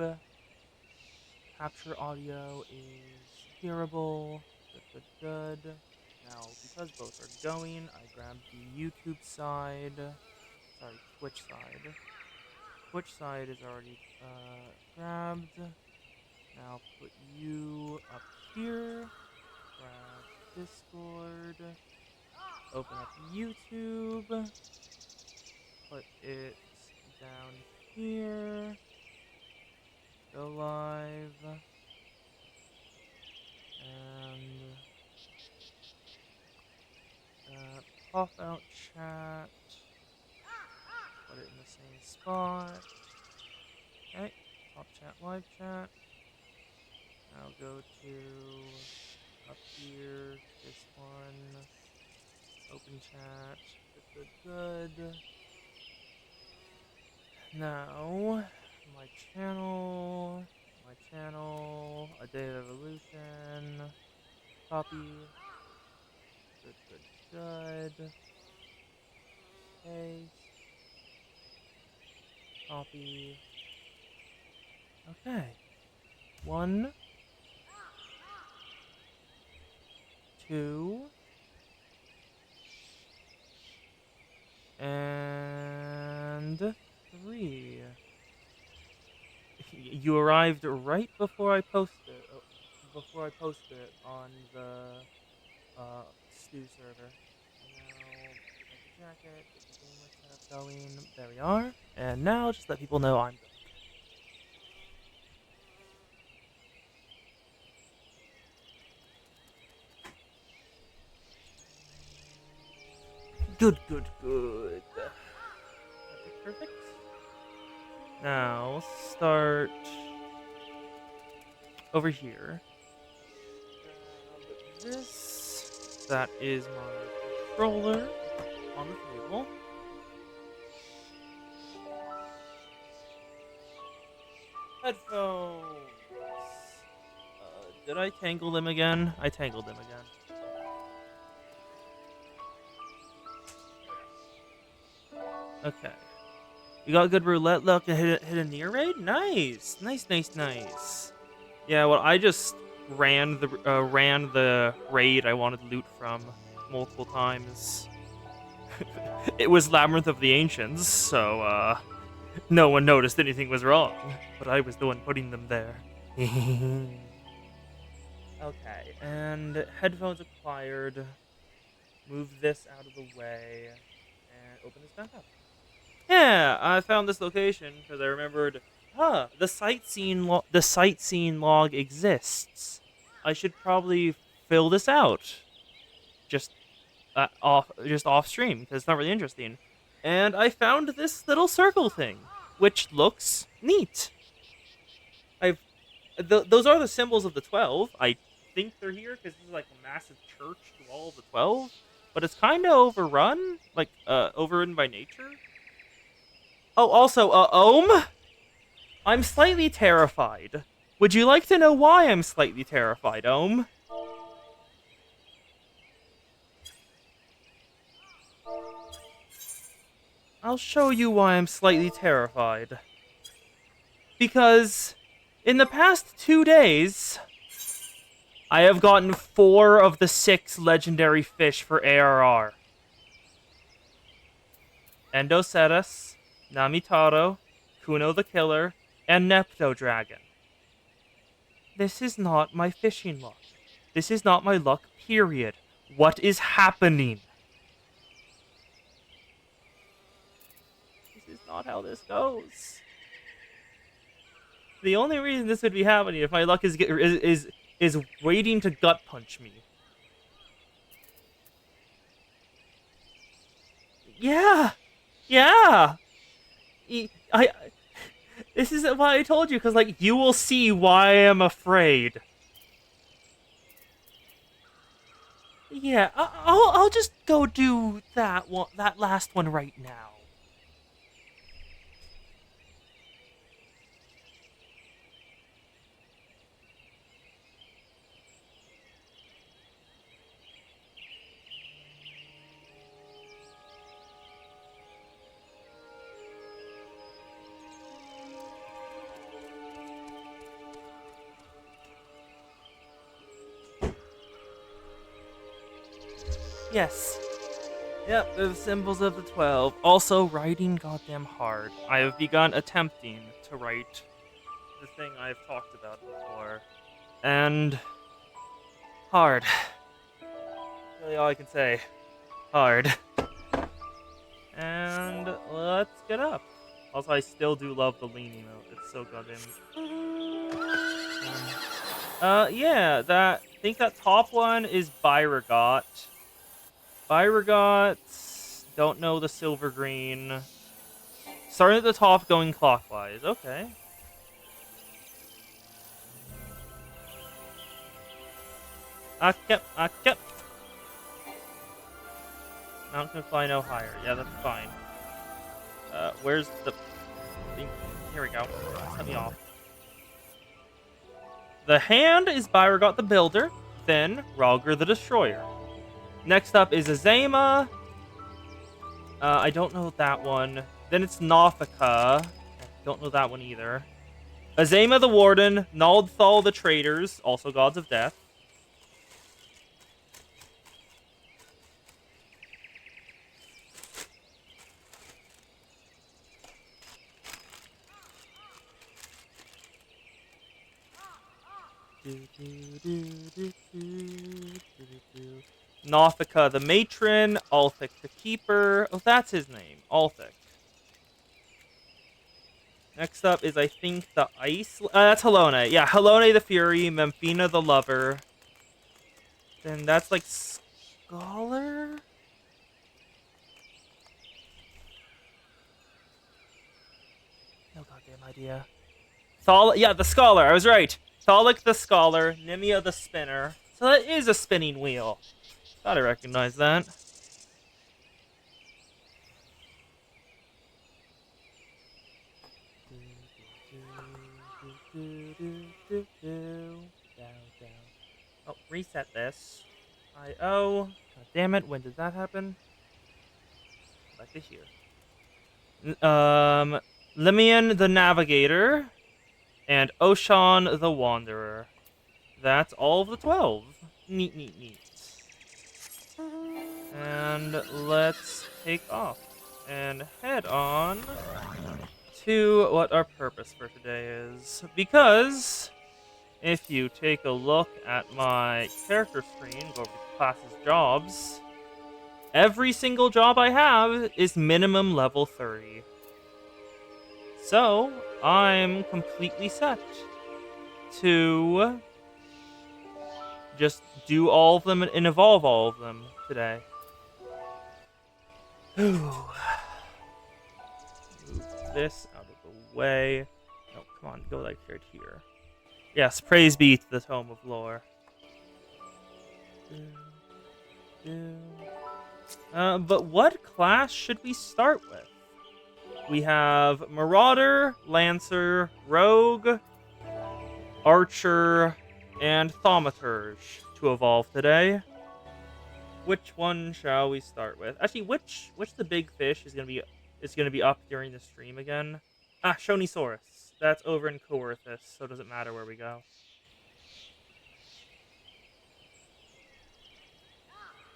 YouTube. Capture audio is hearable. Good, good, good. Now, because both are going, I grabbed the YouTube side. Sorry, Twitch side. Twitch side is already grabbed. Now put you up here. Grab Discord. Open up YouTube. Put it down here. Go live. And pop out chat. Put it in the same spot. Okay. Pop chat, live chat. Now go to up here, this one. Open chat. Good, good, good. Now, my channel, A Day of Evolution, copy, good, good, good, paste, copy, okay, 1, 2, and 3. You arrived right before I posted it on the stew server. Now get the jacket, get the gamer setup going. There we are. And now just let people know I'm back. Good, good, good. Perfect, perfect. Now start over here. Grab this. That is my controller on the table. Headphones. Did I tangle them again? I tangled them again. Okay. You got good roulette luck to hit a near raid? Nice. Nice, nice, nice. Yeah, well, I just ran the raid I wanted loot from multiple times. It was Labyrinth of the Ancients, so no one noticed anything was wrong, but I was the one putting them there. Okay, and headphones acquired. Move this out of the way and open this back up. Yeah, I found this location because I remembered, the sightseeing log exists. I should probably fill this out. Just off stream because it's not really interesting. And I found this little circle thing, which looks neat. Those are the symbols of the 12. I think they're here because this is like a massive church to all of the 12, but it's kind of overrun, like overrun by nature. Oh, also, Ohm, I'm slightly terrified. Would you like to know why I'm slightly terrified, Ohm? I'll show you why I'm slightly terrified. Because in the past 2 days, I have gotten 4 of the 6 legendary fish for ARR. Endocetus, Namitaro, Kuno the Killer, and Nepto Dragon. This is not my fishing luck. This is not my luck, period. What is happening? This is not how this goes. The only reason this would be happening if my luck is waiting to gut punch me. Yeah, yeah. This is why I told you, because like you will see why I'm afraid. Yeah, I'll just go do that last one right now. Yes. Yep, the symbols of the 12. Also, writing goddamn hard. I have begun attempting to write the thing I've talked about before. And hard. Really all I can say. Hard. And let's get up. Also, I still do love the lean emote. It's so goddamn. Yeah, that. I think that top one is Byragot. Byragot. Don't know the silver green. Starting at the top, going clockwise. Okay. Akep. Mount can fly no higher. Yeah, that's fine. Where's the thing? Here we go. Set me off. The hand is Byragot the Builder, then Rogger the Destroyer. Next up is Azema. I don't know that one. Then it's Nothica. Don't know that one either. Azema the Warden, Naldthal the Traders, also Gods of Death. Nothica the Matron, Althic the Keeper. Oh, that's his name. Althic. Next up is, I think, the Ice... that's Halone. Yeah, Halone the Fury, Memphina the Lover. Then that's, like, Scholar? No goddamn idea. Yeah, the Scholar. I was right. Thalic the Scholar, Nimia the Spinner. So that is a spinning wheel. Thought I recognized that. Oh, reset this. I-O. God damn it, when did that happen? Back to here. Limian the Navigator, and Oshan the Wanderer. That's all of the 12. Neat, neat, neat. And let's take off and head on to what our purpose for today is. Because if you take a look at my character screen, go over to classes jobs, every single job I have is minimum level 30. So, I'm completely set to just do all of them and evolve all of them today. Move this out of the way. Oh, come on, go like right here. Yes, praise be to the Tome of Lore. But what class should we start with? We have Marauder, Lancer, Rogue, Archer, and Thaumaturge to evolve today. Which one shall we start with? Actually, which the big fish is gonna be up during the stream again? Ah, Shonisaurus. That's over in Coerthus, so it doesn't matter where we go.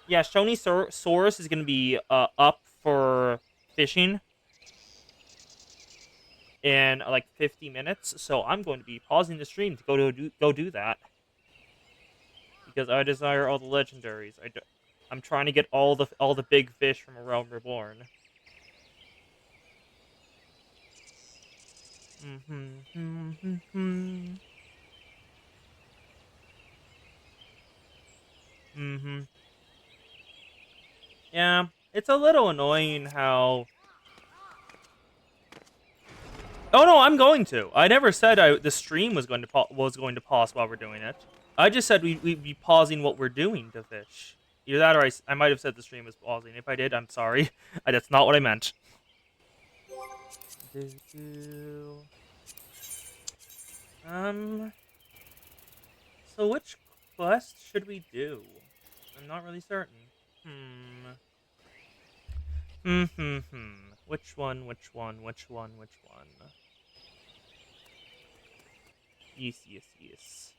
Yeah, Shonisaurus is gonna be up for fishing in like 50 minutes, so I'm going to be pausing the stream to go do that because I desire all the legendaries. I'm trying to get all the big fish from A Realm Reborn. Yeah, it's a little annoying how. Oh no, I'm going to. I never said the stream was going to pause while we're doing it. I just said we'd be pausing what we're doing to fish. Either that, or I might have said the stream was pausing. If I did, I'm sorry. That's not what I meant. So which quest should we do? I'm not really certain. Which one? Yes.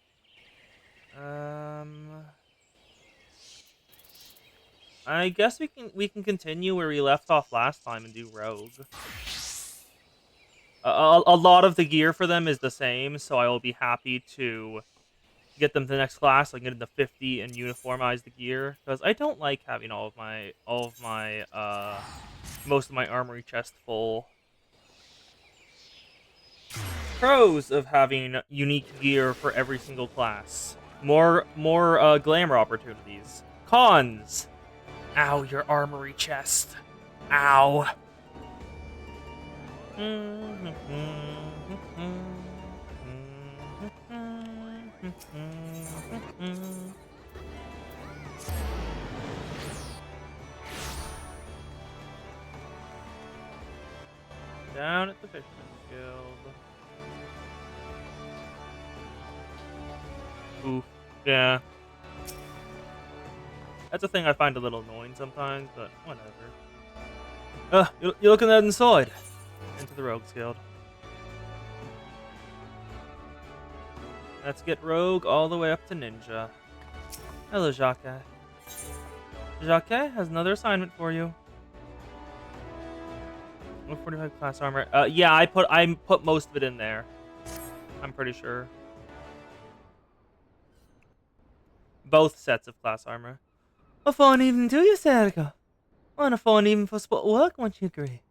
I guess we can continue where we left off last time and do rogue. A lot of the gear for them is the same, so I will be happy to get them to the next class, like get into 50 and uniformize the gear, because I don't like having most of my armory chest full. Pros of having unique gear for every single class: more glamour opportunities. Cons: ow, your armory chest. Ow. Down at the Fisherman's Guild. Oof. Yeah. That's a thing I find a little annoying sometimes, but whatever. You're looking at inside. Into the Rogues Guild. Let's get Rogue all the way up to Ninja. Hello, Jacques. Jacques has another assignment for you. 45 class armor. Yeah, I put most of it in there. I'm pretty sure. Both sets of class armor. A fine evening to you, Serga. And a fine evening for spot work, won't you agree?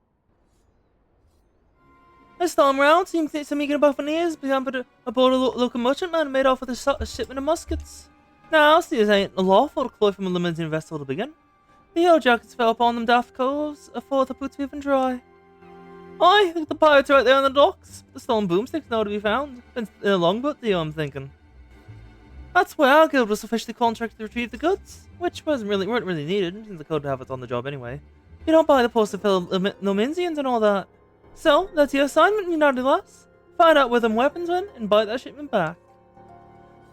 This time round, seems to me about an ears aboard a local merchantman made off with a shipment of muskets. Now, see, it ain't lawful to cloy from a limited vessel to begin. The yellow jackets fell upon them daft coves, afore the boots even dry. Aye, look, the pirates right there on the docks. The stolen boomstick's nowhere to be found. Been in a longboat deal, I'm thinking. That's why our guild was officially contracted to retrieve the goods, which weren't really needed, since the code would have us on the job anyway. You don't buy the post to fill Nominsians and all that. So, that's your assignment, you naughty lass. Find out where them weapons went and buy that shipment back.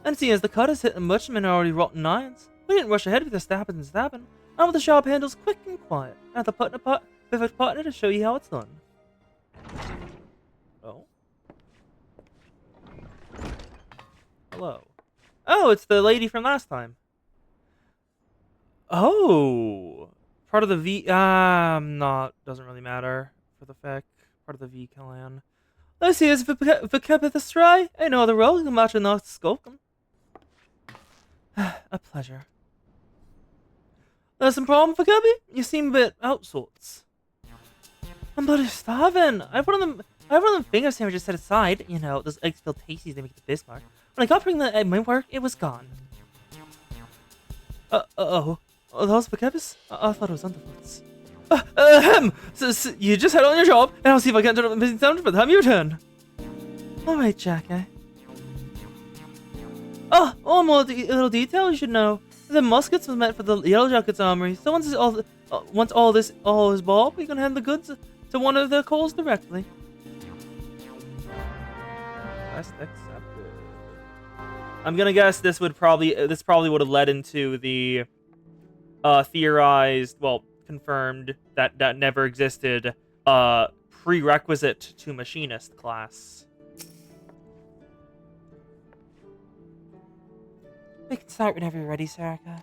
And seeing as the cutters hit the merchantmen are already rotten irons, we didn't rush ahead with the stabbing and stabbing, and with the sharp handles quick and quiet, and the perfect partner to show you how it's done. Oh. Hello. Oh, it's the lady from last time. Oh. Part of the V... doesn't really matter for the fact. Part of the V clan. This here's FFXIV. Ain't no other role can match a North Skulkin. A pleasure. There's some problem for Kirby? You seem a bit out sorts. I'm bloody starving. I have one of them finger sandwiches set aside. You know, those eggs-filled tasties they make at the Bismarck. When I got bring the my work, it was gone. Oh, those Bakebis? I thought it was underfoots. So you just head on your job, and I'll see if I can turn up the missing sound by the time you return. Alright, Jack, Oh, one more little detail you should know. The muskets was meant for the Yellow Jackets armory, so once all is bought, we can hand the goods to one of the calls directly. Quest accepted. I'm gonna guess this probably would have led into the theorized, well, confirmed that never existed prerequisite to machinist class. We can start whenever you're ready, Sarika.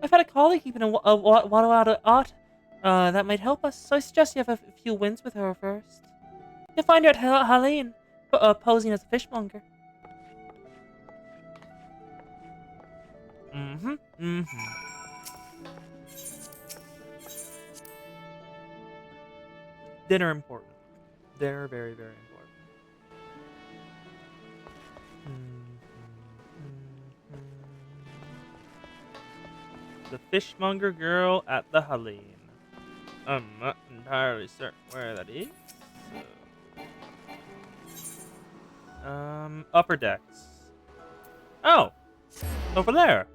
I've had a colleague keeping a waddle out of art that might help us, so I suggest you have a few wins with her first. You'll find her at Helene, posing as a fishmonger. Dinner important. Dinner very, very important. The fishmonger girl at the Helene. I'm not entirely certain where that is. So. Upper decks. Oh! Over there!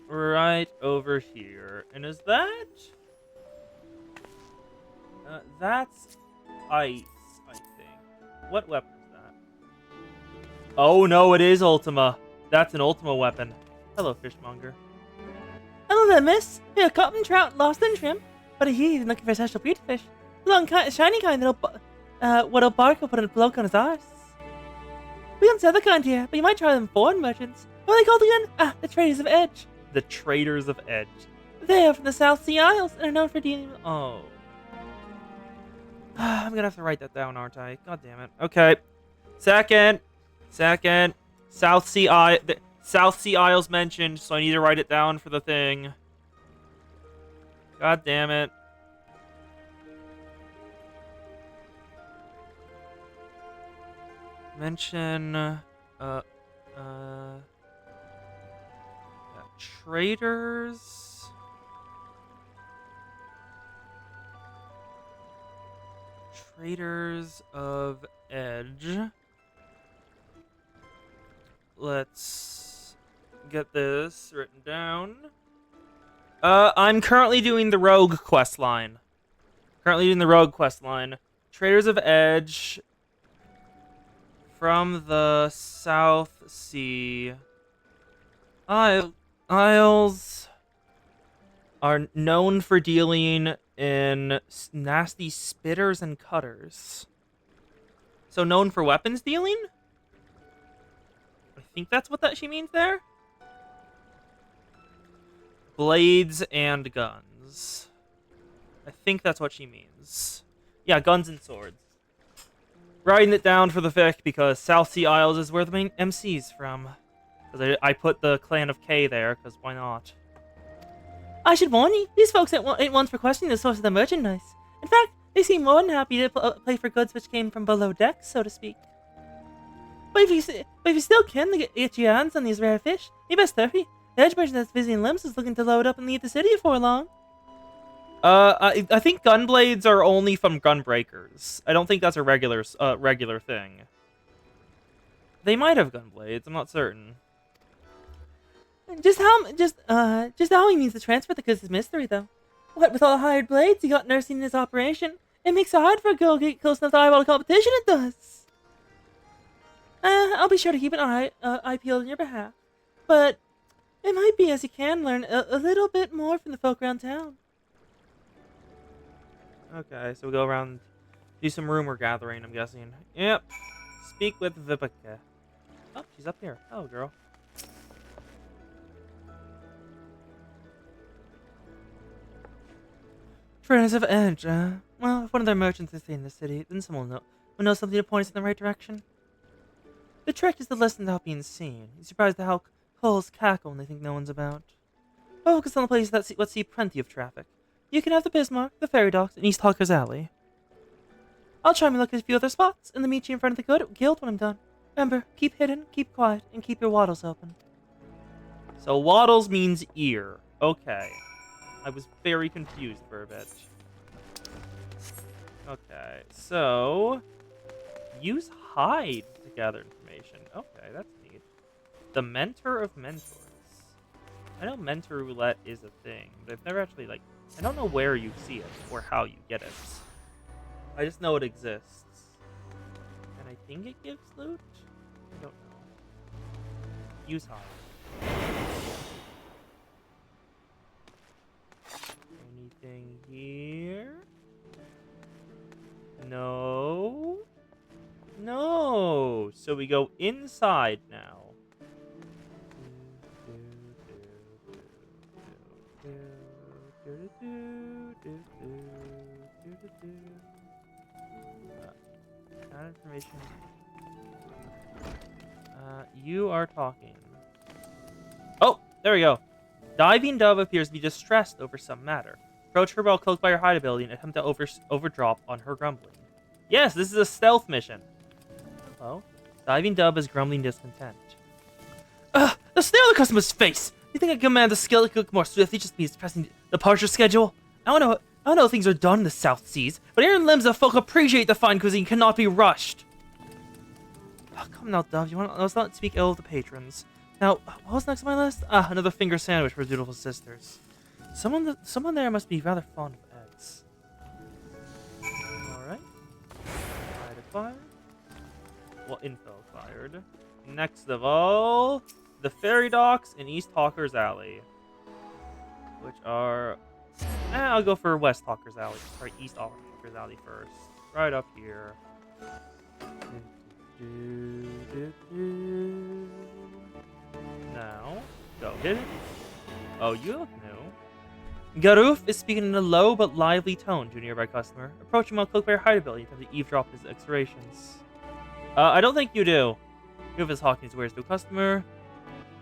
Right over here. And is that? That's ice, I think. What weapon is that? Oh no, it is Ultima. That's an Ultima weapon. Hello, fishmonger. Hello there, miss. We are caught in trout lost in shrimp, but I hear you're looking for a special beauty fish. The long, shiny kind what'll bark will put a bloke on his arse. We don't sell the kind here, but you might try them foreign merchants. What are they called again? Ah, the Traders of Edge. The Traders of Edge. They are from the South Sea Isles and are known for dealing with... Oh. I'm gonna have to write that down, aren't I? God damn it. Okay. Second. South Sea Isles mentioned, so I need to write it down for the thing. God damn it. Mention, yeah, traders. Traders of Edge. Let's get this written down. I'm currently doing the Rogue quest line. Traders of Edge from the South Sea Isles are known for dealing in nasty spitters and cutters. So known for weapons dealing? I think that's what she means there. Blades and guns. I think that's what she means. Yeah, guns and swords. Writing it down for the fic because South Sea Isles is where the main MC's from. Because I put the Clan of K there, because why not? I should warn you, these folks ain't ones for questioning the source of the merchandise. In fact, they seem more than happy to play for goods which came from below decks, so to speak. But if you still can get your hands on these rare fish, you best hurry. The edge merchant that's busy in limbs is looking to load up and leave the city before long. I think gunblades are only from gunbreakers. I don't think that's a regular thing. They might have gunblades. I'm not certain. Just how he means to transfer the goods is mystery, though. What with all the hired blades he got nursing in his operation, it makes it hard for a girl to get close enough to eyeball the competition. It does. I'll be sure to keep an eye peeled on your behalf, but it might be as you can learn a little bit more from the folk around town. Okay, so we go around, do some rumor gathering, I'm guessing. Yep. Speak with Vipaka. Oh, she's up here. Oh, girl. Traders of Edge, well, if one of their merchants is in the city, then someone will know something to point us in the right direction. The trick is to listen without being seen. You're surprised at how culls cackle when they think no one's about. Focus on the places that see plenty of traffic. You can have the Bismarck, the Ferry Docks, and East Hawker's Alley. I'll try and look at a few other spots, and then meet you in front of the guild when I'm done. Remember, keep hidden, keep quiet, and keep your waddles open. So waddles means ear. Okay. I was very confused for a bit. Okay, so use hide to gather information. Okay, that's neat. The Mentor of Mentors. I know Mentor Roulette is a thing, but I've never actually, I don't know where you see it or how you get it. I just know it exists. And I think it gives loot? I don't know. Use hide. Anything here? No. No. So we go inside now. That information. You are talking. Oh, there we go. Diving Dove appears to be distressed over some matter. Approach her while cloaked by her hide ability and attempt to overdrop on her grumbling. Yes, this is a stealth mission. Hello? Diving Dove is grumbling discontent. The snail on the customer's face! You think I command the skill to cook more swiftly just means pressing the departure schedule? I don't know how things are done in the South Seas, but here in Limbs the folk appreciate the fine cuisine cannot be rushed. Oh, come now, Dove. Let's not speak ill of the patrons. Now, what was next on my list? Ah, another finger sandwich for dutiful sisters. Someone there must be rather fond of eggs. Alright. Hide acquired. Well, info acquired. Next of all, the Ferry Docks and East Hawker's Alley. Which are... I'll go for West Hawker's Alley. Sorry, East Hawker's Speaker's Alley first. Right up here. Now, go hit it. Oh, you look new. Garuf is speaking in a low but lively tone to a nearby customer, approaching while cloaked by her hide ability to eavesdrop his exhortations. I don't think you do. Garuf is hawking his wares to a customer.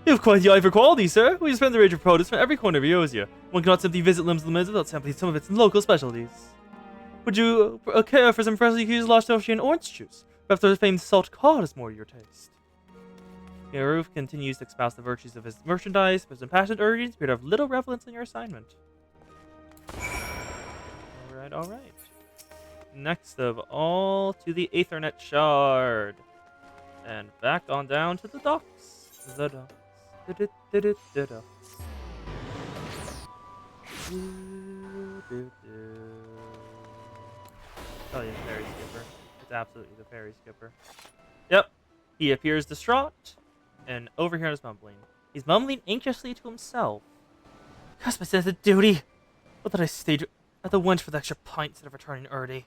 You have quite the eye for quality, sir. We spend the range of produce from every corner of Eosia. One cannot simply visit Limbs Limits without sampling some of its local specialties. Would you care for some freshly used Lost Ocean orange juice? Perhaps the famed salt cod is more to your taste. Garuf continues to espouse the virtues of his merchandise, but his impassioned urgings appear to have little relevance in your assignment. Alright. Next of all, to the Aethernet Shard. And back on down to the docks. The docks. The docks. Oh yeah, ferry skipper. It's absolutely the ferry skipper. Yep. He appears distraught and overheard his mumbling. He's mumbling anxiously to himself. Cast my sense of duty. What did I stayed at the wench for the extra pint instead of returning early?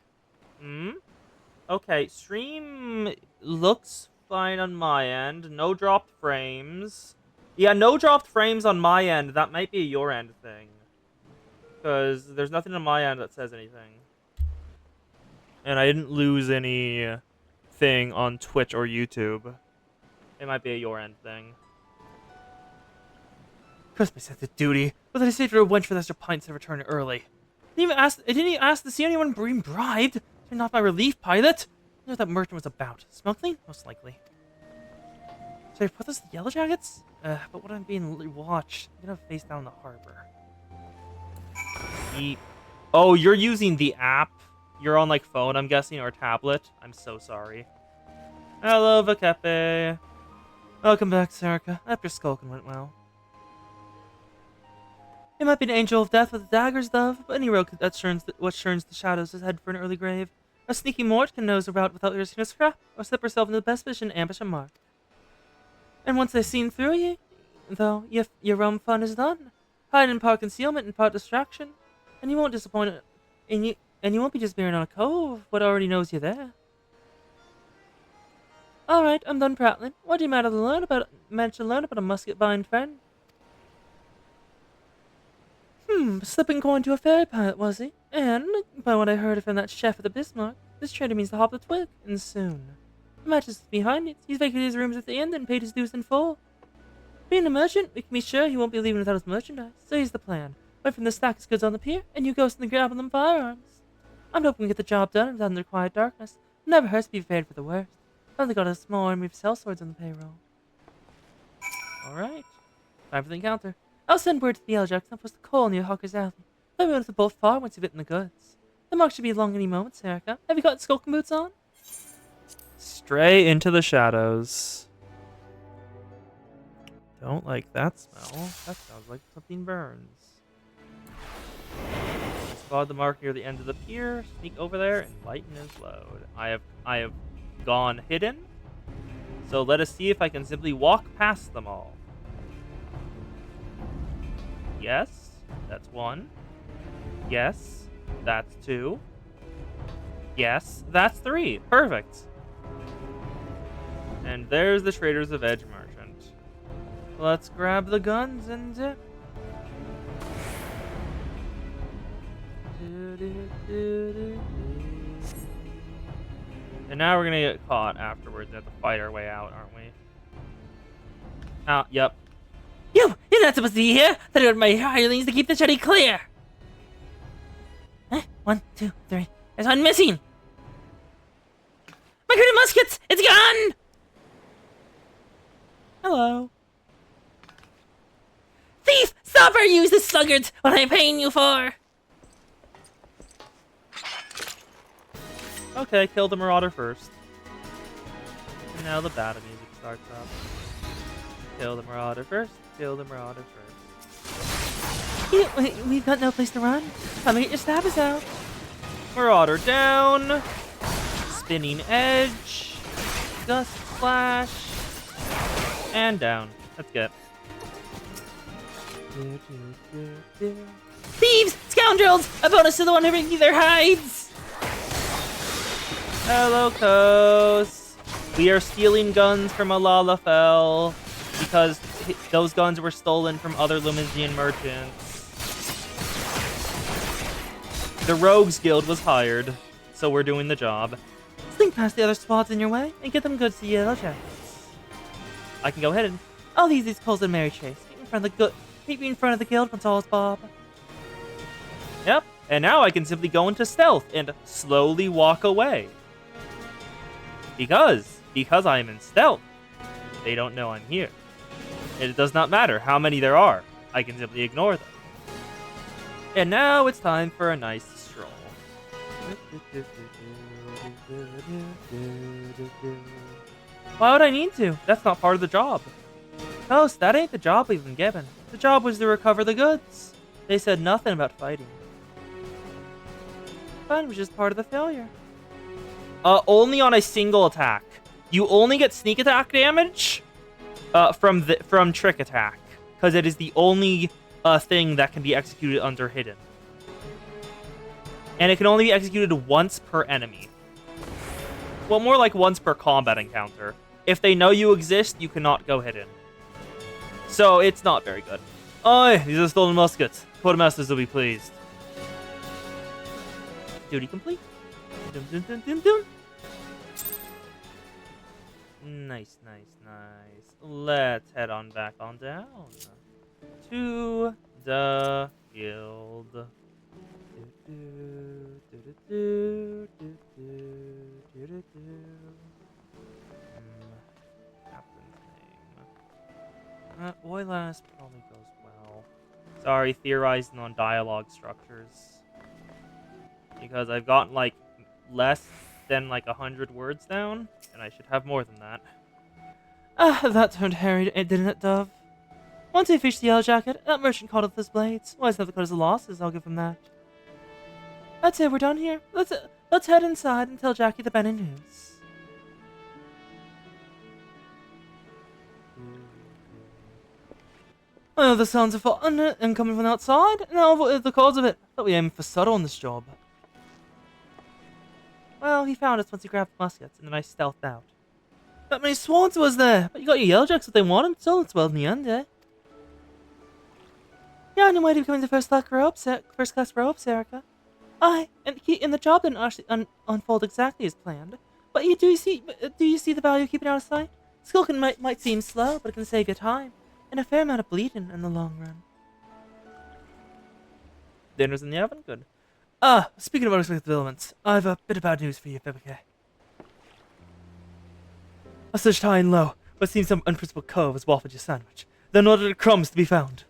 Okay, stream looks fine on my end. No dropped frames. Yeah, no dropped frames on my end. That might be a your end thing. Because there's nothing on my end that says anything. And I didn't lose any thing on Twitch or YouTube. It might be a your end thing. Trust my sense of duty. What did I say to a wench for the extra pint instead of returning early? I didn't even ask to see anyone being bribed. You're not my relief pilot. I know what that merchant was about. Smuggling? Most likely. Should I put this in the Yellow Jackets? But what I'm being watched. I'm gonna face down the harbor. Oh, you're using the app? You're on like phone, I'm guessing, or tablet? I'm so sorry. Hello, Vakepe. Welcome back, Serica. I hope your skulking went well. It might be an angel of death with a dagger's dove, but any rogue that churns the shadows is head for an early grave. A sneaky mort can nose a route without risking a scrap, or slip herself into the best position and ambush a mark. And once they've seen through you, though, your rum fun is done. Hide in part concealment and part distraction, and you won't disappoint and you won't be just bearing on a cove what already knows you're there. Alright, I'm done prattling. What do you manage to learn about a musket-bind friend? Slipping coin to a fairy pilot, was he? And, by what I heard from that chef at the Bismarck, this trader means to hop the twig, and soon. The match is behind it. He's vacated his rooms at the inn and paid his dues in full. Being a merchant, we can be sure he won't be leaving without his merchandise. So here's the plan. Wait from the stack his goods on the pier, and you ghost in the grab them firearms. I'm hoping we get the job done without under quiet darkness. It never hurts to be prepared for the worst. I've only got a small army of sellswords on the payroll. Alright. Time for the encounter. I'll send word to the Eljax and post a call near Hawker's Alley. Let me know if they're both far once you've eaten the goods. The mark should be along any moment, Serica. Have you got skulking boots on? Stray into the shadows. Don't like that smell. That sounds like something burns. Spot the mark near the end of the pier. Sneak over there and lighten his load. I have gone hidden. So let us see if I can simply walk past them all. Yes, that's one. Yes, that's two. Yes, that's three. Perfect. And there's the Traders of Edge Merchant. Let's grab the guns and dip. And now we're gonna get caught afterwards and have to fight our way out, aren't we? Yep. You're not supposed to be here! I ordered my hirelings to keep the jetty clear! 1, 2, 3. There's one missing! My grenade muskets! It's gone! Hello. Thief! Stop or use the sluggards! What I'm paying you for! Okay, kill the Marauder first. And now the battle music starts up. Kill the Marauder first. Kill the Marauder first. We've got no place to run. Come and get your stabbers out. Marauder down. Spinning Edge. Gust Flash. And down. That's good. Thieves! Scoundrels! A bonus to the one who brings you their hides! Hello, Kos. We are stealing guns from Alalafell because those guns were stolen from other Lumizian merchants. The Rogues Guild was hired, so we're doing the job. Slink past the other squads in your way and get them goods to Yellow Jackets. I can go ahead and... I'll leave these coals in Mary Chase. Meet me in front of the guild once all's Bob. Yep, and now I can simply go into stealth and slowly walk away. Because I am in stealth, they don't know I'm here. And it does not matter how many there are. I can simply ignore them. And now it's time for a nice stroll. Why would I need to? That's not part of the job. Ghost, that ain't the job we've been given. The job was to recover the goods. They said nothing about fighting. Fun was just part of the failure. Only on a single attack. You only get sneak attack damage from trick attack, because it is the only thing that can be executed under hidden. And it can only be executed once per enemy. Well, more like once per combat encounter. If they know you exist, you cannot go hidden. So it's not very good. Oh, these are stolen muskets. Quartermasters will be pleased. Duty complete. Dun, dun, dun, dun, dun. Nice, nice, nice. Let's head on back on down to the guild. Captain's name. Oilas probably goes well. Sorry, theorizing on dialogue structures. Because I've gotten like less than like 100 words down, and I should have more than that. That turned hairy, didn't it, Dove? Once we fished the Yellow Jacket, that merchant called up his blades. Well, it's not because of the losses, I'll give him that. That's it, we're done here. Let's head inside and tell Jackie the Benny news. I know the sounds of fun and coming from outside. Now, what are the cause of it? I thought we aimed for subtle on this job. Well, he found us once he grabbed the muskets, and then I stealthed out. That many swans was there, but you got your yellow jacks what they wanted, so it's well in the end, eh? Yeah, on your way to becoming the first class robes, Erica. Aye, and the job didn't actually unfold exactly as planned. But do you see the value of keeping out of sight? Skulking might seem slow, but it can save you time. And a fair amount of bleeding in the long run. Dinner's in the oven? Good. Speaking of unexpected developments, I've a bit of bad news for you, FFXIV. I searched high and low, but it seems some unprincipled cove has waffled your sandwich. There are no other crumbs to be found.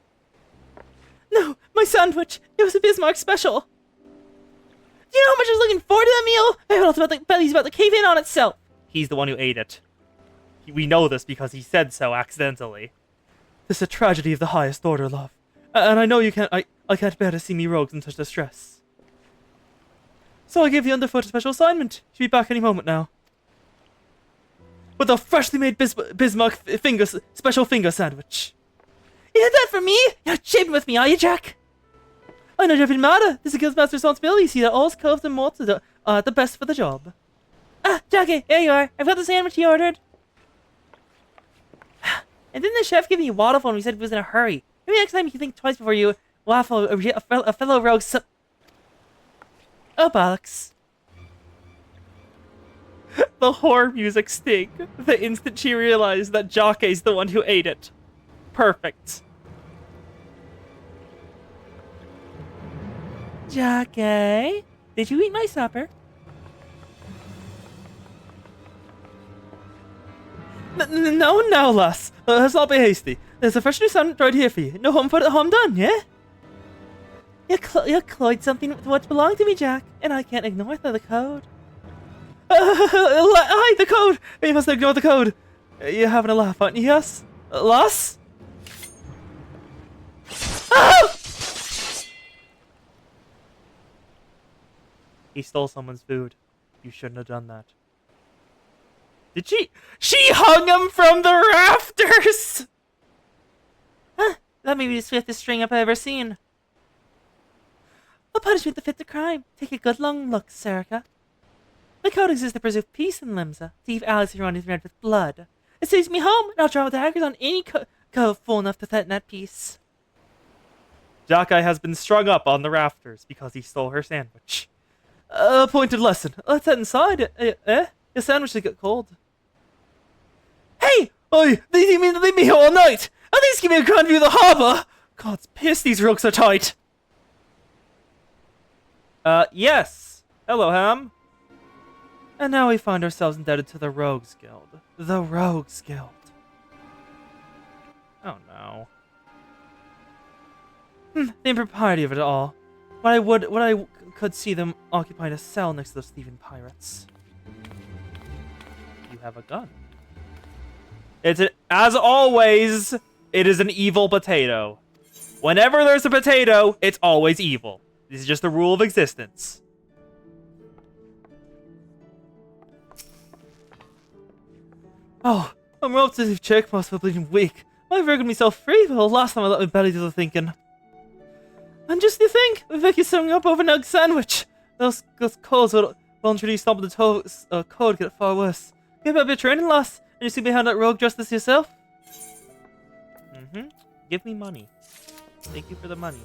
No, my sandwich! It was a Bismarck special! Do you know how much I was looking forward to that meal? I felt about belly's about to cave in on itself! He's the one who ate it. We know this because he said so accidentally. This is a tragedy of the highest order, love. And I know you can't. I can't bear to see me rogues in such distress. So I gave the underfoot a special assignment. She'll be back any moment now. With a freshly made Bismarck special finger sandwich. You did that for me? You're cheating with me, are you, Jack? I know you're even madder. This is a guildmaster's responsibility. See that all's curved and malted the best for the job. Jackie, here you are. I've got the sandwich you ordered. And didn't the chef give me a waffle when he said he was in a hurry? Maybe next time you can think twice before you waffle a fellow rogue. Oh, bollocks. The horror music sting. The instant she realized that Jockey's the one who ate it. Perfect. Jockey, did you eat my supper? No, lass. Let's not be hasty. There's a fresh new sandwich right here for you. No home done, yeah? You cloyed something with what belonged to me, Jack, and I can't ignore the code. Hi, the code! You must ignore the code. You're having a laugh, aren't you, yes? Lass? Oh! He stole someone's food. You shouldn't have done that. Did she? She hung him from the rafters! Huh, that may be the swiftest string up I've ever seen. A punishment that fits the crime. Take a good long look, Serica. The code exists to preserve peace in Limsa, to keep Alex surrounded red with blood. It saves me home, and I'll draw the hackers on any code full enough to threaten that peace. Jackeye has been strung up on the rafters because he stole her sandwich. A pointed lesson. Let's head inside. Your sandwich will get cold. Hey! Oi! You mean to leave me here all night? At least give me a grand view of the harbour! God's piss, these rooks are tight. Yes. Hello, Ham. And now we find ourselves indebted to the Rogues Guild. The Rogues Guild. Oh no. The impropriety of it all. What I could see them occupying a cell next to those thieving pirates. You have a gun. As always, it is an evil potato. Whenever there's a potato, it's always evil. This is just the rule of existence. Oh, I'm relatively check must have been weak. I've wriggled myself free, but the last time I let my belly do the thinking. And just to think, Vicky's sewing up over an egg sandwich. Those codes will introduce stop the code get far worse. Give a bit of training, lass, and you see behind that rogue justice yourself. Give me money. Thank you for the money.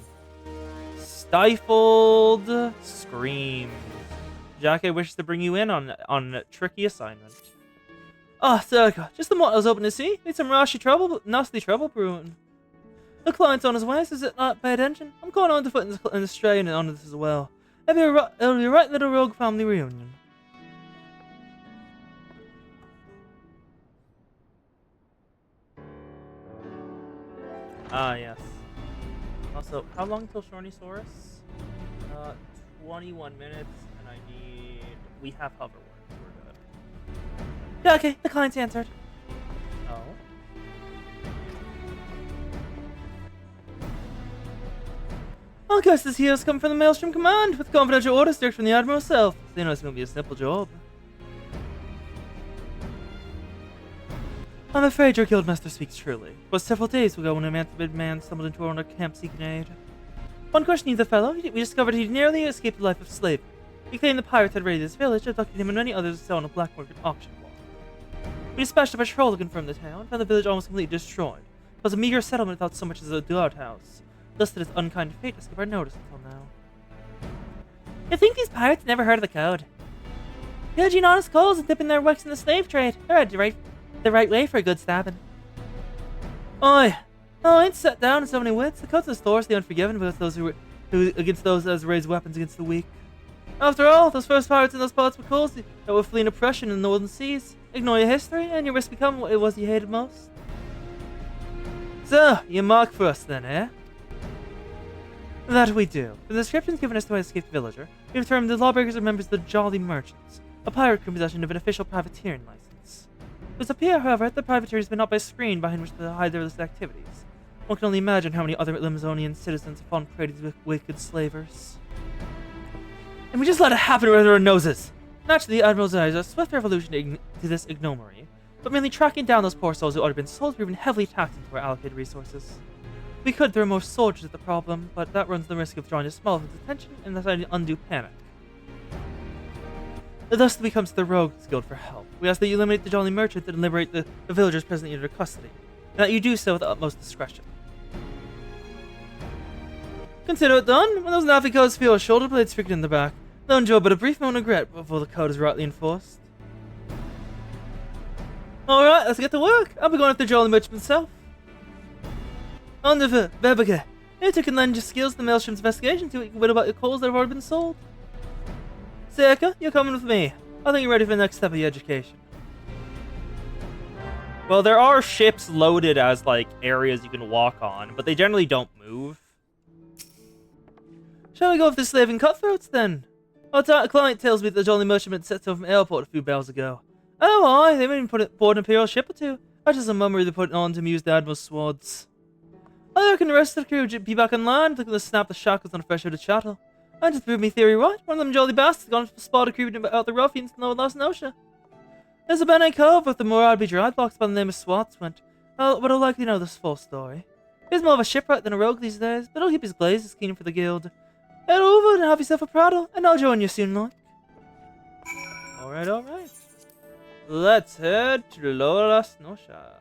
Stifled screams. Jackeye wishes to bring you in on a tricky assignment. Ah, Serka, just the what I was hoping to see. Need some nasty trouble brewing. The client's on his way, so is it not pay attention? I'm going on to foot in the stray and on this as well. It'll be a right little rogue family reunion. Ah, yes. Also, how long till Shornysaurus? 21 minutes, and we have hover words. We're good. Yeah, okay, the client's answered. Oh. Augustus here has come from the Maelstrom Command with confidential orders direct from the Admiral himself. So you know it's going to be a simple job. I'm afraid your guildmaster speaks truly. It was several days ago when a emancipated man stumbled into our camp seeking aid. On questioning the fellow, we discovered he narrowly escaped the life of slavery. He claimed the pirates had raided his village, abducted him and many others to sell on a black market auction block. We dispatched a patrol to confirm the town, found the village almost completely destroyed. It was a meager settlement without so much as a guardhouse. Thus did its unkind fate escape our notice until now. You think these pirates never heard of the code? Pillaging honest coals and dipping their wicks in the slave trade. They're the right way for a good stabbing. Oi! Oh, I ain't set down in so many wits. The code's notoriously unforgiving against those that raise weapons against the weak. After all, those first pirates in those parts were coals that were fleeing oppression in the northern seas. Ignore your history, and you risk becoming what it was you hated most. So, you mark for us then, eh? That we do. From the descriptions given us to our escaped villager, we have determined the lawbreakers are members of the Jolly Merchants, a pirate crew in possession of an official privateering license. It would appear, however, that the privateers have been up by a screen behind which to hide their illicit activities. One can only imagine how many other Limzonian citizens have fallen prey to these wicked slavers. And we just let it happen right under our noses! Naturally, the Admiral's eyes are a swift revolution to this ignominy, but merely tracking down those poor souls who ought to have been sold or even heavily taxed into our allocated resources. We could throw more soldiers at the problem, but that runs the risk of drawing a small attention and inciting undue panic. Thus we come to the Rogues Guild for help. We ask that you eliminate the Jolly Merchant and liberate the villagers presently under custody, and that you do so with the utmost discretion. Consider it done. When those naffy codes feel a shoulder blade streaking in the back, they'll enjoy but a brief moment of regret before the code is rightly enforced. Alright, let's get to work. I'll be going after Jolly Merchant himself. Underver, Bebeke, you two can lend your skills to the Maelstrom's investigation to what you can win about your coals that have already been sold. Seika, you're coming with me. I think you're ready for the next step of your education. Well, there are ships loaded as, like, areas you can walk on, but they generally don't move. Shall we go with the slaving cutthroats, then? Our client tells me that the Jolly Merchantman set off from airport a few bells ago. Oh, aye, they may even board an Imperial ship or two. That's just a mummery they're putting on to amuse the Admiral's swords. I reckon the rest of the crew would be back on land, looking to snap the shackles on a fresh hooded chattel. And to prove me theory right, one of them jolly bastards gone to spot a creeping out the ruffians in Lower Notia. There's a Benay Cove with the Morad dry blocks by the name of Swats went. But I'll likely know this full story. He's more of a shipwright than a rogue these days, but he'll keep his glazes keen for the guild. Head over and have yourself a prattle, and I'll join you soon, like. Alright, alright. Let's head to the Lower Las Nosha.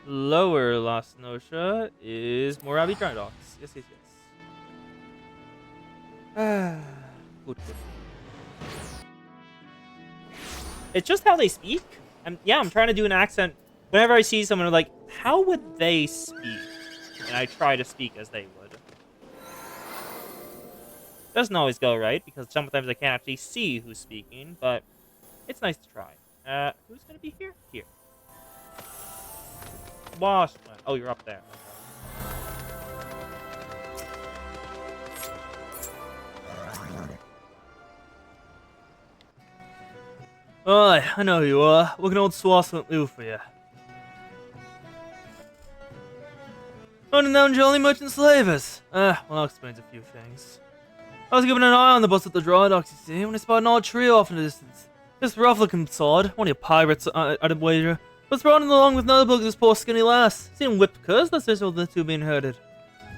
Lower Las Nosha is Moravi Dry Docks. Yes, yes, yes. Good, good. It's just how they speak. I'm trying to do an accent. Whenever I see someone, I'm like, how would they speak? And I try to speak as they would. Doesn't always go right, because sometimes I can't actually see who's speaking, but it's nice to try. Who's gonna be here? Here. Washman. Oh, you're up there. Aye, I know who you are. What can old Swaswant do for you? Running down Jolly Merchant Slavers. Well, that explains a few things. I was keeping an eye on the bus at the dry docks, you see, when I spotted an odd trio off in the distance. This rough-looking sod, one of your pirates, I'd wager, was running along with another bug this poor skinny lass. Seemed whipped cuz, that's just all the two being herded.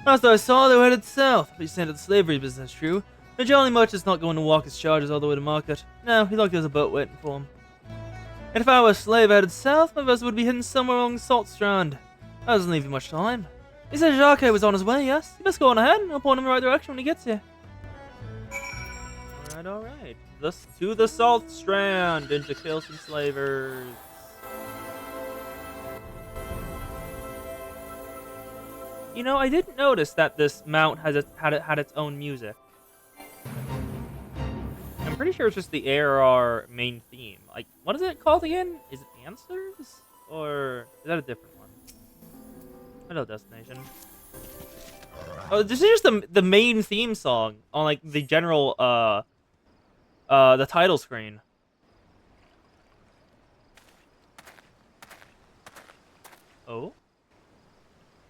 Last I saw, they were headed south, but you said the slavery business, true. The Jolly Merchant's not going to walk his charges all the way to market. No, he thought there was a boat waiting for him. And if I were a slave headed south, my vessel would be hidden somewhere along the salt strand. That doesn't leave you much time. He said Jacques was on his way, yes? You best go on ahead, and I'll point him in the right direction when he gets here. Alright. To the Salt Strand and to kill some slavers. You know, I didn't notice that this mount had its own music. I'm pretty sure it's just the ARR main theme. Like, what is it called again? Is it Answers? Or is that a different one? Hello, Destination. Oh, this is just the main theme song on, like, the general, the title screen. Oh?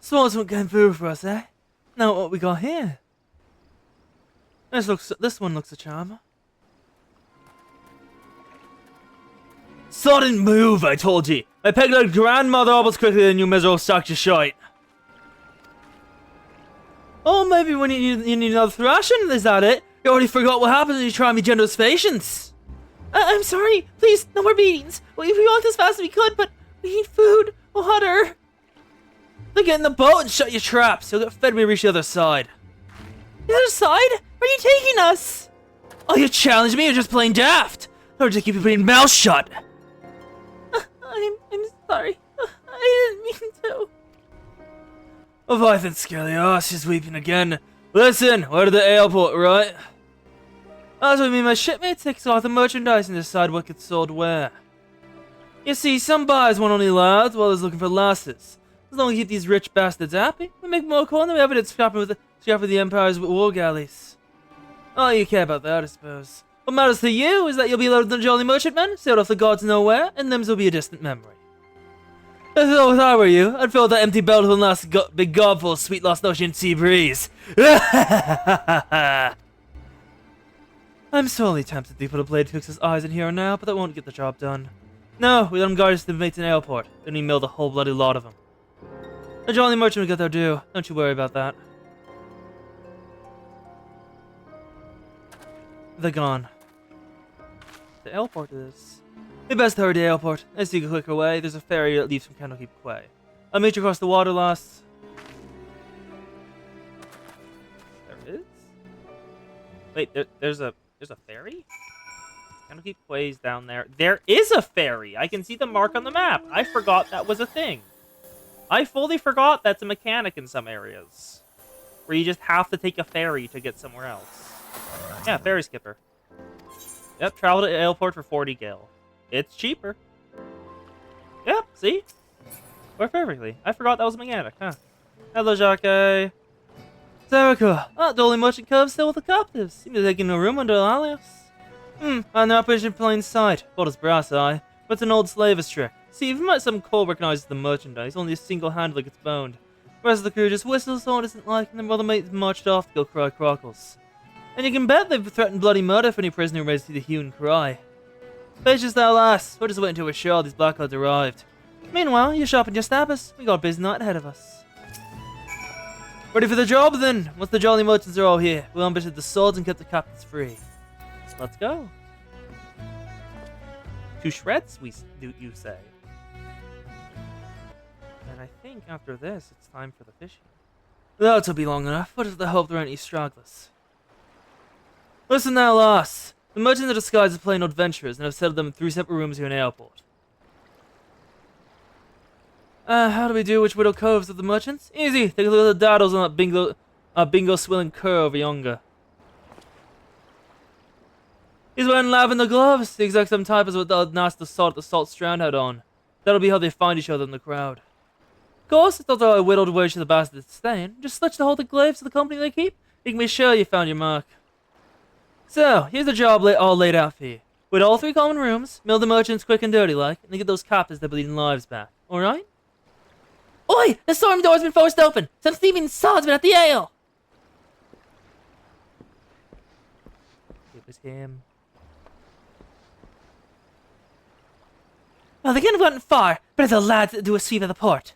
Swans won't get through for us, eh? Now what we got here? This one looks a charmer. Sudden move, I told ye! I pegged like grandmother almost quicker than you miserable sacked your shite. Oh, maybe when you need another thrashing, is that it? You already forgot what happened when you tried me generous patience. I'm sorry, please, no more beatings. We walked as fast as we could, but we need food, water. Then get in the boat and shut your traps. You'll get fed when we reach the other side. The other side? Where are you taking us? Oh, you challenge me? You're just plain daft. Or just keep your mouth shut. I'm sorry. I didn't mean to. Oh, I think Skelly, she's weeping again. Listen, we're to the airport, right? That's what I mean, my shipmate takes off the merchandise and decide what gets sold where. You see, some buyers want only lads, while others looking for lasses. As long as we keep these rich bastards happy, we make more coin than we ever did scrapping with the Empire's war galleys. Oh, you care about that, I suppose. What matters to you is that you'll be loaded on Jolly Merchantmen, sailed off the gods nowhere, and them's will be a distant memory. If I were you, I'd fill that empty belt with a last big gobful of sweet lost ocean sea breeze. I'm sorely tempted to put a blade fix his eyes in here and now, but that won't get the job done. No, we let him guide us to the Maton airport, then we mill the whole bloody lot of them. The Jolly Merchant will get their due, don't you worry about that. They're gone. The airport is. We best hurry to the airport. I see a quicker way. There's a ferry that leaves from Candlekeep Quay. I'll meet you across the water, lass. There is? Wait, there's a ferry? Candlekeep Quay's down there. There is a ferry! I can see the mark on the map. I forgot that was a thing. I fully forgot that's a mechanic in some areas. Where you just have to take a ferry to get somewhere else. Yeah, ferry skipper. Yep, travel to the airport for 40 gil. It's cheaper. Yep, see? Worked perfectly. I forgot that was a mechanic, huh? Hello, Jacques. Zerika, that Jolly Merchant Cove's still with the captives. Seems to be taking a room under Alias. And they're operation in plain sight. Got his brass eye, but it's an old slaver's trick. See, even when some Cole recognizes the merchandise, only a single-handedly gets boned. The rest of the crew just whistles so it isn't like, and then brother mates marched off to go cry crockles. And you can bet they've threatened bloody murder for any prisoner who raises the hue and cry. Patience thou, lass. We're just waiting to assure these blackguards arrived. Meanwhile, you sharpen your stabbers. We got a busy night ahead of us. Ready for the job, then? Once the jolly merchants are all here, we'll unbutton the swords and keep the captives free. Let's go. To shreds, you say. And I think after this, it's time for the fishing. That'll be long enough. What is the hope there are any stragglers? Listen now, lass. The merchants are disguised as plain adventurers and have settled them in 3 separate rooms here in the airport. How do we do which widow coves of the merchants? Easy. Take a look at the daddles on that bingo swilling cur over yonder. He's wearing lavender gloves, the exact same type as what the nasty salt the Salt Strand had on. That'll be how they find each other in the crowd. Of course, it's not how I whittled away to the bastard's stain. Just switch the whole the glaives to the company they keep. You can be sure you found your mark. So, here's the job all laid out for you. With all 3 common rooms, mill the merchants quick and dirty like, and then get those captives their bleeding lives back. Alright? Oi! The storm door's been forced open! Some thieving sod's been at the ale! It was him. Well, they can't have gotten far, but it's the lads that do a sweep of the port.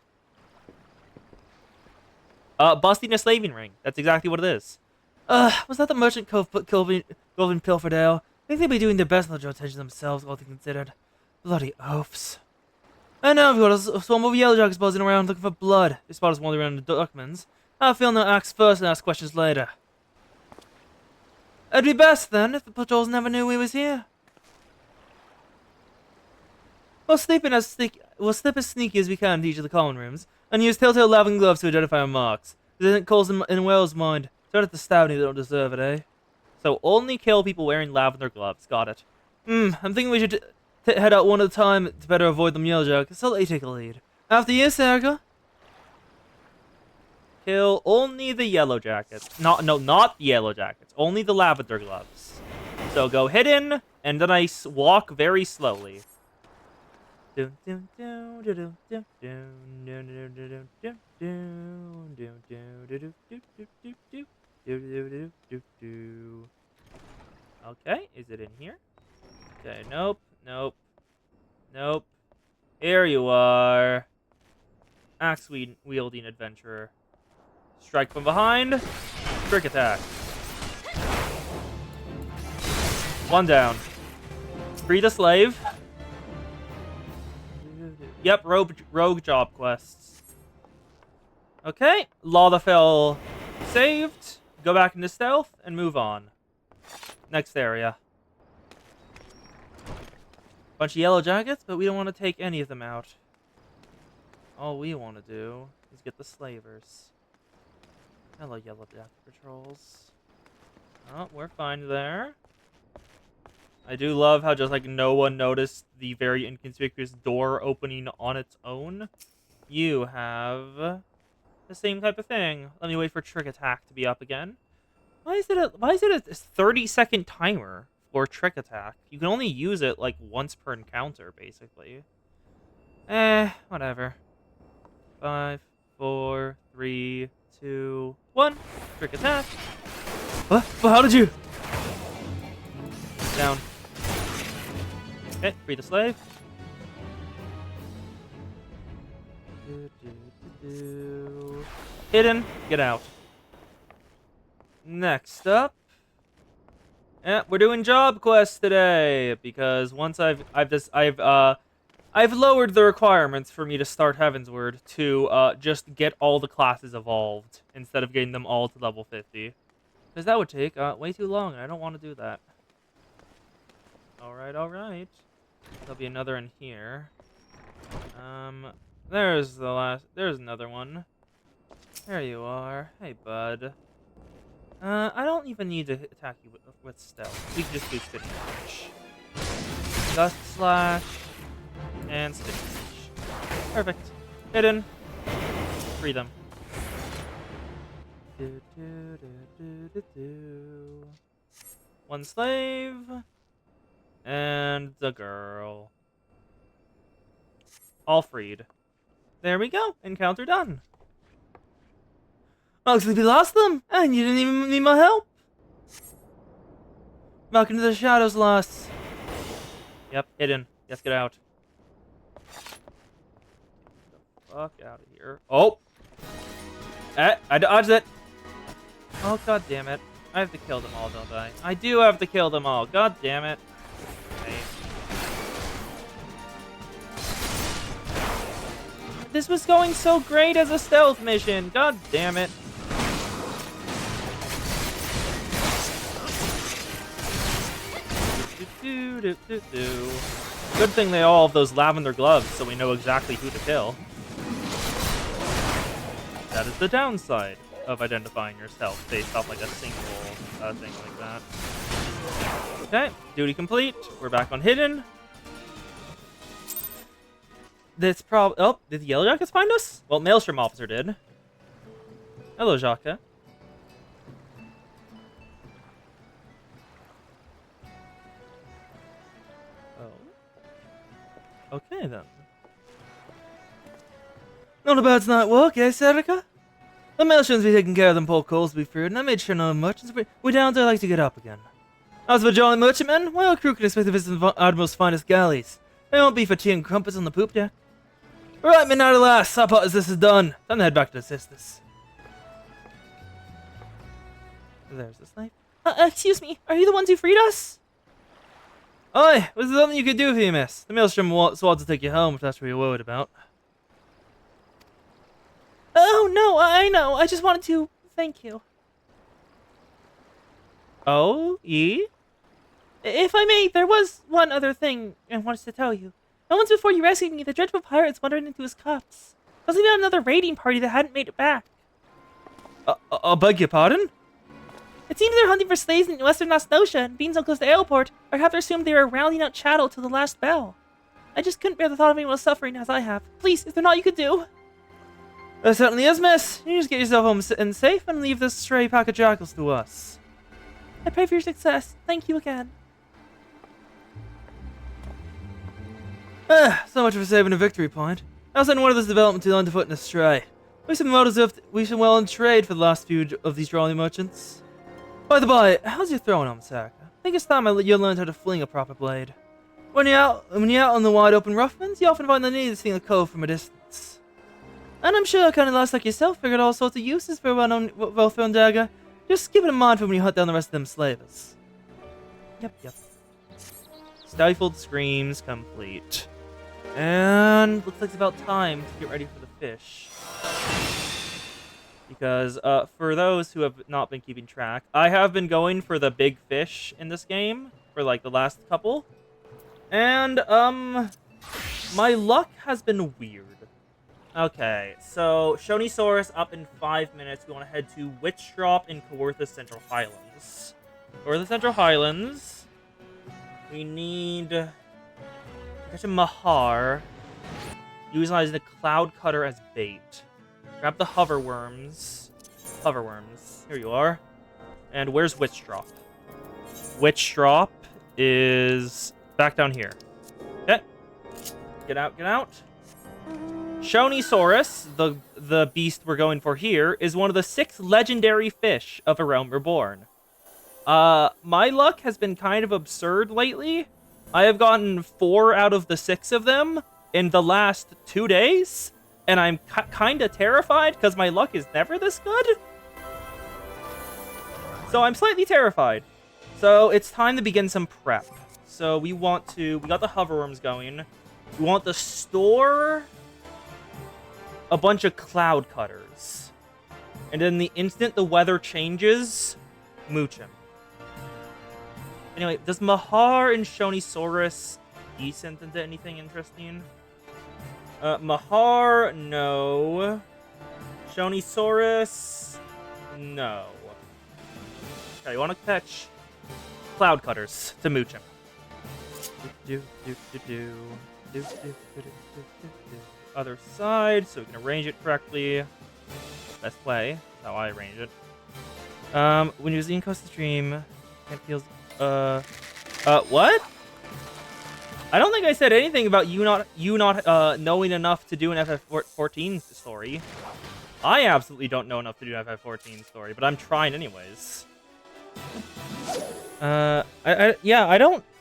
Busting a slaving ring. That's exactly what it is. Was that the merchant cove Golden Pilfordale? I think they'd be doing their best not to draw attention to themselves, all things considered. Bloody oafs. I know we've got a swarm of yellowjackets buzzing around looking for blood. They spot us wandering around the Duckmans. I feel they'll act first and ask questions later. It'd be best then if the patrols never knew we was here. We'll slip as sneaky as we can to each of the common rooms, and use telltale lavender gloves to identify our marks. This isn't calls in Wales' mind. Don't have to stab any that don't deserve it, eh? So only kill people wearing lavender gloves. Got it. I'm thinking we should head out one at a time to better avoid them yellowjackets. So I'll let you take a lead. After you, Serga. Kill only the yellow jackets. Not the yellow jackets. Only the lavender gloves. So go hidden, and then I walk very slowly. Okay, is it in here? Okay, nope. Here you are. Axe wielding adventurer. Strike from behind. Trick attack. 1 down. Free the slave. Yep, rogue job quests. Okay, Laudafell saved. Go back into stealth and move on. Next area. Bunch of yellow jackets, but we don't want to take any of them out. All we want to do is get the slavers. Hello, yellow jacket patrols. Oh, we're fine there. I do love how just like no one noticed the very inconspicuous door opening on its own. You have the same type of thing. Let me wait for trick attack to be up again. Why is it a 30-second timer for trick attack? You can only use it like once per encounter, basically. Whatever. 5, 4, 3, 2, 1. Trick attack. What? Well, how did you? Down. Okay, free the slave. Hidden. Get out. Next up. Yeah, we're doing job quests today because once I've lowered the requirements for me to start Heavensward to just get all the classes evolved instead of getting them all to level 50. Because that would take way too long, and I don't want to do that. Alright. There'll be another in here. There's another one. There you are. Hey, bud. I don't even need to attack you with stealth. We can just do spitting slash. Dust slash. And spitting slash. Perfect. Hidden. Free them. One slave. And the girl. All freed. There we go. Encounter done. Looks like we lost them, and you didn't even need my help. Back into the shadows, lass. Yep, hidden. Yes, get out. Get the fuck out of here. Oh! I dodged it. Oh, god damn it. I have to kill them all, don't I? I do have to kill them all. God damn it. Okay. This was going so great as a stealth mission. God damn it. Good thing they all have those lavender gloves, so we know exactly who to kill. That is the downside of identifying yourself based off like a single thing like that. Okay, duty complete. We're back on hidden. This oh, did the Yellow Jackets find us? Well, Maelstrom Officer did. Hello, Jacques. Oh. Okay, then. Not a bad night's work, eh, Serica? The Maelstroms be taking care of them poor coals we feared, and I made sure no merchants were down there like to get up again. As for jolly merchantmen, why our crew can expect to visit the Admiral's finest galleys. They won't be for tea and crumpets on the poop deck. Right, midnight at last, our part as this is done. Time to head back to the sisters. There's the slave. Excuse me, are you the ones who freed us? Oi, was there something you could do for you, miss? The Maelstrom wants to take you home if that's what you're worried about. Oh, no, I know. I just wanted to thank you. Oh, If I may, there was one other thing I wanted to tell you. Moments before you rescued me, the dreadful pirates wandered into his cups. I was leaving out another raiding party that hadn't made it back. I beg your pardon? It seems they're hunting for slaves in western Nostosha, and being so close to the airport, I have to assume they were rounding out chattel to the last bell. I just couldn't bear the thought of anyone suffering as I have. Please, is there not you could do? There certainly is, miss. You just get yourself home and safe and leave this stray pack of jackals to us. I pray for your success. Thank you again. So much for saving a victory point. Now send one of this development to underfoot and astray. We should well in trade for the last few of these drawing merchants. By the by, how's your throwing on, Saraka? I think it's time you learned how to fling a proper blade. When you're out on the wide open roughlands, you often find the need to see a cove from a distance. And I'm sure kind of lads like yourself figured all sorts of uses for a well-thrown dagger. Just keep it in mind for when you hunt down the rest of them slavers. Yep. Stifled screams complete. And looks like it's about time to get ready for the fish. Because for those who have not been keeping track, I have been going for the big fish in this game for like the last couple. And my luck has been weird. Okay, so Shonisaurus up in 5 minutes. We want to head to Witch Drop in Kawortha Central Highlands. Kawortha Central Highlands. We need to catch a Mahar, utilizing the Cloud Cutter as bait. Grab the hoverworms. Here you are. And where's Witch Drop? Witch Drop is back down here. Okay. Get out. Shonisaurus, the beast we're going for here, is one of the 6 legendary fish of A Realm Reborn. My luck has been kind of absurd lately. I have gotten 4 out of the 6 of them in the last 2 days, and I'm kind of terrified because my luck is never this good. So I'm slightly terrified. So it's time to begin some prep. So we got the hoverworms going. We want to store a bunch of cloud cutters. And then the instant the weather changes, mooch him. Anyway, does Mahar and Shonisaurus descent into anything interesting? Mahar, no. Shonisaurus, no. Okay, you want to catch cloud cutters to mooch him. Other side, so we can arrange it correctly. Best way. That's how I arrange it. When you're using Coast Stream, it feels. What? I don't think I said anything about you not knowing enough to do an FF14 story. I absolutely don't know enough to do an FF14 story, but I'm trying anyways. I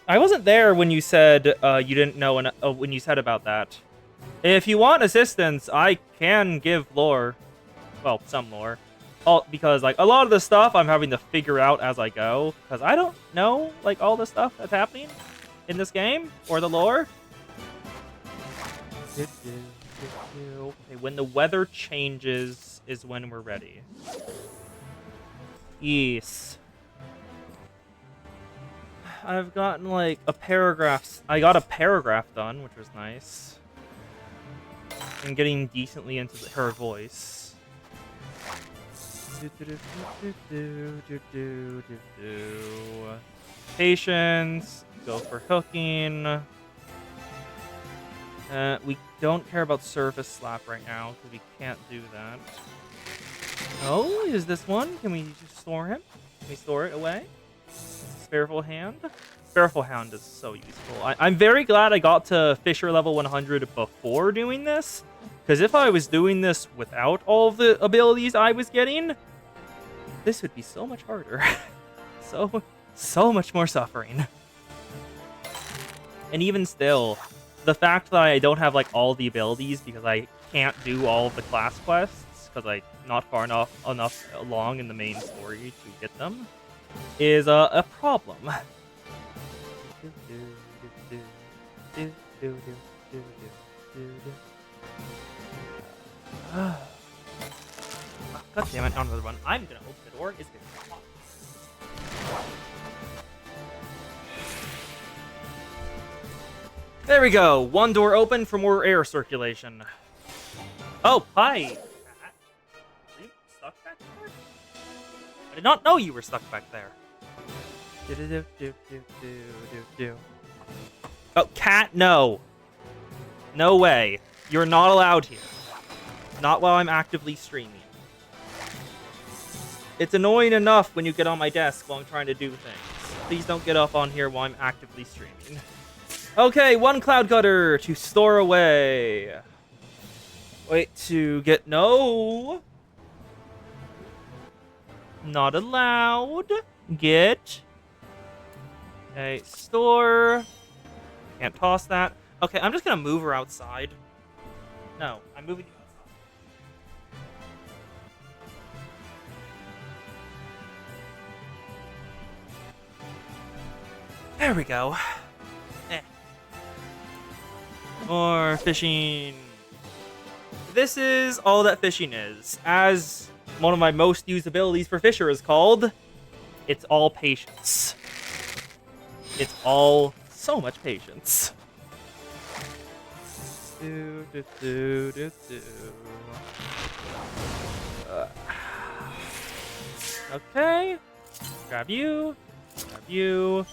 wasn't there when you said you didn't know when you said about that. If you want assistance, I can give lore. Well, some lore. All because like a lot of the stuff I'm having to figure out as I go because I don't know like all the stuff that's happening in this game or the lore. Okay, when the weather changes is when we're ready. Yes. I've gotten like a paragraph. I got a paragraph done, which was nice. And getting decently into her voice. Patience. Go for hooking. We don't care about surface slap right now because we can't do that. Oh, is this one? Can we just store him? Can we store it away? Spareful Hand? Spareful Hound is so useful. I'm very glad I got to Fisher level 100 before doing this. Because if I was doing this without all of the abilities I was getting, this would be so much harder. so much more suffering. And even still, the fact that I don't have like all the abilities because I can't do all of the class quests because I'm not far enough along in the main story to get them is a problem. God damn it, another one. I'm gonna open the door. It's gonna be hot. There we go. One door open for more air circulation. Oh, hi. Are you stuck back there? I did not know you were stuck back there. Oh, cat, no. No way. You're not allowed here. Not while I'm actively streaming. It's annoying enough when you get on my desk while I'm trying to do things. Please don't get up on here while I'm actively streaming. Okay, one cloud cutter to store away. Wait, to get... No. Not allowed. Get. Okay, store. Can't toss that. Okay, I'm just gonna move her outside. No, I'm moving you outside. There we go. More fishing. This is all that fishing is. As one of my most used abilities for Fisher is called, it's all patience. It's all so much patience. Okay. Grab you. Grab you.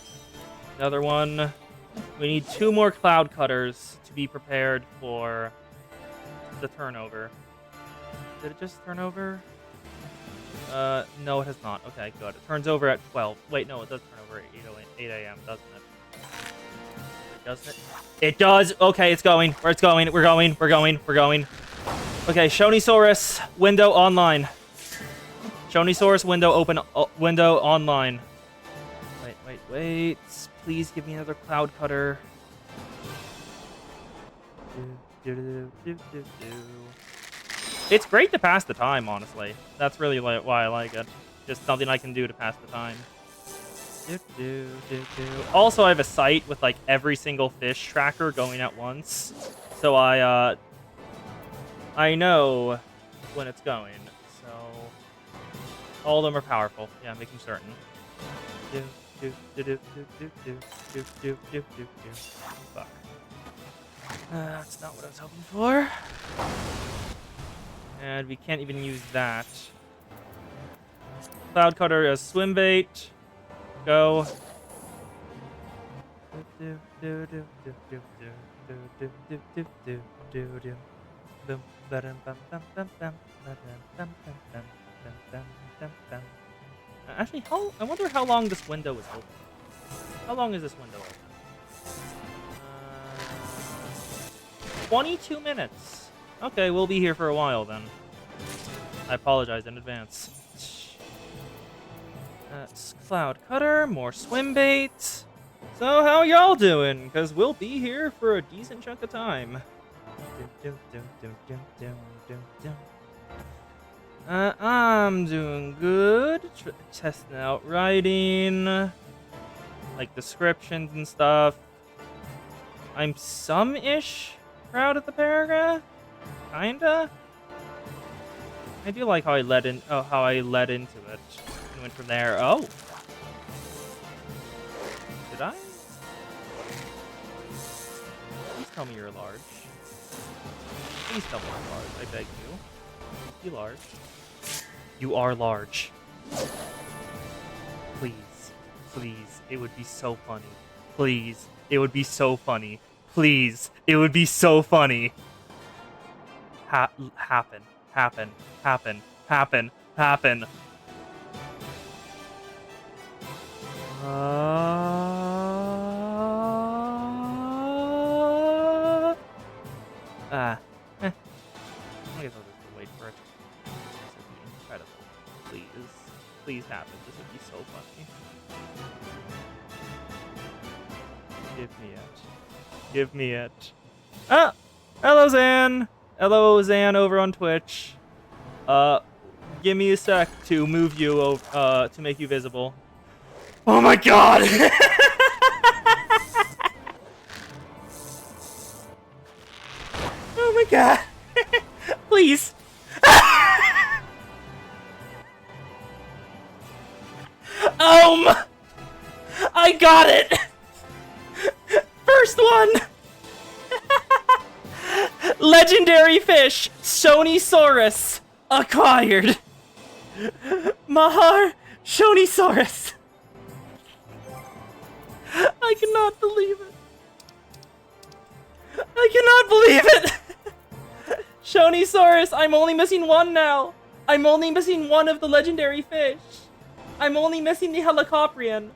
Another one. We need 2 more cloud cutters to be prepared for the turnover. Did it just turn over? No, it has not. Okay, good. It turns over at 12. Wait, no, it does turn over at 8 a.m., doesn't it? Doesn't it? It does! Okay, it's going. Where it's going. We're going. We're going. We're going. Okay, Shonisaurus, window online. Shonisaurus, window open. Window online. Wait. Please give me another cloud cutter. It's great to pass the time, honestly. That's really why I like it. Just something I can do to pass the time. Also, I have a site with like every single fish tracker going at once, so I know when it's going. So all of them are powerful. Yeah, making certain. Fuck. That's not what I was hoping for. And we can't even use that. Cloud cutter as swim bait. Go. Actually, I wonder how long this window is open. How long is this window open? 22 minutes. Okay, we'll be here for a while then. I apologize in advance. Cloud cutter, more swim bait. So how y'all doing? Because we'll be here for a decent chunk of time. I'm doing good. Testing out writing, like descriptions and stuff. I'm some-ish proud of the paragraph. Kinda. I do like how I led in. Oh, how I led into it and went from there. Oh, did I? Please tell me you're large. Please tell me you're large. I beg you. Be large. You are large. Please. Please. It would be so funny. Please. It would be so funny. Please. It would be so funny. Happen. Happen. Happen. Happen. Happen. I guess I'll just wait for it. This would be incredible. Please. Please happen. This would be so funny. Give me it. Give me it. Ah! Hello, Zan! Hello, Zan, over on Twitch. Give me a sec to move you over, to make you visible. Oh my god! Oh my god! Please! I got it! First one! Legendary fish, Shonisaurus, acquired. Mahar Shonisaurus. I cannot believe it. I cannot believe it. Shonisaurus, I'm only missing one now. I'm only missing one of the legendary fish. I'm only missing the Helicoprion,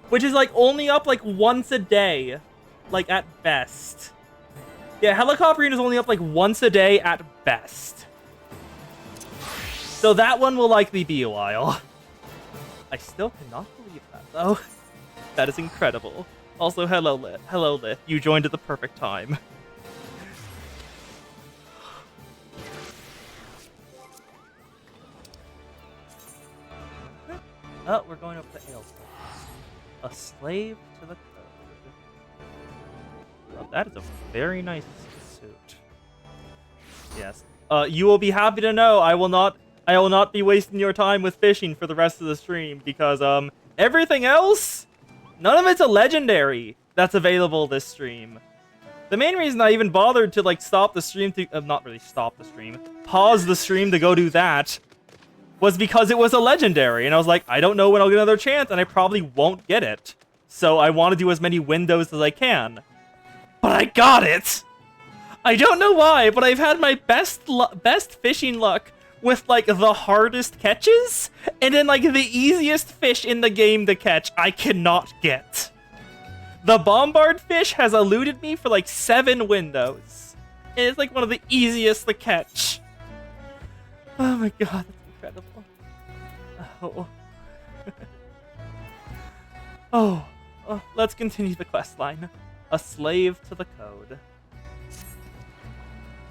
which is like only up like once a day, like at best. Yeah, Helicoprion is only up like once a day at best. So that one will likely be a while. I still cannot believe that, though. That is incredible. Also, hello, Lith. Hello, Lith. You joined at the perfect time. Oh, we're going up the ale. A slave to the code. Oh, that is a very nice suit. Yes. You will be happy to know I will not be wasting your time with fishing for the rest of the stream because everything else, none of it's a legendary that's available this stream. The main reason I even bothered to like stop the stream to not really stop the stream, pause the stream to go do that was because it was a legendary and I was like, I don't know when I'll get another chance and I probably won't get it. So I want to do as many windows as I can. But I got it! I don't know why, but I've had my best fishing luck with, like, the hardest catches, and then, like, the easiest fish in the game to catch I cannot get. The bombard fish has eluded me for, like, 7 windows. And it's, like, one of the easiest to catch. Oh my god, that's incredible. Oh. Oh, let's continue the quest line. A slave to the code.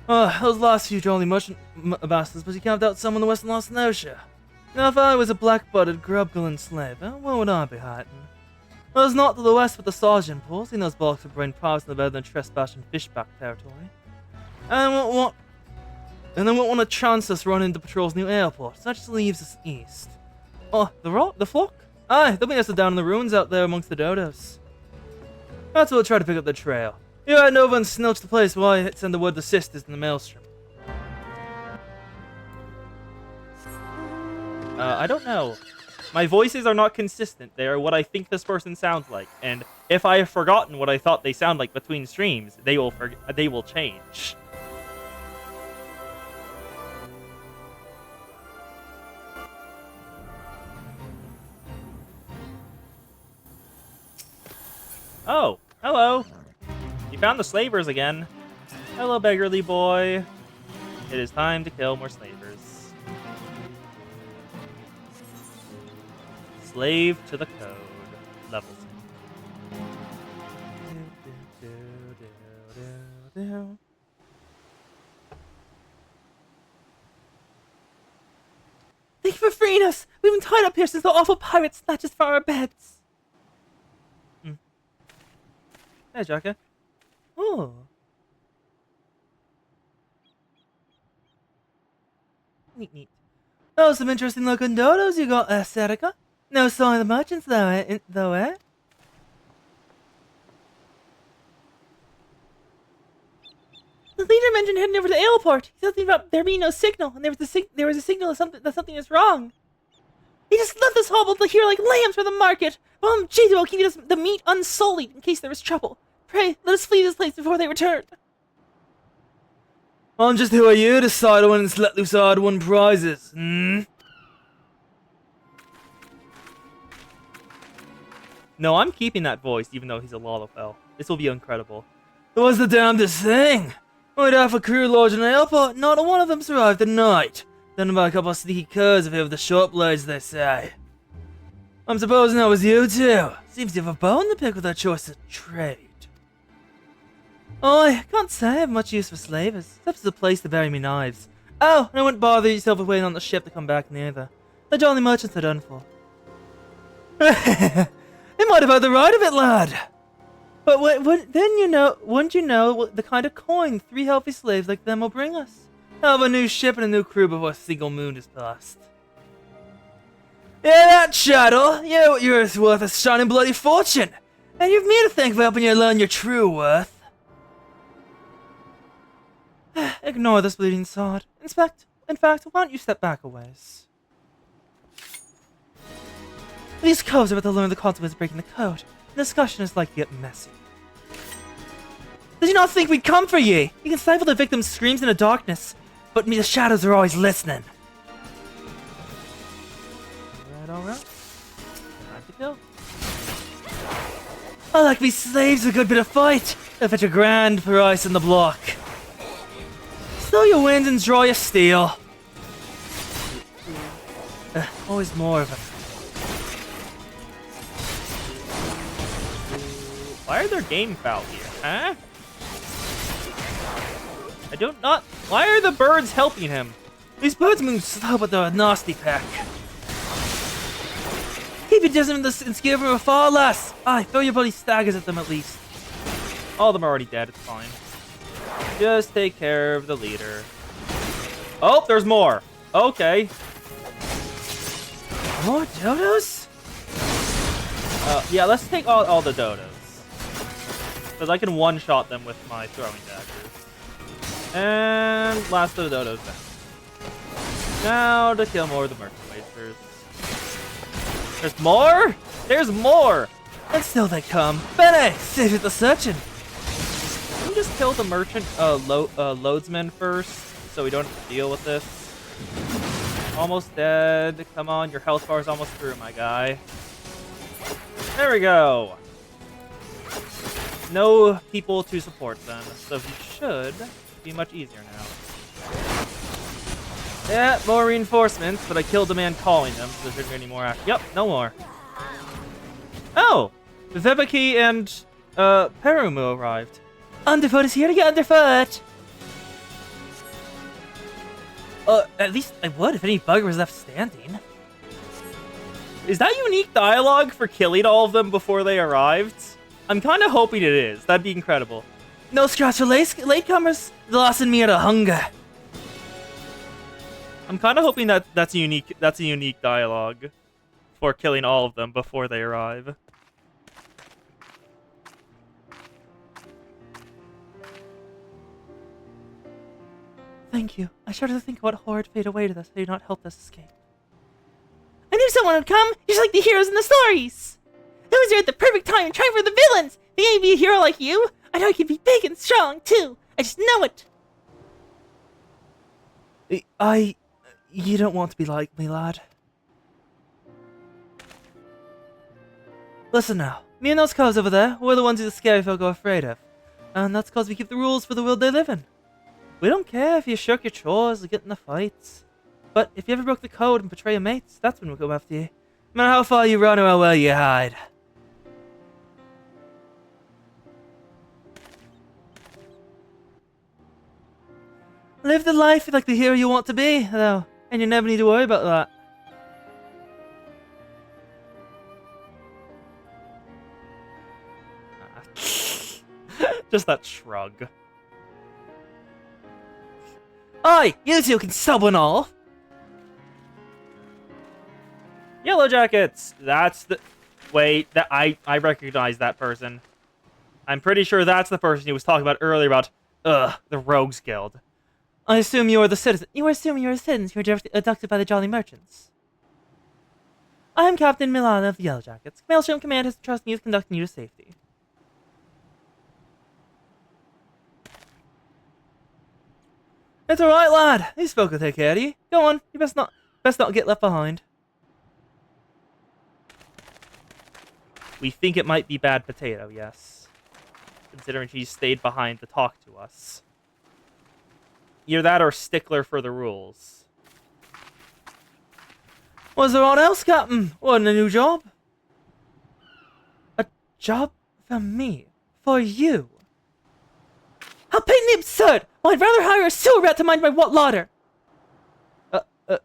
Those last few jolly merchant bastards, but you camped out some in the western Lost Notia. Now, if I was a black-butted, grub-gulling slave, what would I be hiding? Well, it's not to the west with the sergeant pulls. He knows bollocks of brain province no better than trespassing fishback territory. And then won't want to chance us running into patrol's new airport, so that just leaves us east. Oh, the flock? Aye, they'll be nestled down in the ruins out there amongst the dodos. That's what we'll try to pick up the trail. You head over and snilch the place while I send the word to sisters in the maelstrom. I don't know. My voices are not consistent. They are what I think this person sounds like. And if I have forgotten what I thought they sound like between streams, they will change. Oh, hello. You found the slavers again. Hello, beggarly boy. It is time to kill more slavers. Slave to the code. Level 2. Thank you for freeing us. We've been tied up here since the awful pirates snatched us from our beds. Hey, Jackie. Oh. Neat. Oh, some interesting looking dodos you got, Serica. No sign of the merchants, though, eh? The leader mentioned heading over to Aleport. He said something about there being no signal, and there was a signal that something is wrong. He just left us hobbled here like lambs for the market. Gee, they will keep us the meat unsullied in case there is trouble. Pray, let us flee this place before they return. And just who are you to decide when it's let loose hard-won prizes, No, I'm keeping that voice, even though he's a Lalafell. This will be incredible. It was the damnedest thing. We'd half a crew lodged in the airport, not a one of them survived the night. Done by a couple of sneaky curs of the short blades, they say. I'm supposing that was you too. Seems you have a bone to pick with that choice of trade. Oh, I can't say I have much use for slavers, except as a place to bury me knives. Oh, and I wouldn't bother yourself with waiting on the ship to come back neither. The jolly merchants are done for. They might have had the right of it, lad. But wouldn't you know the kind of coin 3 healthy slaves like them will bring us? I'll have a new ship and a new crew before a single moon is passed. Yeah, that chattel. You're worth a shining bloody fortune. And you've me to thank for helping you learn your true worth. Ignore this bleeding sword. In fact, why don't you step back a ways? These coves are about to learn the consequences of breaking the code. The discussion is like to get messy. Did you not think we'd come for ye? You can stifle the victim's screams in the darkness, but the shadows are always listening. Alright. Time to kill. I like me slaves a good bit of fight. They'll fetch a grand price in the block. Stow your wind and draw your steel. Always more of it. Why are there game foul here, huh? I don't not. Why are the birds helping him? These birds move slow, but they're a nasty pack. Keep your distance and give them a far less. Aye, throw your bloody staggers at them at least. All of them are already dead, it's fine. Just take care of the leader. Oh, there's more. Okay. More dodos? Yeah, let's take all the dodos. Because I can one-shot them with my throwing daggers. And last of the dodos down. Now to kill more of the merchant wasters. There's more? There's more! And still they come. Bene, save it the searching. Can we just kill the merchant loadsman first, so we don't have to deal with this? Almost dead. Come on, your health bar is almost through, my guy. There we go. No people to support them, so he should be much easier now. Yeah, more reinforcements, but I killed the man calling them, so there shouldn't be any more action. Yep, no more. Oh! Vebeki and Perumu arrived. Underfoot is here to get underfoot! At least I would if any bugger was left standing. Is that unique dialogue for killing all of them before they arrived? I'm kind of hoping it is. That'd be incredible. No scratch for latecomers. The loss in me are the hunger. I'm kind of hoping that that's a unique dialogue for killing all of them before they arrive. Thank you. I shudder to think what horrid fate awaited us had you not helped us escape. I knew someone would come, just like the heroes in the stories! I was here at the perfect time trying for the villains! They ain't be a hero like you! I know I can be big and strong, too! I just know it! You don't want to be like me, lad. Listen now. Me and those cows over there, we're the ones who the scary folk are afraid of. And that's because we keep the rules for the world they live in. We don't care if you shirk your chores or get in the fights. But if you ever broke the code and betray your mates, that's when we'll come after you. No matter how far you run or how well you hide. Live the life like the hero you want to be, though, and you never need to worry about that. Just that shrug. Oi, you two can sub one all. Yellow Jackets! That's the... Wait, that I recognize that person. I'm pretty sure that's the person he was talking about earlier about, the Rogues Guild. I assume you are the citizen. You are assuming you are citizens who were abducted by the Jolly Merchants. I am Captain Milan of the Yellow Jackets. Maelstrom Command has trusted me with conducting you to safety. It's alright, lad. These folk will take care of you. Go on, you best not get left behind. We think it might be Bad Potato, yes. Considering she stayed behind to talk to us. Either that or stickler for the rules. Was there aught else, Captain? Wasn't a new job? A job for me? For you? How patently absurd! I'd rather hire a sewer rat to mind my larder! Was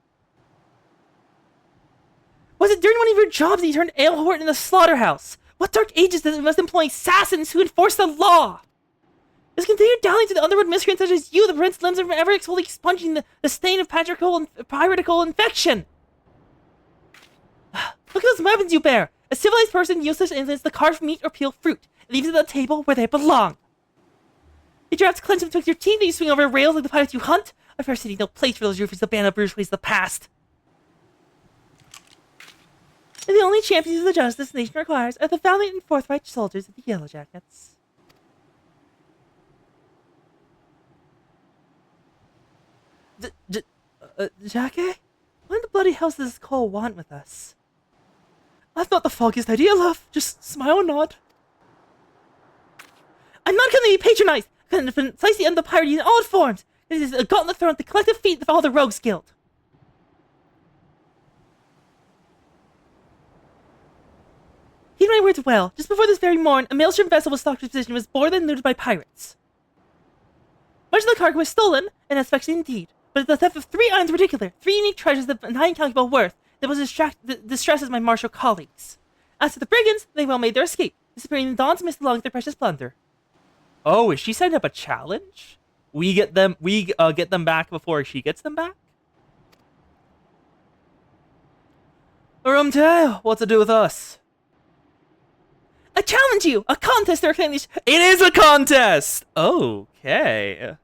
it during one of your jobs that you turned Alehort in the slaughterhouse? What dark ages does it must employ assassins who enforce the law? This continued dallying to the underworld miscreants such as you that prevents limbs from ever fully expunging the stain of piratical infection! Look at those weapons you bear! A civilized person uses such influence to carve meat or peel fruit. It leaves it on the table where they belong. Did you have to clench them betwixt your teeth that you swing over rails like the pirates you hunt? A fair city, no place for those roofies, the band of bourgeois of the past. And the only champions of the justice the nation requires are the valiant and forthright soldiers of the Yellow Jackets. Jackie? What in the bloody hell does this Cole want with us? That's not the foggiest idea, love. Just smile and nod. I'm not going to be patronized. I'm going to precisely end the pirate in all its forms. This is a gauntlet thrown at the collective feet of all the Rogues Guild. Heed my words well. Just before this very morn, a maelstrom vessel was stocked with position and was boarded and looted by pirates. Much of the cargo was stolen, and FFXIV indeed, but the theft of 3 items in particular, 3 unique treasures of high incalculable worth, that was distresses my martial colleagues. As to the brigands, they well made their escape, disappearing in the dawn's mist along with their precious plunder. Oh, is she setting up a challenge? We get them back before she gets them back? Tale, what to do with us? I challenge you! A contest to reclaim these... It is a contest! Okay.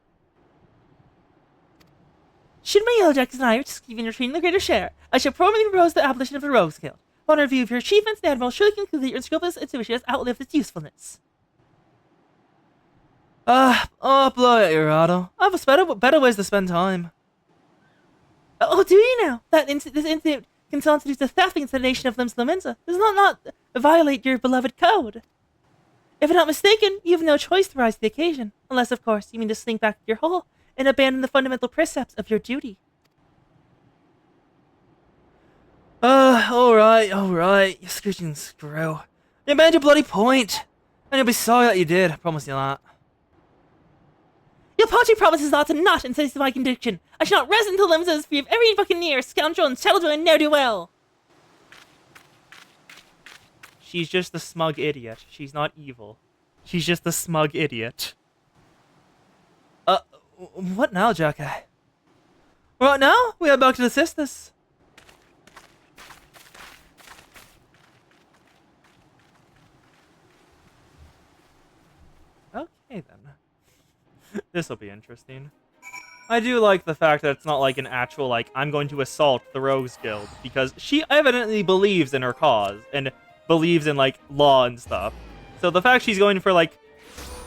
Should my Yellow Jackets and I succeed in retrieving the greater share, I shall formally propose the abolition of the Rogues Guild. Upon review of your achievements, the Admiral surely conclude that your unscrupulous exhibition has outlived its usefulness. Blow it, your Otto. I have better ways to spend time. Oh, do you now? This incident constitutes a theft against the nation of Lims-Laminza. Does not violate your beloved code. If I'm not mistaken, you have no choice to rise to the occasion. Unless, of course, you mean to slink back to your hole and abandon the fundamental precepts of your duty. Alright, you screeching screw. You made your bloody point, and you'll be sorry that you did, I promise you that. Your paltry promise is not and says my conviction. I shall not rest until Limsa is free of every buccaneer, scoundrel, and chattel and ne'er-do-well. She's just a smug idiot. She's not evil. She's just a smug idiot. What now, Jackie? Right now, we are back to the sisters. Okay, then. This'll be interesting. I do like the fact that it's not like an actual, like, I'm going to assault the Rogues Guild, because she evidently believes in her cause, and believes in, like, law and stuff. So the fact she's going for, like,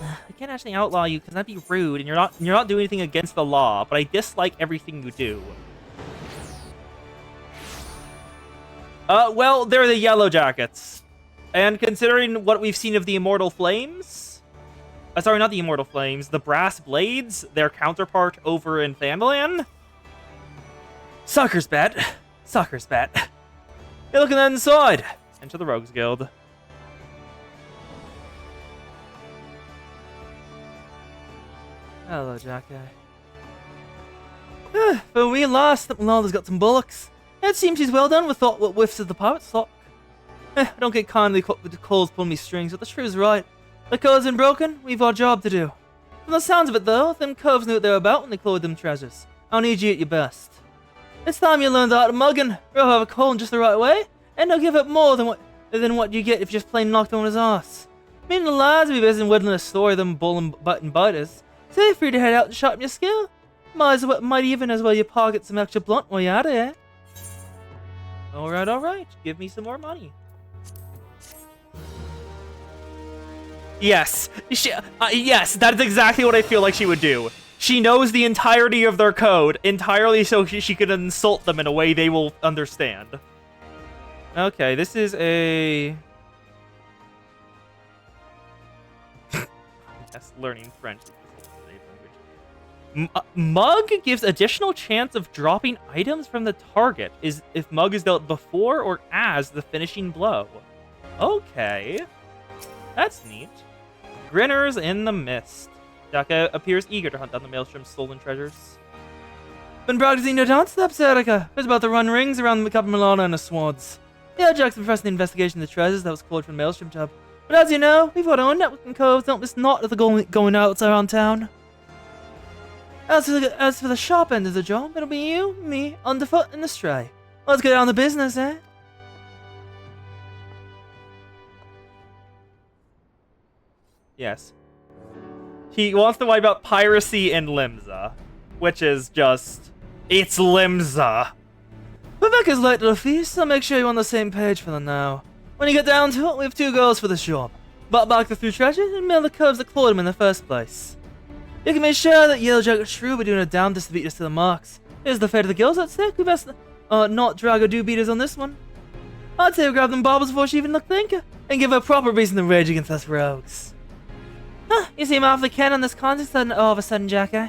I can't actually outlaw you because that'd be rude, and you're not doing anything against the law, but I dislike everything you do. Well, they're the Yellow Jackets. And considering what we've seen of the Immortal Flames... sorry, not the Immortal Flames, the Brass Blades, their counterpart over in Thanalan. Sucker's bet. Sucker's bet. Hey, look at that inside. Enter the Rogues Guild. Hello, Jackie. But we last that Malala's got some bullocks. It seems she's well done with what whiffs of the pirate's flock. I don't get kindly with the calls pulling me strings, but the truth's right. The code's been broken, we've our job to do. From the sounds of it though, them coves knew what they were about when they clothed them treasures. I'll need you at your best. It's time you learned the art of mugging. You'll have a coal in just the right way, and they'll give it more than what you get if you just plain knocked on his ass. Me and the lads will be busy whittling a story of them bull and button biters, so you're free to head out and sharpen your skill. Might even as well you pocket some extra blunt while you're at it. Alright. Give me some more money. Yes. Yes, that is exactly what I feel like she would do. She knows the entirety of their code, entirely so she could insult them in a way they will understand. Okay, this is a... Yes, learning French. Mug gives additional chance of dropping items from the target if Mug is dealt before or as the finishing blow. Okay. That's neat. Grinners in the Mist. Daka appears eager to hunt down the Maelstrom's stolen treasures. Been practicing your dance steps, Erica. It's about to run rings around the Captain Milana and the swords. Yeah, Jack's been pressing the investigation of the treasures that was called from the Maelstrom tub. But as you know, we've got our own network and coves, don't miss not of the going outs around town. As for the sharp end of the job, it'll be you, me, Underfoot, and the Stray. Let's get down to business, eh? Yes. He wants to wipe out piracy in Limsa, which is just... It's Limsa! Rebecca's late to the feast, I'll make sure you're on the same page for the now. When you get down to it, we have two goals for this job. Butt back the three treasures and mail the curves that clawed them in the first place. You can be sure that Yellowjacket Shrew will be doing a damnedest to beat us to the marks. Here's the fate of the guilds at stake. We best not drag or do beaters on this one. I'd say we grab them baubles before she even looked thinker, and give her a proper reason to rage against us rogues. Huh, you seem awfully keen on this contest all of a sudden, Jack, eh?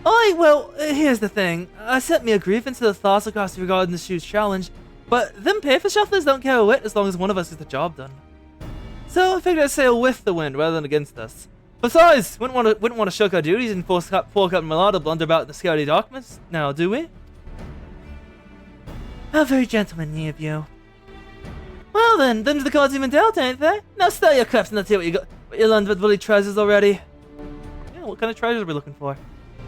Well, here's the thing. I sent me a grievance to the thoughts across regarding the shoes challenge, but them paper shufflers don't care a whit as long as one of us gets the job done. So I figured I'd sail with the wind rather than against us. Besides, wouldn't want to shock our duties and force Captain Millar to blunder about in the scary darkness, now do we? How very gentlemanly of you. Well then, them's the cards you've been dealt, ain't they? Now stir your cups and let's hear what you learned with bloody treasures already. Yeah, what kind of treasures are we looking for?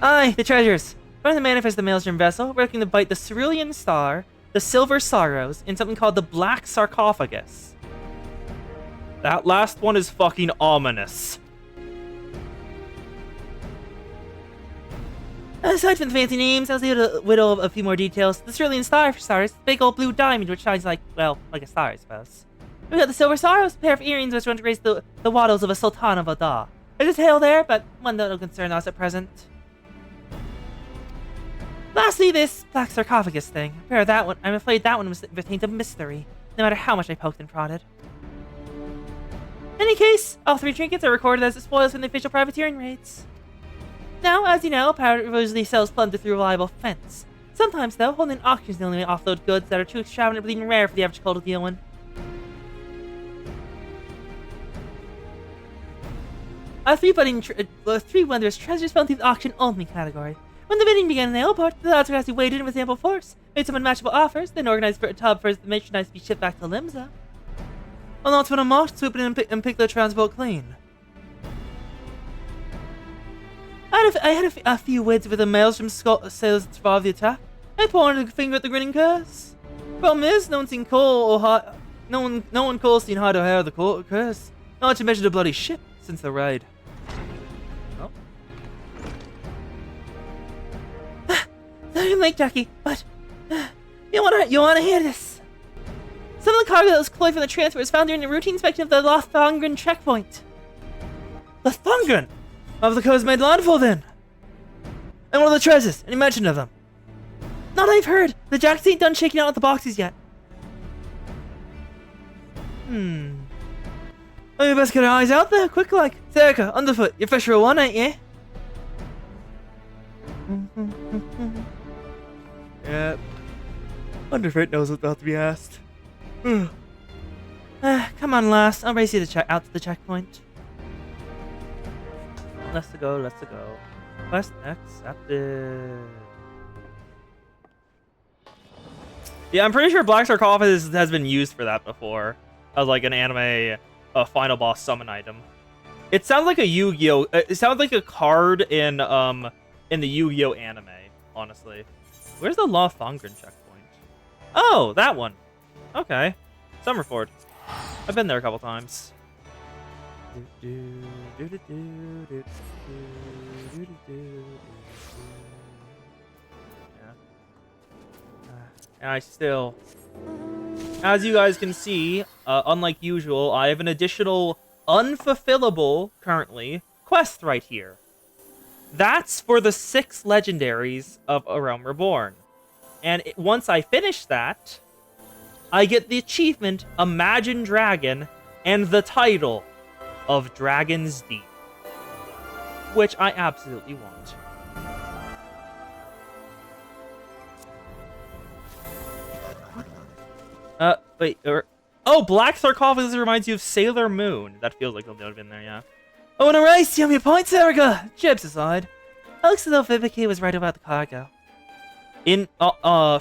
Aye, the treasures. From the manifest of the Maelstrom vessel, we're looking to bite the Cerulean Star, the Silver Sorrows, and something called the Black Sarcophagus. That last one is fucking ominous. Aside from the fancy names, I was able to whittle a few more details. The Cerulean Star, for starters, the big old blue diamond which shines like a star, I suppose. We got the Silver Sorrows, a pair of earrings which want to grace the waddles of a Sultan of Ada. There's a tale there, but one that'll concern us at present. Lastly, this Black Sarcophagus thing. Compare that one. I'm afraid that one was retained a mystery, no matter how much I poked and prodded. In any case, all three trinkets are recorded as the spoils from the official privateering raids. Now, as you know, a pirate usually sells plunder through a reliable fence. Sometimes, though, holding auctions is the only way to offload goods that are too extravagant or bleeding rare for the average cold to deal in. Three wondrous treasures fell into the auction only category. When the bidding began in the airport, the aristocracy waded in with ample force, made some unmatchable offers, then organized for a tub for the merchandise to be shipped back to Limsa. Well, not when a mosh swoop in and pick their transport clean. I had a few words with the Maelstrom sailors that survived the attack. I pointed a finger at the grinning curse. Problem is, no one seen Cole or Hart. No one Cole seen Hart or Hair of the curse. Not to mention the bloody ship since the raid. Oh. Sorry I'm late, Jackie, but you wanna hear this? Some of the cargo that was cloyed from the transfer was found during the routine inspection of the Lothongren checkpoint. Lothongren? Of the coast made landfall then. And what are the treasures? Any mention of them? Not I've heard. The Jacks ain't done shaking out the boxes yet. Well, you best get our eyes out there, quick like. Serica, Underfoot, you're Fisher of one, ain't you? Yep. Underfoot knows what's about to be asked. Come on, lass. I'll race you out to the checkpoint. Let's go. Quest accepted. Yeah, I'm pretty sure Black Sarcophagus has been used for that before. As like an anime a final boss summon item. It sounds like a Yu-Gi-Oh. It sounds like a card in the Yu-Gi-Oh anime. Honestly, where's the Lofangren checkpoint? Oh, that one. Okay, Summerford. I've been there a couple times. And I still, as you guys can see, unlike usual, I have an additional unfulfillable, currently, quest right here. That's for the 6 legendaries of A Realm Reborn. And once I finish that, I get the achievement Imagine Dragon and the title of Dragon's Deep, which I absolutely want. Wait, oh, Black Sarcophagus reminds you of Sailor Moon. That feels like they'll have been there, yeah. Oh, in a race, you have your points, Erica! Jibs aside. It looks as though FFXIV was right about the cargo.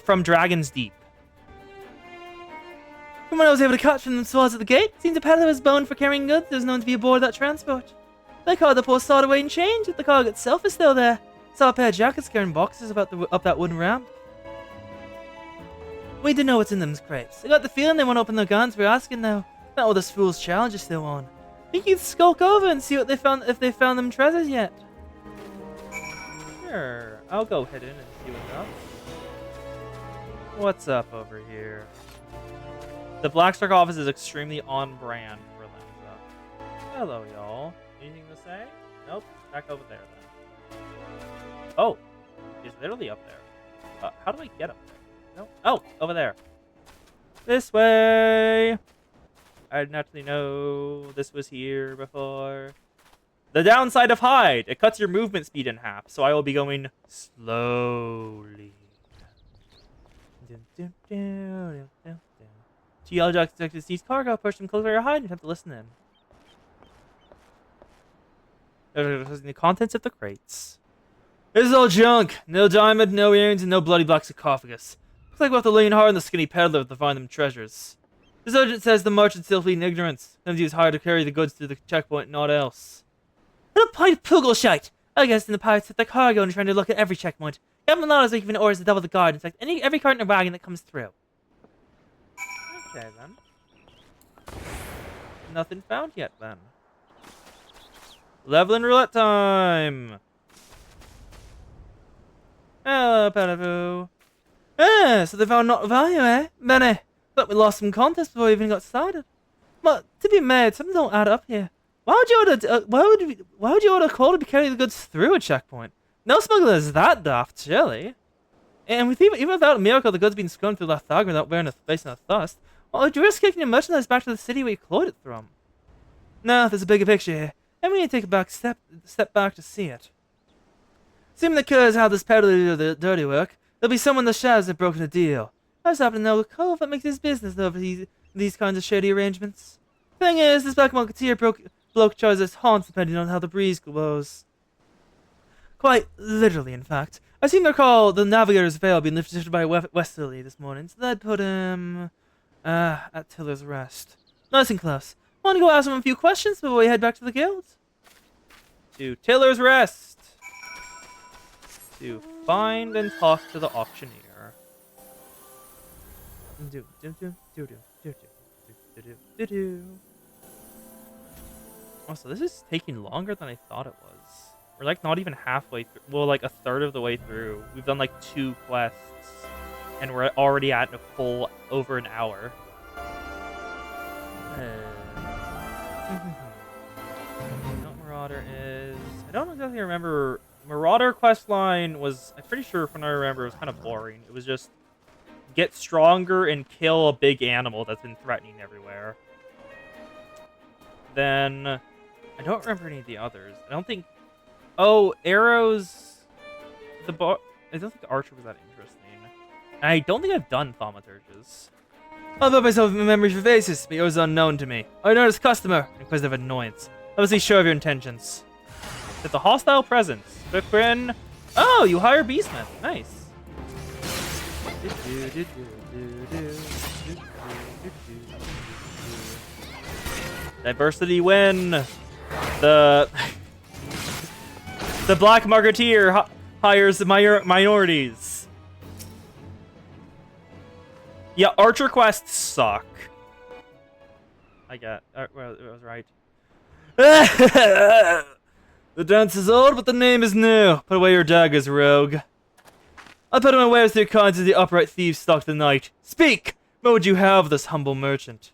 From Dragon's Deep. From what I was able to catch from the swords at the gate, it seemed the peddler was boned for carrying goods that was known to be aboard that transport. They called the poor sod away and change, but the cargo itself is still there. Saw a pair of jackets carrying boxes up that wooden ramp. We don't know what's in them's crates. I got the feeling they won't open their guns. We're asking now. Not all this fool's challenge is still on. Think you'd skulk over and see what they found, if they found them treasures yet. Sure, I'll go head in and see what's up. What's up over here? The Black Sarcophagus is extremely on brand for Lenza. Hello, y'all. Anything to say? Nope. Back over there, then. Oh, it's literally up there. How do I get up there? No. Oh, over there. This way. I didn't actually know this was here before. The downside of hide. It cuts your movement speed in half, so I will be going slowly. GL Jack detected Steve's cargo, pushed him closer to hide, and have to listen in. The contents of the crates. This is all junk. No diamond, no earrings, and no bloody black sarcophagus. Looks like we'll have to lean hard on the skinny peddler to find them treasures. The sergeant says the merchant still fleet in ignorance. Claims he was hired to carry the goods through the checkpoint, not else. What a pint of poogle-shite! I guess in the pirates hit the cargo and trying to look at every checkpoint. Captain Lawler's even orders to double the guard and inspect every cart and wagon that comes through. Okay, then. Nothing found yet, then. Leveling roulette time! Hello, Pedavu. So they found not value, eh? Benny, thought we lost some contests before we even got started. But to be made, something don't add up here. Why would you order a call to be carrying the goods through a checkpoint? No smuggler is that daft, surely. And with even without a miracle, the goods being scrummed through Lathagra without facing a thirst, why would you risk kicking your merchandise back to the city where you clawed it from? No, there's a bigger picture here, and we need to take a step back to see it. Assuming the curs how this peddler do the dirty work, there'll be someone in the shadows that broken a deal. I just happen to know a cove that makes his business over these kinds of shady arrangements. Thing is, this black monketeer bloke charges his haunts depending on how the breeze blows. Quite literally, in fact. I seem to recall the Navigator's Veil being lifted by Westerly this morning, so that put him at Tiller's Rest. Nice and close. Want to go ask him a few questions before we head back to the guild? To Tiller's Rest. To find and talk to the auctioneer. Also, this is taking longer than I thought it was. We're like not even halfway through. Well, like a third of the way through. We've done like 2 quests, and we're already at a full over an hour. What Marauder is? I don't exactly remember. Marauder questline was, I'm pretty sure from what I remember, it was kind of boring. It was just get stronger and kill a big animal that's been threatening everywhere. Then I don't remember any of the others. I don't think. Oh, arrows. I don't think the archer was that interesting. I don't think I've done thaumaturges. I'll put myself in memory for faces, but yours unknown to me. I noticed customer, inquisitive annoyance. Obviously sure of your intentions. It's a hostile presence. Quickrin. Oh, you hire Beastman. Nice. Diversity win. The the Black Marketeer hires the minorities. Yeah, Archer quests suck. I got. Well, it was right. The dance is old, but the name is new. Put away your daggers, rogue. I put my wares to your kinds as the upright thieves stalk the night. Speak! What would you have, this humble merchant?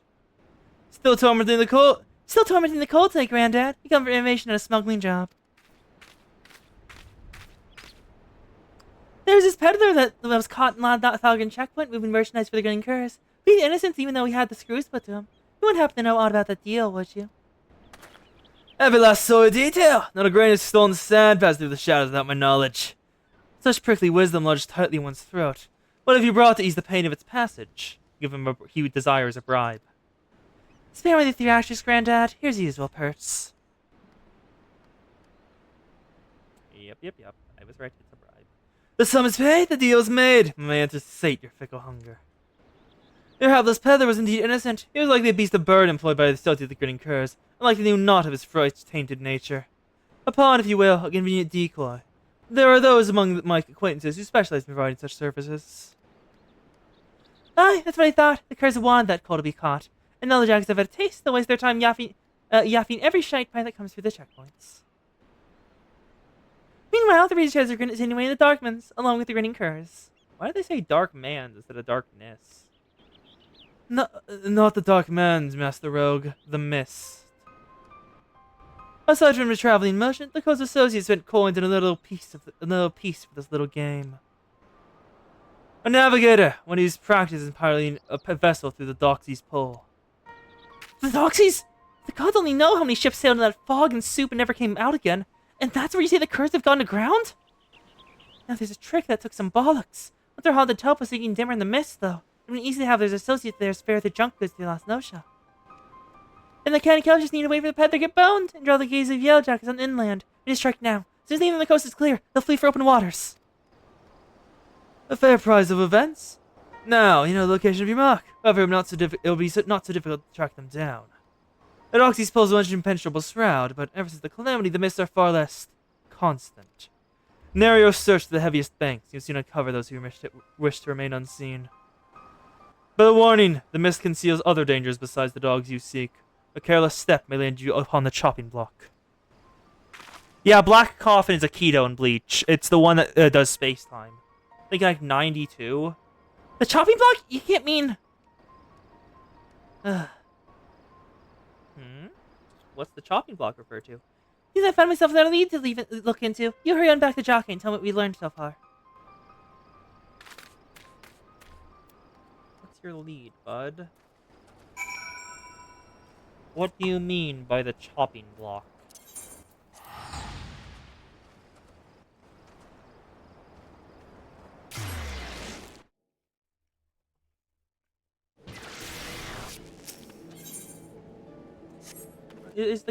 Still tormenting the cold tank, Granddad. You come for information on a smuggling job. There's this peddler that was caught in Thalgan checkpoint moving merchandise for the Green Curse. He's innocent even though he had the screws put to him. You wouldn't happen to know all about that deal, would you? Every last soy detail. Not a grain of stolen sand passed through the shadows without my knowledge. Such prickly wisdom lodged tightly in one's throat. What have you brought to ease the pain of its passage? Give him he desires a bribe. Spare me the thrashes, Granddad. Here's the usual purse. Yep. I was right. It's a bribe. The sum is paid, the deal is made. May I enter to sate your fickle hunger. Your hapless peddler was indeed innocent. He was like the beast of bird employed by the stealthy of the grinning curs, and like they knew not of his fright's tainted nature. A pawn, if you will, a convenient decoy. There are those among my acquaintances who specialize in providing such services. Aye, that's what I thought. The curs wanted that coal to be caught. And now the jackets have had a taste. They'll waste their time yapping every shite pie that comes through the checkpoints. Meanwhile, the researchers are continuing in the Darkmans, along with the grinning curs. Why did they say dark man instead of darkness? No, not the dark man's, Master Rogue. The mist. Aside from the traveling merchant, the coast associates spent coins in a little piece for this little game. A navigator, when he's practicing piloting a vessel through the Doxies Pole. The Doxies? The gods only know how many ships sailed in that fog and soup and never came out again. And that's where you say the curs have gone aground? Now there's a trick that took some bollocks. With their haunted topos seeking dimmer in the mist, though. It would easily have their associates there spare the junk goods they lost no-show. And the canny cows just need to wait for the peddler to get boned and draw the gaze of yellowjackets on inland. We just strike now. As soon as even the coast is clear, they'll flee for open waters. A fair prize of events. Now, you know the location of your mark. However, it'll be not so difficult to track them down. The Doxies pose much impenetrable shroud, but ever since the calamity, the mists are far less constant. Narrow your search to the heaviest banks. You'll soon uncover those who wish to remain unseen. But a warning, the mist conceals other dangers besides the dogs you seek. A careless step may land you upon the chopping block. Yeah, Black Coffin is a keto in Bleach. It's the one that does space time. I think like 92. The chopping block? You can't mean... What's the chopping block refer to? Because I found myself without a lead to look into. You hurry on back to jockey and tell me what we learned so far. What's your lead, bud? What do you mean by the chopping block? Is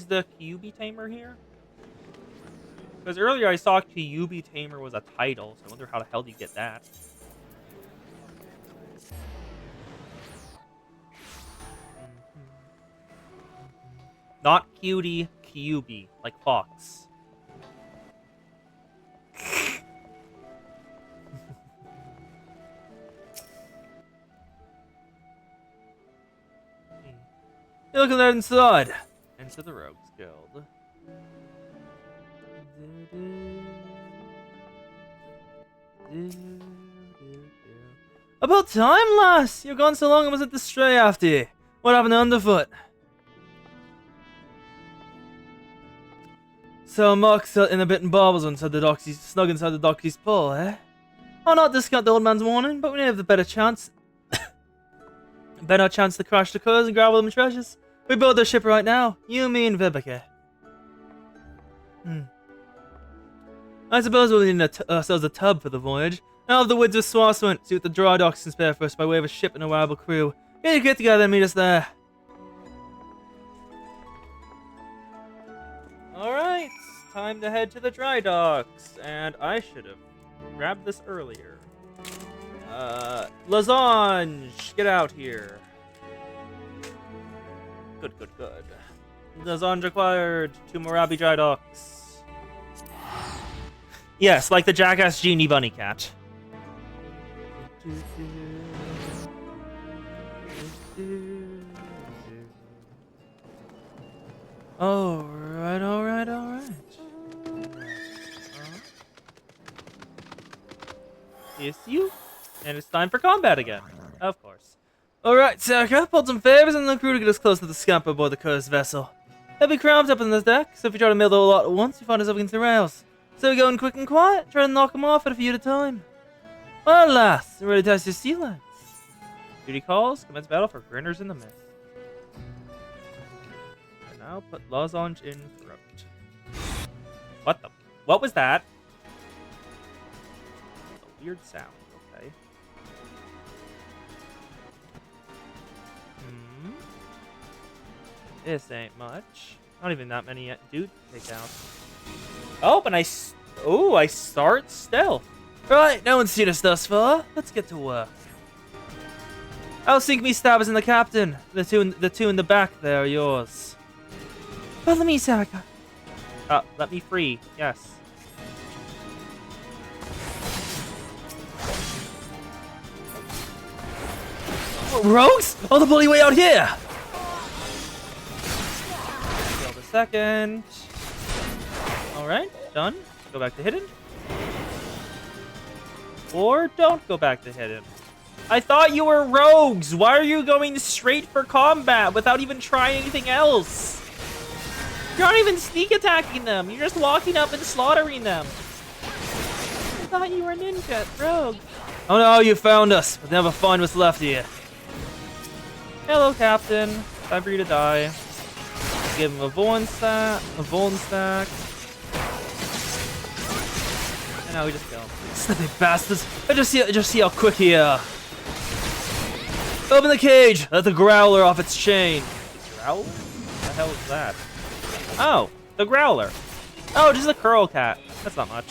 the Kyubi Tamer here? Because earlier I saw Kyubi Tamer was a title, so I wonder how the hell do you get that? Not cutie, Kyubi, like fox. You're looking at inside. Into the Rogues Guild. About time, lass! You're gone so long I wasn't to stray after you. What happened to Underfoot? So Mark's in a bit and baubles inside the Doxies, snug inside the Doxies Pole, eh? I'll not discount the old man's warning, but we may have the better chance. Better chance to crash the curs and grab all them treasures. We build their ship right now. You, me, and Vibeke. I suppose we'll need ourselves a tub for the voyage. Out of the woods of Swarswent, see what the dry docks can spare for us by way of a ship and a reliable crew. Get together and meet us there. Alright, time to head to the dry docks. And I should have grabbed this earlier. Lasange, get out here. Good. Design required. 2 Morabi dry docks. Yes, like the jackass genie bunny cat. Alright. Yes, you. And it's time for combat again. Of course. Alright, Sarka, pulled some favors and the crew to get us close to the scamp aboard the cursed vessel. There'll be crowds up in this deck, so if you try to mill the whole lot at once, you find yourself against the rails. So we go in quick and quiet, try to knock them off at a few at a time. Well, lass, ready to test your sea legs. Duty calls. Commence battle for Grinners in the Mist. And now put lozenge in throat. What was that? A weird sound. Okay. This ain't much. Not even that many yet. Dude, take out. Oh, and I start stealth. Right, no one's seen us thus far. Let's get to work. I'll sink me stabbers in the captain. The two in the back there are yours. Follow me, Sarka. Let me free. Yes. Rogues? All the bloody way out here! Kill the second. Alright, done. Go back to hidden. Or don't go back to hidden. I thought you were rogues! Why are you going straight for combat without even trying anything else? You're not even sneak attacking them. You're just walking up and slaughtering them. I thought you were ninja, rogue. Oh no, you found us, but never find what's left here. Hello, Captain. Time for you to die. Give him a Vuln stack. And now we just kill him. Snippy bastards! Just see how quick he Open the cage! Let the growler off its chain. Growler? What the hell is that? Oh, the growler. Oh, just a curl cat. That's not much.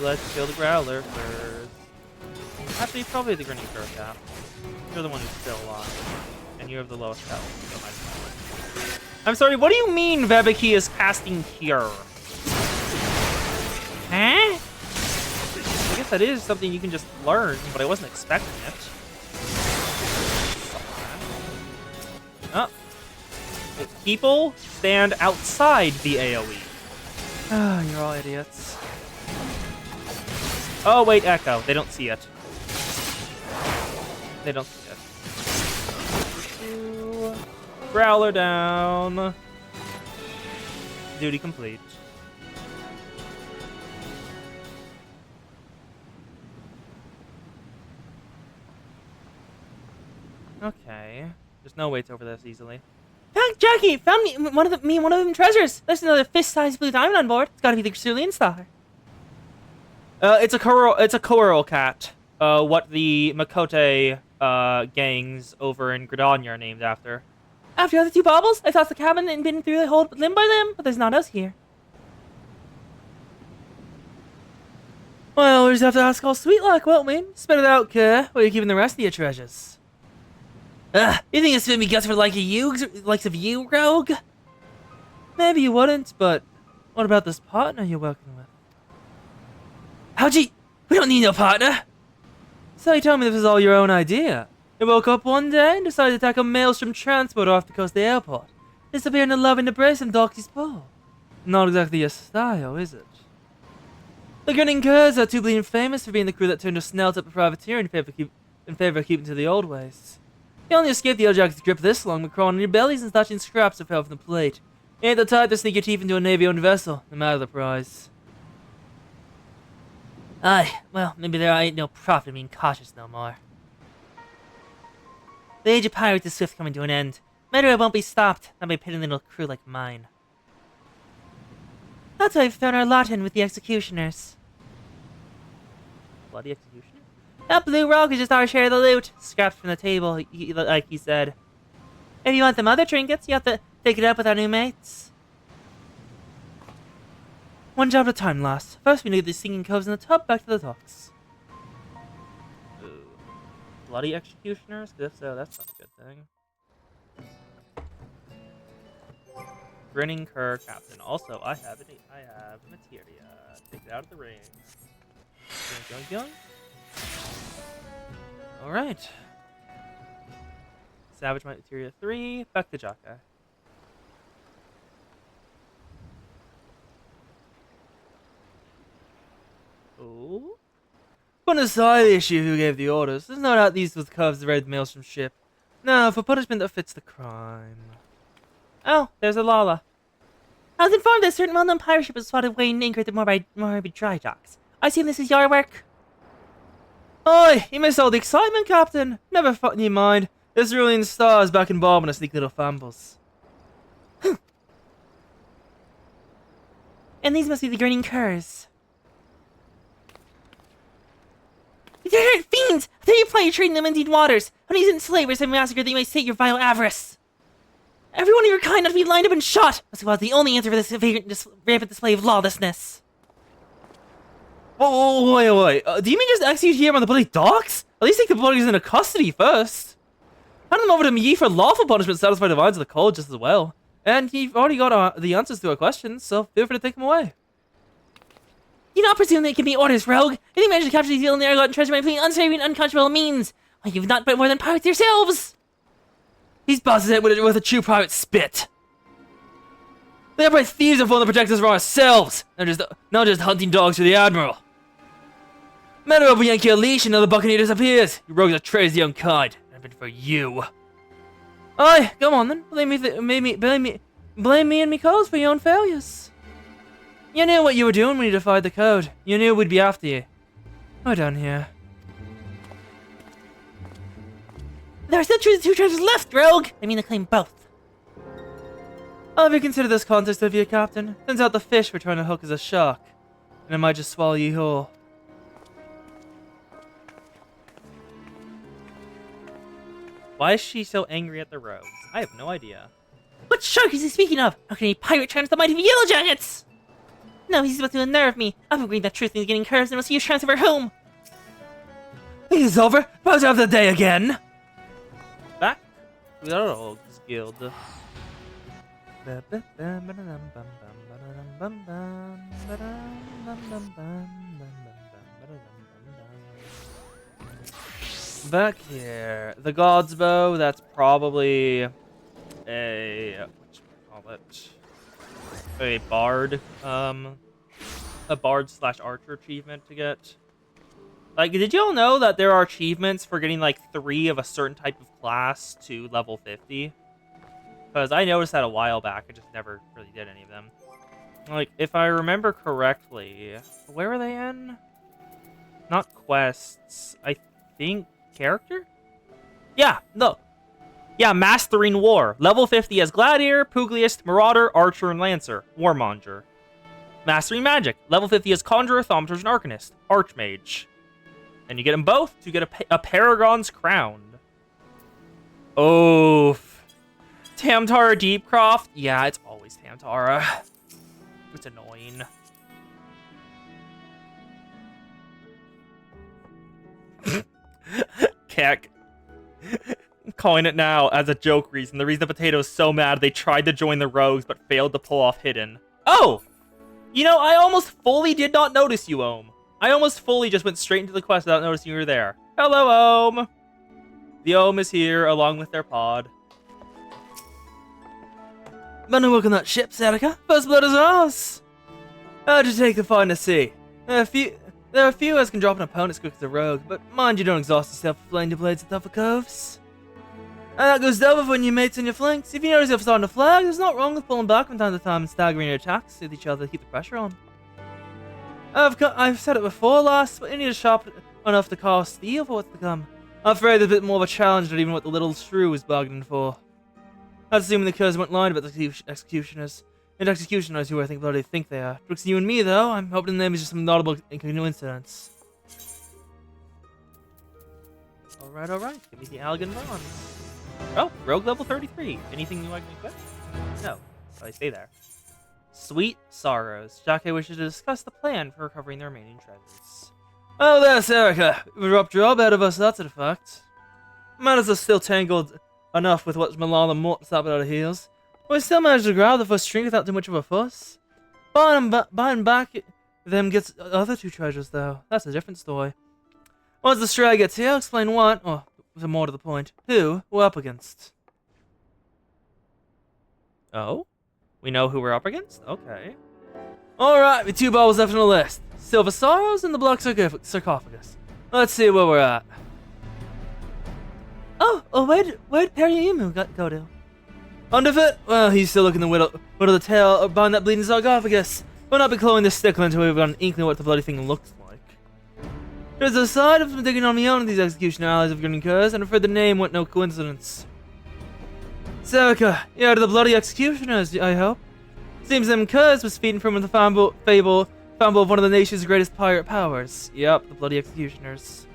Let's kill the growler first. Actually, probably the grinning curl cat. You're the one who's still alive. And you have the lowest health. I'm sorry, what do you mean Vebeki is casting Cure? Huh? I guess that is something you can just learn, but I wasn't expecting it. Oh. People stand outside the AoE. Ah, you're all idiots. Oh, wait, Echo. They don't see it. They don't see it. Growler down. Duty complete. Okay. There's no weights over this easily. Jackie, found one of them treasures. There's another fist-sized blue diamond on board. It's gotta be the Cerulean Star. It's a coral cat. What the Makote gangs over in Gridania are named after. After the other two baubles, I thought the cabin had been through the hole limb by them, but there's not else here. Well, we just have to ask all sweet luck, won't we? Spit it out, Kerr. Where are you keeping the rest of your treasures? You think it's spit me guts for likes of you, rogue? Maybe you wouldn't, but what about this partner you're working with? We don't need no partner! So you told me this was all your own idea. You woke up one day and decided to take a maelstrom transporter off the coast of the airport. Disappear in the loving embrace of Doxy's paw. Not exactly your style, is it? The grinning curs are too bleeding famous for being the crew that turned a snout up a privateer in favor of keeping to the old ways. You only escaped the Jack's grip this long by crawling on your bellies and snatching scraps that fell from the plate. You ain't the type to sneak your teeth into a Navy-owned vessel, no matter the price. Aye, well, maybe there ain't no profit in being cautious no more. The age of pirates is swift coming to an end. Maybe I won't be stopped, not by a piddling little crew like mine. That's why I've thrown our lot in with the executioners. Bloody executioner? That blue rogue is just our share of the loot. Scraps from the table, like he said. If you want them other trinkets, you have to take it up with our new mates. One job at a time, lass. First, we need to get these singing coves in the tub back to the docks. Ooh. Bloody executioners? 'Cause if so, that's not a good thing. Grinning Cur Captain. Also, I have materia. Take it out of the ring. Gung. Alright. Savage Might Materia 3. Back to Jaka. Oh. Putting aside the issue of who gave the orders, there's no doubt these were the curves that raided the Maelstrom ship. Now, for punishment that fits the crime. Oh, there's a Lala. I was informed that a certain well-known pirate ship was spotted away and anchored at the Morbid dry docks. I assume this is your work? Oi, you missed all the excitement, Captain. Never thought in your mind. There's really in the stars back in Bob and a sneaky little fumbles. And these must be the grinning curs. They're fiends! I tell you play you're trading them in Indian waters. When he's in slavers and massacred, that you may sate your vile avarice. Everyone of your kind ought to be lined up and shot. That's about the only answer for this rampant display of lawlessness. Oh, wait. Do you mean just execute here on the bloody docks? At least take the bodies into custody first. Hand them over to me for lawful punishment, satisfy the vines of the code just as well. And you've already got the answers to our questions, so feel free to take them away. Do not presume they can be orders, rogue. If you manage to capture these ill and got treasure by playing unsavory and unconscionable means, why, you've not been more than pirates yourselves. These bosses hit with a true pirate spit. The upright thieves have fallen to protect us from ourselves, not just hunting dogs for the Admiral. Men will yank your leash and another buccaneer disappears. You rogues are traitors, young kind. I've been for you. Aye, come on then. Blame me and me cause for your own failures. You knew what you were doing when you defied the code. You knew we'd be after you. We're done here. There are still two treasures left, rogue. I mean, I claim both. I'll have you consider this contest of you, Captain. Turns out the fish we're trying to hook is a shark. And it might just swallow you whole. Why is she so angry at the rogues? I have no idea. What shark is he speaking of? How can a pirate challenge the mighty Yellow Jackets? No, he's about to unnerve me. I've agreed that truth is getting curves and must use transfer home. It's over. Pose of the day again. Back to the rogues guild. Back here, the God's Bow. That's probably a a bard, a bard/archer achievement to get. Like, did you all know that there are achievements for getting like 3 of a certain type of class to level 50? Because I noticed that a while back, I just never really did any of them. Like, if I remember correctly, where are they in? Not quests, I think character? Yeah, no. Yeah, Mastering War. Level 50 as Gladiator, Pugliast, Marauder, Archer, and Lancer. Warmonger. Mastering Magic. Level 50 as Conjurer, Thaumaturge, and Arcanist. Archmage. And you get them both to get a Paragon's Crown. Oof. Tamtara Deepcroft. Yeah, it's always Tamtara. It's annoying. Keck. I'm calling it now as a joke reason. The reason the potato's so mad they tried to join the rogues but failed to pull off hidden. Oh! You know, I almost fully did not notice you, Ohm. I almost fully just went straight into the quest without noticing you were there. Hello, Ohm! The Ohm is here along with their pod. Better work on that ship, Serica. First blood is ours. How'd you take to find the sea? There are a few as can drop an opponent as quick as a rogue, but mind you don't exhaust yourself with flaying your blades at tougher coves. And that goes double for when your mates on your flanks. If you notice yourself starting to flag, there's not wrong with pulling back from time to time and staggering your attacks with each other to keep the pressure on. I've said it before, lass, but you need to sharp enough to call steel for what's to come. I'm afraid there's a bit more of a challenge than even what the little shrew was bargaining for. That's assuming the curs weren't lying about the executioners. And executioners who I think bloody think they are. Twixt you and me, though, I'm hoping the name is just some notable coincidence. Alright. Give me the Algan Bond. Oh, Rogue level 33. Anything you like me equip? No. So I stay there. sweet sorrows. Jacque wishes to discuss the plan for recovering the remaining treasures. Oh, there's Erica. We dropped your job out of us, that's a fact. Matters are still tangled enough with what's Milan and Mort to stop it out of heels. But we still managed to grab the first string without too much of a fuss. Buying back them gets the other 2 treasures, though. That's a different story. Once the stray gets here, I'll explain what, or more to the point, who we're up against. Oh? We know who we're up against? Okay. Alright, with 2 baubles left on the list. Silver Sorrows and the Block Sarcophagus. Let's see where we're at. Oh, where'd Periumu go to? Underfoot? Well, he's still looking the whittle of the tail behind that bleeding sarcophagus. We'll not be clawing this stickler until we've got an inkling of what the bloody thing looks like. There's a side of some digging on my own of these executioner allies of Grinning Curs, and I'm afraid the name wasn't no coincidence. Serica, you heard of the bloody executioners, I hope? Seems them Curs was feeding from the fable of one of the nation's greatest pirate powers. Yep, the bloody executioners.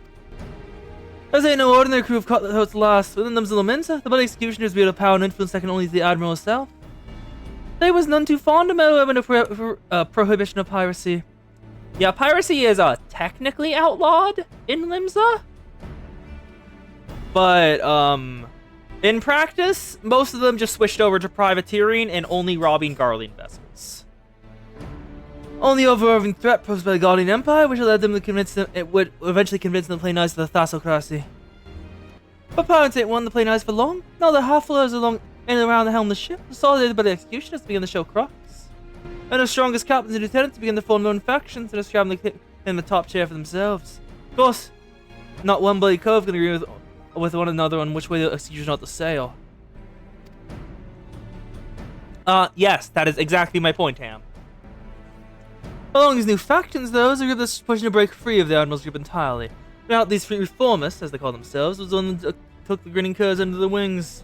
Those ain't no ordinary crew of cutthroats last. Within them's Laminta, the bloody executioners wield a power and influence second only to the Admiral himself. They was none too fond of meddling with prohibition of piracy. Yeah, piracy is technically outlawed in Limsa. But, in practice, most of them just switched over to privateering and only robbing Garlean vessels. Only overwhelming threat posed by the Garlean Empire, which led them to convince them it would eventually convince them to play nice to the Thassalocracy. But pirates ain't one to play nice for long. Now the half-followers along and around the helm of the ship, consolidated by the executioners to begin to show crux. And the strongest captains and lieutenants begin to form their own factions and are scrambling in the top chair for themselves. Of course, not one bloody cove can agree with one another on which way the executioners ought to sail. Yes, that is exactly my point, Ham. Along these new factions, though, is a group that's pushing to break free of the Admiral's group entirely. Without these free reformists, as they call themselves, was the one that took the Grinning Curs under the wings.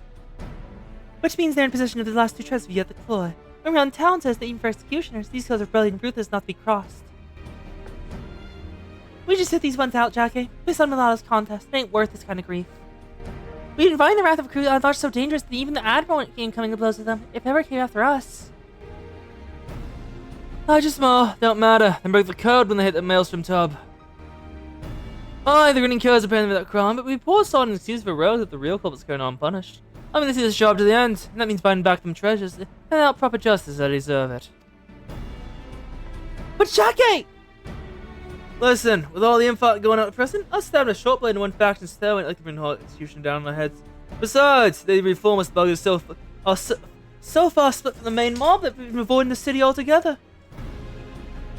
Which means they're in possession of the last 2 treasures we yet to deploy. Around town says that even for executioners, these Curs are brilliant and ruthless not to be crossed. We just hit these ones out, Jacque. This on Milano's contest. It ain't worth this kind of grief. We didn't find the wrath of a crew that I thought so dangerous that even the Admiral ain't coming to blows with them, if ever came after us. Just small, don't matter. They broke the code when they hit the maelstrom tub. Aye, the Grinning Curs are paying without crime, but we poor sought an excuse for rows that the real culprits going unpunished. I'm gonna see this job to the end, and that means finding back them treasures, and out proper justice that deserve it. But Jacque! Listen, with all the infight going on at present, I'll stab a short blade in one faction's tail and like to bring the whole execution down on my heads. Besides, the reformist buggers are so far split from the main mob that we've been avoiding the city altogether.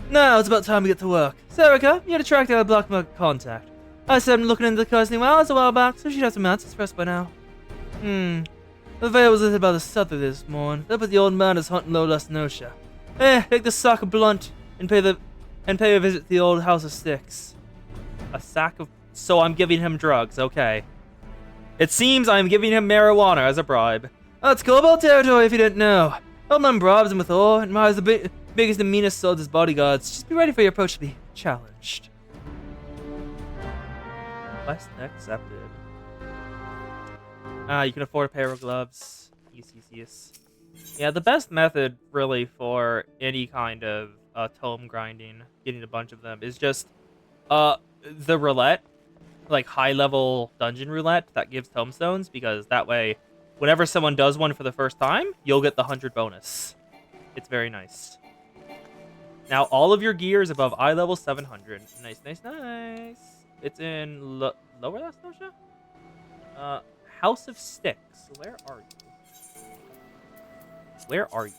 Now it's about time we get to work. Serica, you had to track down a black market contact. I said I'm looking into the Curs new hours a while back, so she'd have some answers for us by now. The veil was lit about the Souther this morning. That but the old man is hunting low Las Nosha. Take the sack of blunt and pay a visit to the old House of Sticks. A sack of... So I'm giving him drugs, okay. It seems I'm giving him marijuana as a bribe. That's Cobalt territory if you didn't know. Old man bribes him with ore and hires the biggest and meanest swords as bodyguards. Just be ready for your approach to be challenged. Quest accepted. You can afford a pair of gloves. Yes. Yeah, the best method, really, for any kind of tome grinding, getting a bunch of them, is just the roulette, like high-level dungeon roulette that gives tomestones, because that way, whenever someone does one for the first time, you'll get the 100 bonus. It's very nice. Now, all of your gear is above eye level 700. Nice. It's in Lower Las Nosha? House of Sticks. Where are you?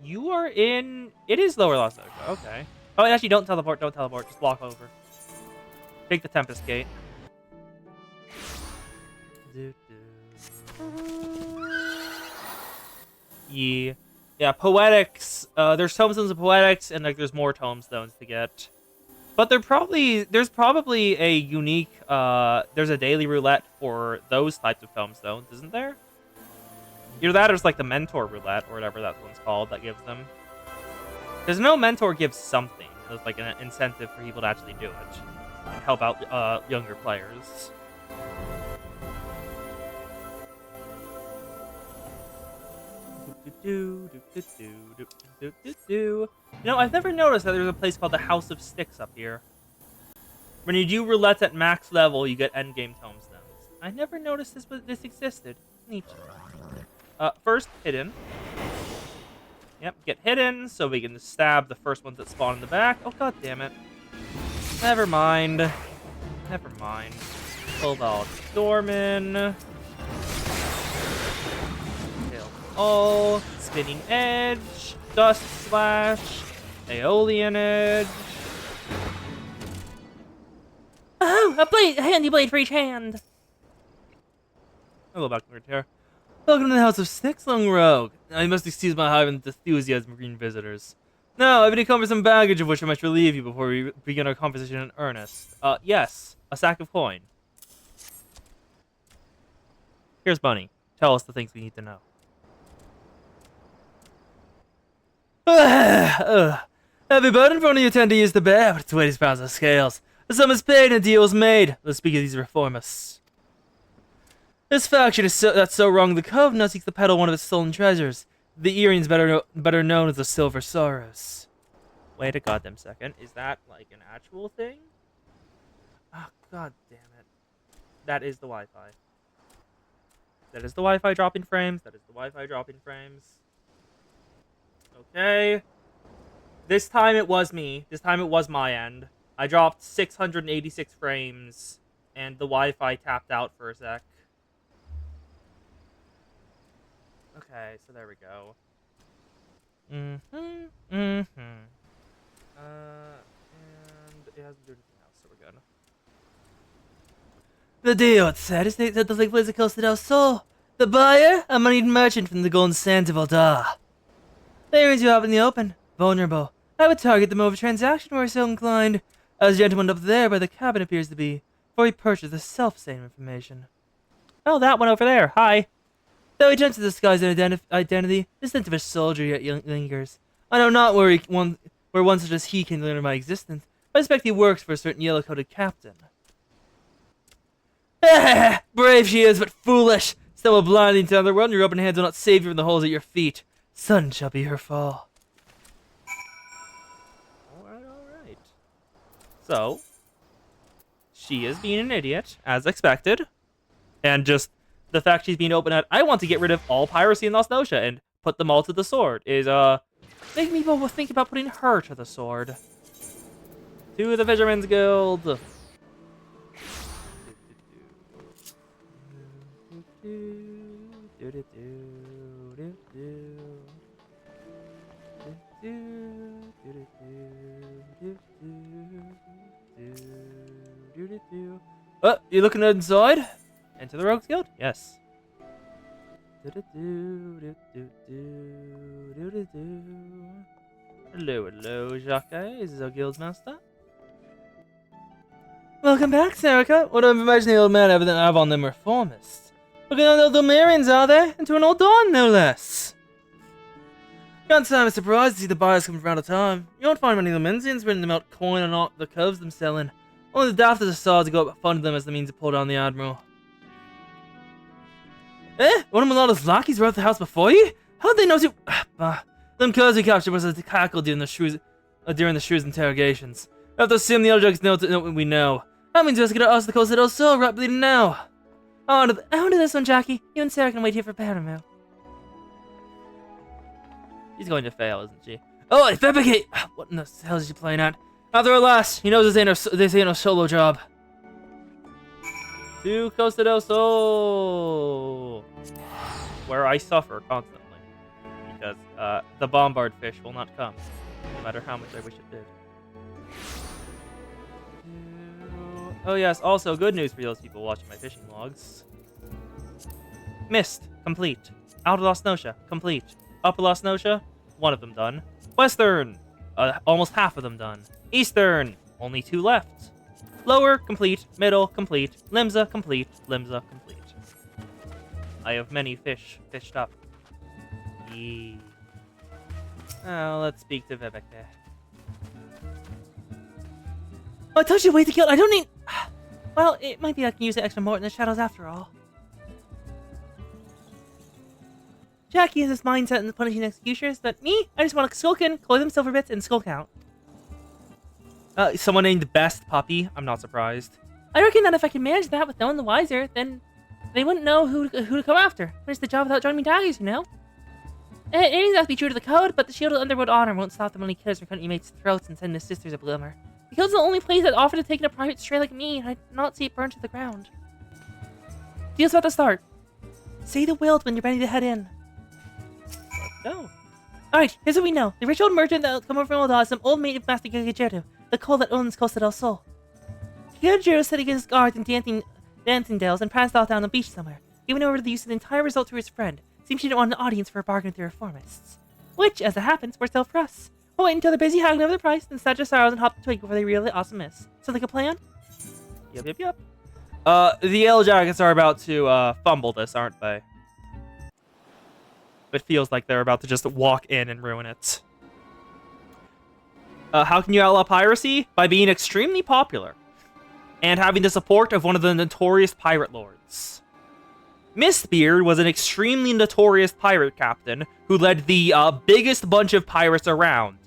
You are in... It is Lower Las Nosha. Okay. Oh, actually, don't teleport. Just walk over. Take the Tempest Gate. Yeah, Poetics. There's tomestones of Poetics, and like there's more tomestones to get. But there's probably a unique, there's a daily roulette for those types of tomestones, isn't there? Either that or it's like the Mentor roulette, or whatever that one's called, that gives them. There's no Mentor gives something. There's like an incentive for people to actually do it. And help out younger players. You know, I've never noticed that there's a place called the House of Sticks up here. When you do roulettes at max level, you get endgame tomestones. I never noticed this existed. Neat. First, hidden. Yep, get hidden so we can stab the first ones that spawn in the back. Oh, god damn it. Never mind. Never mind. Cobalt Dorman. Oh, Spinning Edge, Dust Slash, Aeolian Edge. Oh, a handy blade for each hand. Hello, back to here. Welcome to the House of Sticks, Lung Rogue. You must excuse my high enthusiasm for green visitors. Now, I've been encumbered some baggage of which I must relieve you before we begin our conversation in earnest. Yes, a sack of coin. Here's Bunny. Tell us the things we need to know. Heavy burden for one of you attendees to bear, but it's weight is pounds of scales. The sum is paid and a deal is made. Let's speak of these reformists. This faction is that's so wrong the Cove now seeks to peddle one of its stolen treasures. The earrings better known as the Silver Sorrows. Wait a goddamn second. Is that like an actual thing? Oh, god damn it. That is the Wi-Fi. That is the Wi-Fi dropping frames. That is the Wi-Fi dropping frames. Okay. This time it was me. This time it was my end. I dropped 686 frames, and the Wi-Fi tapped out for a sec. Okay, so there we go. And it hasn't done anything else, so we're good. The deal, it's said, is that the lake plays the coast of El Sol. The buyer, a moneyed merchant from the Golden Sands of Aldar. The areas you have in the open, vulnerable. I would target them over transaction were I so inclined, as the gentleman up there by the cabin appears to be, for he purchased the self-same information. Oh, that one over there. Hi. Though he attempts to disguise an identity, the scent of a soldier yet lingers. I know not where one such as he can learn of my existence, but I suspect he works for a certain yellow-coated captain. Brave she is, but foolish. Stumble blindly into another world, and your open hands will not save you from the holes at your feet. Sun shall be her fall. Alright. So, she is being an idiot, as expected. And just the fact she's being open at, I want to get rid of all piracy in Lost Notia and put them all to the sword, is, making me think about putting her to the sword. To the Fisherman's Guild. Oh, you looking inside? Into the Rogues Guild? Yes. Hello, Jacques. Is this our guild's master? Welcome back, Serica. What information the old man evidently have on them reformists? Looking on the old Domarians, are they? And to an old dawn, no less. Can't say I'm surprised to see the buyers come from out of time. You won't find many Lemensians renting them out coin on all the coves them selling. Only the daft as a saw to go up and fund them as the means to pull down the Admiral. One of Milano's lackeys were at the house before you? How'd they know you? Them curs we captured was a cackle during the shrews interrogations. After seeing the other drugs know what we know. That means we have to get us the coast of El Sol right bleeding now. On to this one, Jackie. You and Sarah can wait here for Paramount. She's going to fail, isn't she? Oh, FFXIV! What in the hell is she playing at? After alas, he knows this ain't no solo job. To Costa del Sol, where I suffer constantly because the bombard fish will not come, no matter how much I wish it did. Oh yes, also good news for those people watching my fishing logs. Mist, complete. Outer Lost Notia, complete. Upper Lost Notia, one of them done. Western, almost half of them done. Eastern, only 2 left. Lower, complete. Middle, complete. Limsa, complete. Limsa, complete. I have many fish fished up. Yee. Now, let's speak to Vivek there. I told you to wait to kill. I don't need. Well, it might be I can use the extra mort in the shadows after all. Jackie has this mindset in the punishing executioners, but me, I just want to skulk in, collect them silver bits, and skulk out. Someone named Best Puppy. I'm not surprised. I reckon that if I can manage that with no one the wiser, then they wouldn't know who to go after. Finish the job without joining me daggers, you know? It needs to be true to the code, but the Shield of Underworld Honor won't stop them when he killers from cutting mates' throats and sending his sisters a bloomer. The Guild's the only place that offered to take in a private stray like me, and I'd not see it burn to the ground. Deal's about to start. Say the will when you're ready to head in. Let's go. Alright, here's what we know. The rich old merchant that'll come over from Old Oz, some old mate of Master Gagajeru, the cult that owns Costa del Sol. Gagajeru said against his guards and dancing dales and passed off down the beach somewhere, giving over the use of the entire result to his friend. Seems she didn't want an audience for a bargain with the reformists. Which, as it happens, works out for us. We'll wait until they're busy haggling over the price, then snatch our sorrows and hop the twig before they realize the awesome miss. Sounds like a plan? Yep. The Yellow Jackets are about to fumble this, aren't they? It feels like they're about to just walk in and ruin it. How can you outlaw piracy? By being extremely popular and having the support of one of the notorious pirate lords. Mistbeard was an extremely notorious pirate captain who led the biggest bunch of pirates around.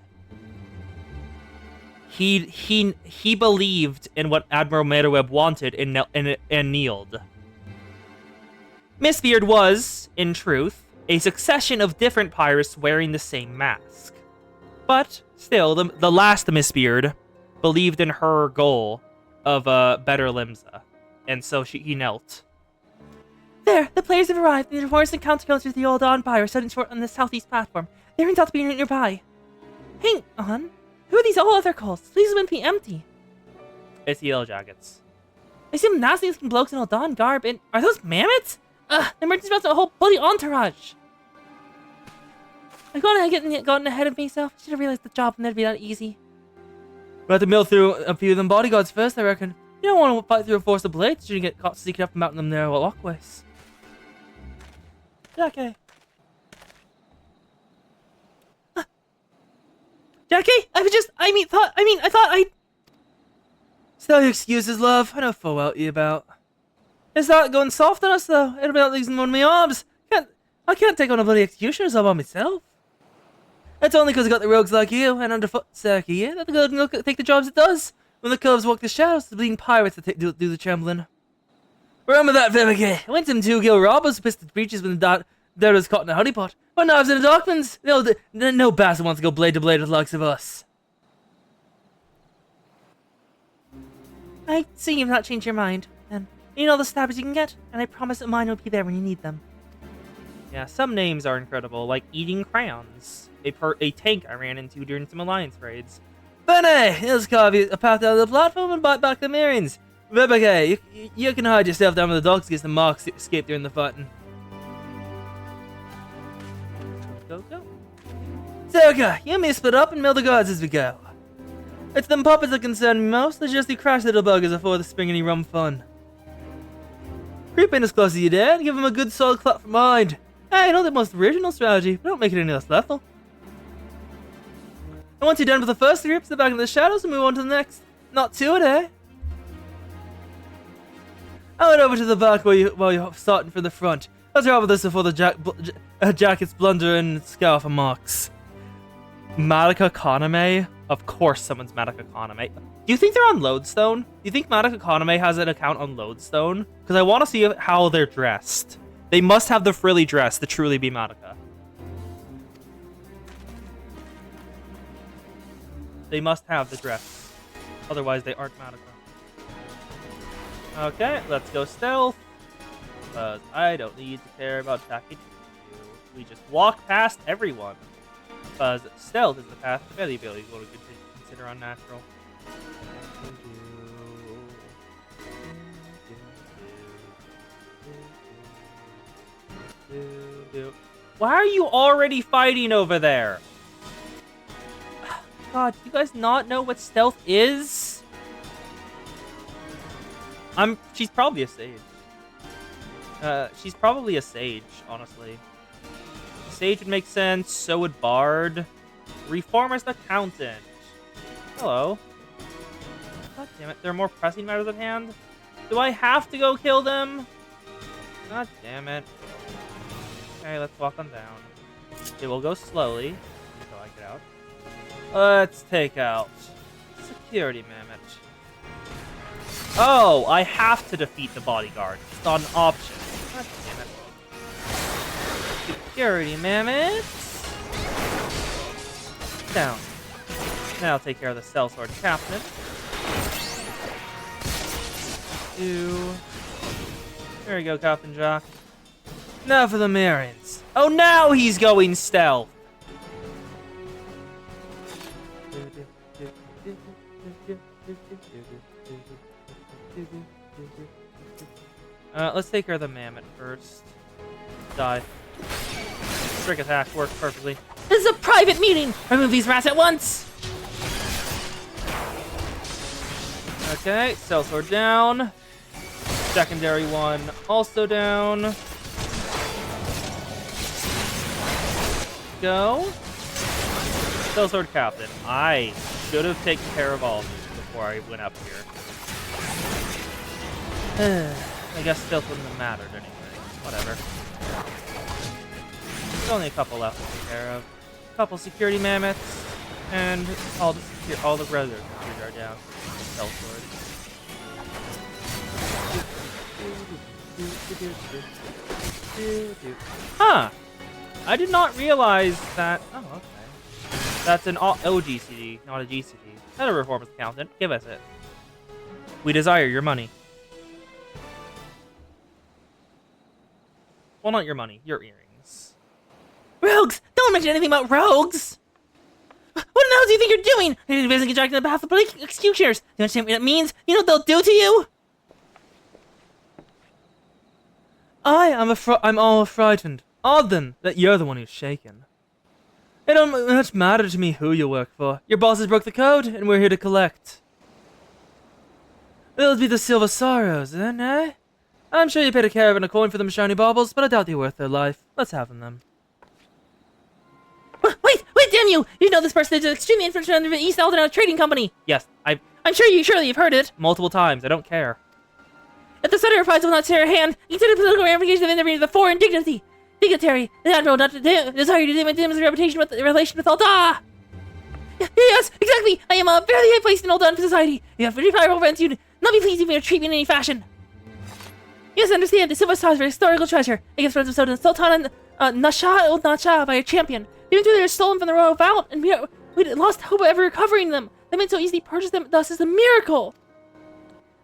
He believed in what Admiral Meroweb wanted and kneeled. Mistbeard was, in truth, a succession of different pirates wearing the same mask. But still, the last Mistbeard believed in her goal of better Limsa, and so he knelt. There, the players have arrived, and the reformers and countercultures of the old Empire are setting short on the southeast platform. They turns out to be nearby. Hang on. Who are these all other cults? Please wouldn't be empty. It's the Yellow Jackets. I see some nasty looking blokes in all Dawn garb, and are those mammoths? The merchant's about to a whole bloody entourage. I've gotten ahead of myself. Should have realized the job would never be that easy. We'll have to mill through a few of them bodyguards first, I reckon. You don't want to fight through a force of blades. You get caught sneaking up and out in them narrow walkways. Jackie. Jackie, I thought I'd... Still your excuses, love. I know full well what you about. It's not going soft on us, though. It'll be like losing one of my arms. I can't take on a bloody executioners all by myself. That's only because I got the rogues like you and underfoot Cirky here that the good will take the jobs it does. When the curves walk the shadows, the bleeding pirates that do the trembling. Remember that, Vivica. I went to them 2 gill robbers who pissed the breaches when the dart was caught in a honeypot. What knives in the docklands? No bastard wants to go blade to blade with the likes of us. I see you've not changed your mind. And you need all the stabbers you can get, and I promise that mine will be there when you need them. Yeah, some names are incredible, like Eating Crayons, a tank I ran into during some Alliance raids. Benny, let's carve you a path down the platform and bite back the Marines. Vivica, you can hide yourself down with the docks against the marks that escaped during the fighting. Go. Circa, you may split up and mill the guards as we go. It's them puppets that concern me most. They're just the crash little buggers afore the spring any rum fun. Creep in as close as you dare and give them a good solid clap from behind. Hey, not the most original strategy, but don't make it any less lethal. And once you're done with the first group, step back into the shadows and move on to the next. Not to it, eh? I went over to the back while you're starting from the front. Let's rob this before the jackets blunder and scour for marks. Madoka Kaname? Of course someone's Madoka Kaname. Do you think they're on Lodestone? Do you think Madoka Kaname has an account on Lodestone? Because I want to see how they're dressed. They must have the frilly dress to truly be Madoka. They must have the dress. Otherwise they aren't Madoka. Okay, let's go stealth. Because I don't need to care about attacking you. We just walk past everyone. Because stealth is the path to Belly Billy. What we could consider unnatural. Why are you already fighting over there? God, do you guys not know what stealth is? She's probably a sage. She's probably a sage, honestly. Sage would make sense, so would Bard. Reformer's the Accountant. Hello. God damn it, there are more pressing matters at hand? Do I have to go kill them? God damn it. Okay, let's walk on down. It will go slowly until I get out. Let's take out security mammoth. Oh, I have to defeat the bodyguard. It's not an option. God damn it. Security mammoth. Down. Now I'll take care of the sellsword captain. There you go, Captain Jock. Now for the Marians. Oh, now he's going stealth. Let's take care of the mammoth first. Die. Trick attack works perfectly. This is a private meeting! Remove these rats at once! Okay, sellsword down. Secondary one also down. Go. Sellsword captain. I should have taken care of all of these before I went up here. I guess stealth wouldn't have mattered anyway. Whatever. There's only a couple left to take care of. A couple security mammoths, and all the regular creatures are down. Sellsword. Huh. I did not realize that. Oh, okay. That's an OGCD, not a GCD. Not a performance accountant. Give us it. We desire your money. Well, not your money, your earrings. Rogues! Don't mention anything about rogues! What the hell do you think you're doing? You're basically contracting on behalf of the police executioners. Do you understand what that means? You know what they'll do to you? I'm all frightened. Odd then, that you're the one who's shaken. It don't much matter to me who you work for. Your bosses broke the code, and we're here to collect. They'll be the Silver Sorrows, then, eh? I'm sure you paid a caravan a coin for them shiny baubles, but I doubt they're worth their life. Let's have them then. Wait, damn you! You know this person is extremely influential in the East Aldenau Trading Company! Yes, I'm sure surely you've heard it! multiple times. I don't care. If the Senator replies will not tear a hand, consider political ramifications of intervening the foreign dignitary, the Admiral not to desire to damage his reputation with relation with Alda! Yes, exactly! I am fairly high placed in Aldan society. You have very powerful friends, you not be pleased if you treat me in any fashion. You must understand, the Silver Stars are a historical treasure. Against friends of Sultan Nasha by a champion. Even though they were stolen from the royal vault, and we lost hope of ever recovering them. They made so easy to purchase them, thus is a miracle.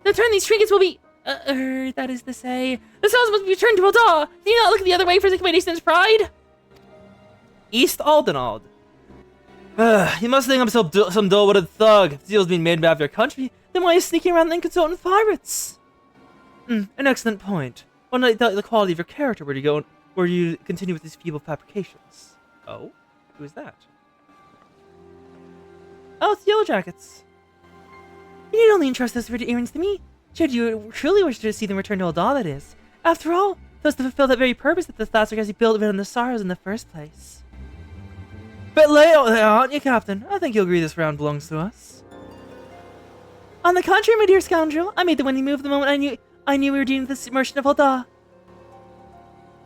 In return, these trinkets will be... that is to say... The cells must be returned to Alda. Do you not look the other way for the nation's pride? East Aldenald. You must think I'm some dull-witted thug. If the deal's being made on behalf of your country, then why are you sneaking around and consulting with pirates? An excellent point. Well, not the quality of your character where you continue with these feeble fabrications. Oh? Who is that? Oh, it's the Yellow Jackets. You need only entrust those earrings to me. Should you truly wish to see them return to Alda, that is. After all, those to fulfill that very purpose that the Thassaras built on the Sorrows in the first place. Bit late out there, aren't you, Captain? I think you'll agree this round belongs to us. On the contrary, my dear scoundrel, I made the winning move the moment I knew we were dealing with the merchant of Alda.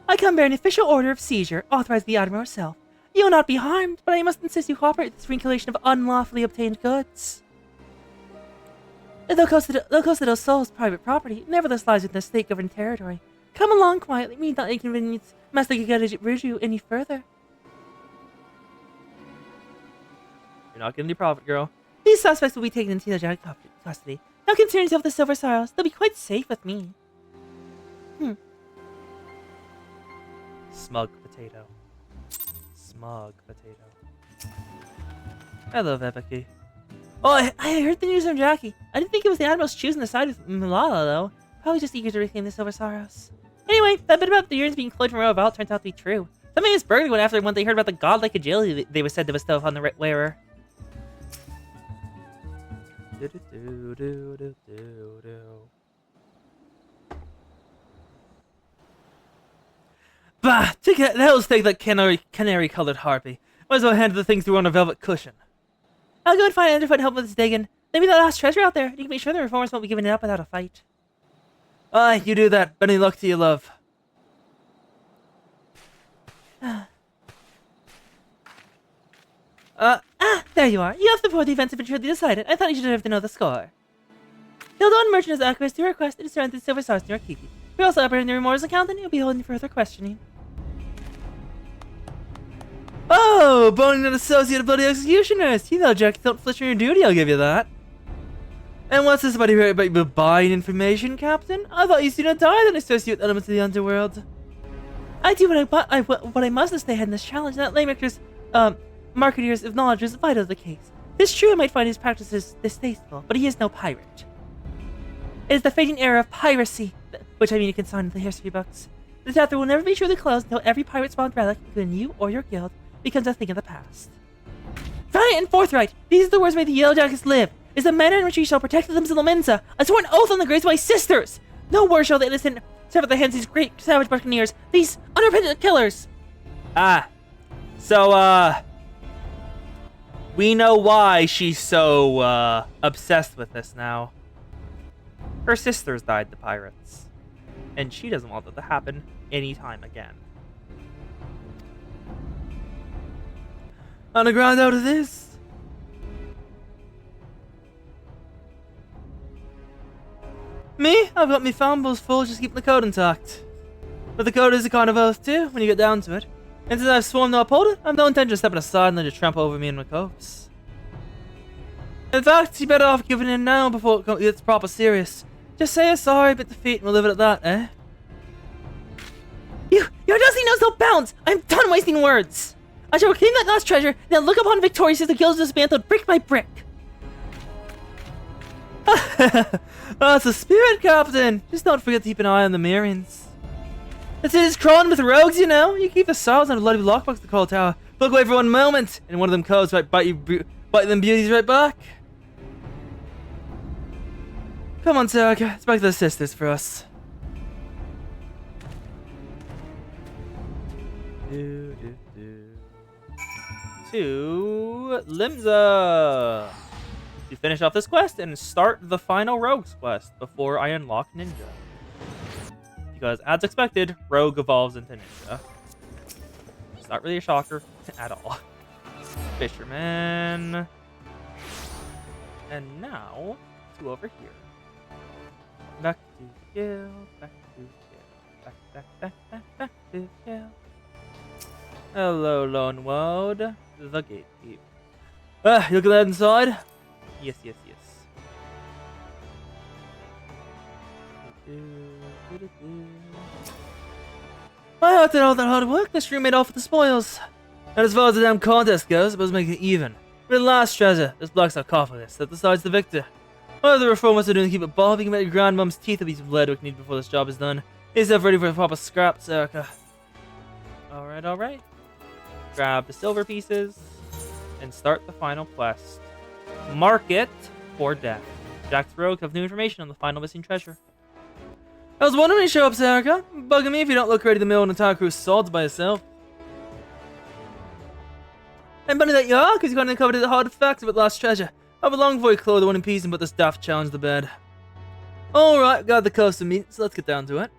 I come bearing an official order of seizure, authorized by the Admiral herself. You will not be harmed, but I must insist you cooperate with this recollation of unlawfully obtained goods. Though Costa del Sol's private property, nevertheless lies within the state-governed territory. Come along quietly, me not inconvenience Master Gagadu any further. You're not getting any profit, girl. These suspects will be taken into the custody. Now concern yourself with the Silver Sorrows. They'll be quite safe with me. Smug potato. Smug potato. Hello, Vebeki. Oh, I heard the news from Jackie. I didn't think it was the Admiral's choosing the side with Malala, though. Probably just eager to reclaim the Silver Sorrows. Anyway, that bit about the earrings being cloned from Royal Vault turns out to be true. Something is burglar went after when they heard about the godlike agility they were said to bestow upon the wearer. Bah! Take the hell's take that canary-colored harpy. Might as well hand the thing through on a velvet cushion. I'll go and find Underfoot and help with this digging. Maybe that last treasure out there. You can make sure the reformers won't be giving it up without a fight. Aye, you do that. But any luck to you, love. There you are. You have the before the events have been truly decided. I thought you should have to know the score. Hildon Merchant has acquiesced to your request and is surrounded with silver stars in your keeping. We also operating the remorse account, and you'll be holding further questioning. Oh, boning an associate of bloody executioners! You know, Jack, don't flitter your duty, I'll give you that. And what's this about you buying information, Captain? I thought you sooner die than associate with elements of the underworld. I do what I must to stay ahead in this challenge, and that Laymaker's, marketeers of knowledge is vital to the case. It's true I might find his practices distasteful, but he is no pirate. It is the fading era of piracy, which I mean you can sign in the history books. The chapter will never be truly closed until every pirate-spawned relic, including you or your guild, becomes a thing of the past. Valiant and forthright, these are the words made the Yellow Jackets live. It is the manner in which we shall protect the limbs of Lomenza, a sworn oath on the graves of my sisters! No word shall the innocent serve at the hands of these great savage buccaneers, these unrepentant killers! We know why she's so, obsessed with this now. Her sisters died to pirates. And she doesn't want that to happen anytime again. On the ground out of this. Me? I've got me fumbles full just keeping the code intact. But the code is a kind of oath too, when you get down to it. And since I've sworn to uphold it, I've no intention of stepping aside and let you trample over me and my coves. In fact, you're better off giving in now before it gets proper serious. Just say you're sorry, admit defeat, and we'll leave it at that, eh? Your audacity knows no bounds! I'm done wasting words! I shall reclaim that lost treasure, then look upon victorious as the guild is dismantled brick by brick! That's a spirit, Captain! Just don't forget to keep an eye on the Marians. It's crawling with rogues, you know. You keep the saws on a bloody lockbox to call tower. Look away for one moment, and one of them codes might bite them beauties right back. Come on, Sarah. It's back to the sisters for us. To Limza to finish off this quest and start the final Rogue's quest before I unlock Ninja. Because, as expected, Rogue evolves into Ninja. It's not really a shocker at all. Fisherman. And now, to over here. Back to the guild, back to the guild, back to the guild. Hello, Lone Woad, the gatekeep. You look at that inside? Yes. Well, after all that hard work, this room made off with the spoils. And as far as the damn contest goes, I suppose make it even. But the last treasure, this black sarcophagus that decides the victor. What the reformers are doing to keep it bobbing, make your grandmom's teeth will be some lead we need before this job is done. Is yourself ready for a proper scrap, Zerka? Alright. Grab the silver pieces and start the final quest. Mark it for death. Jack's Rogue have new information on the final missing treasure. I was wondering when you show up, Zerka. Bugging me if you don't look ready to mill an entire crew's swords by yourself. I'm funny that you are, because you're going to uncover the hard facts about lost treasure. I'll be long before you claw the one in peace and put this daft challenge to bed. Alright, got the coast to meet, so let's get down to it.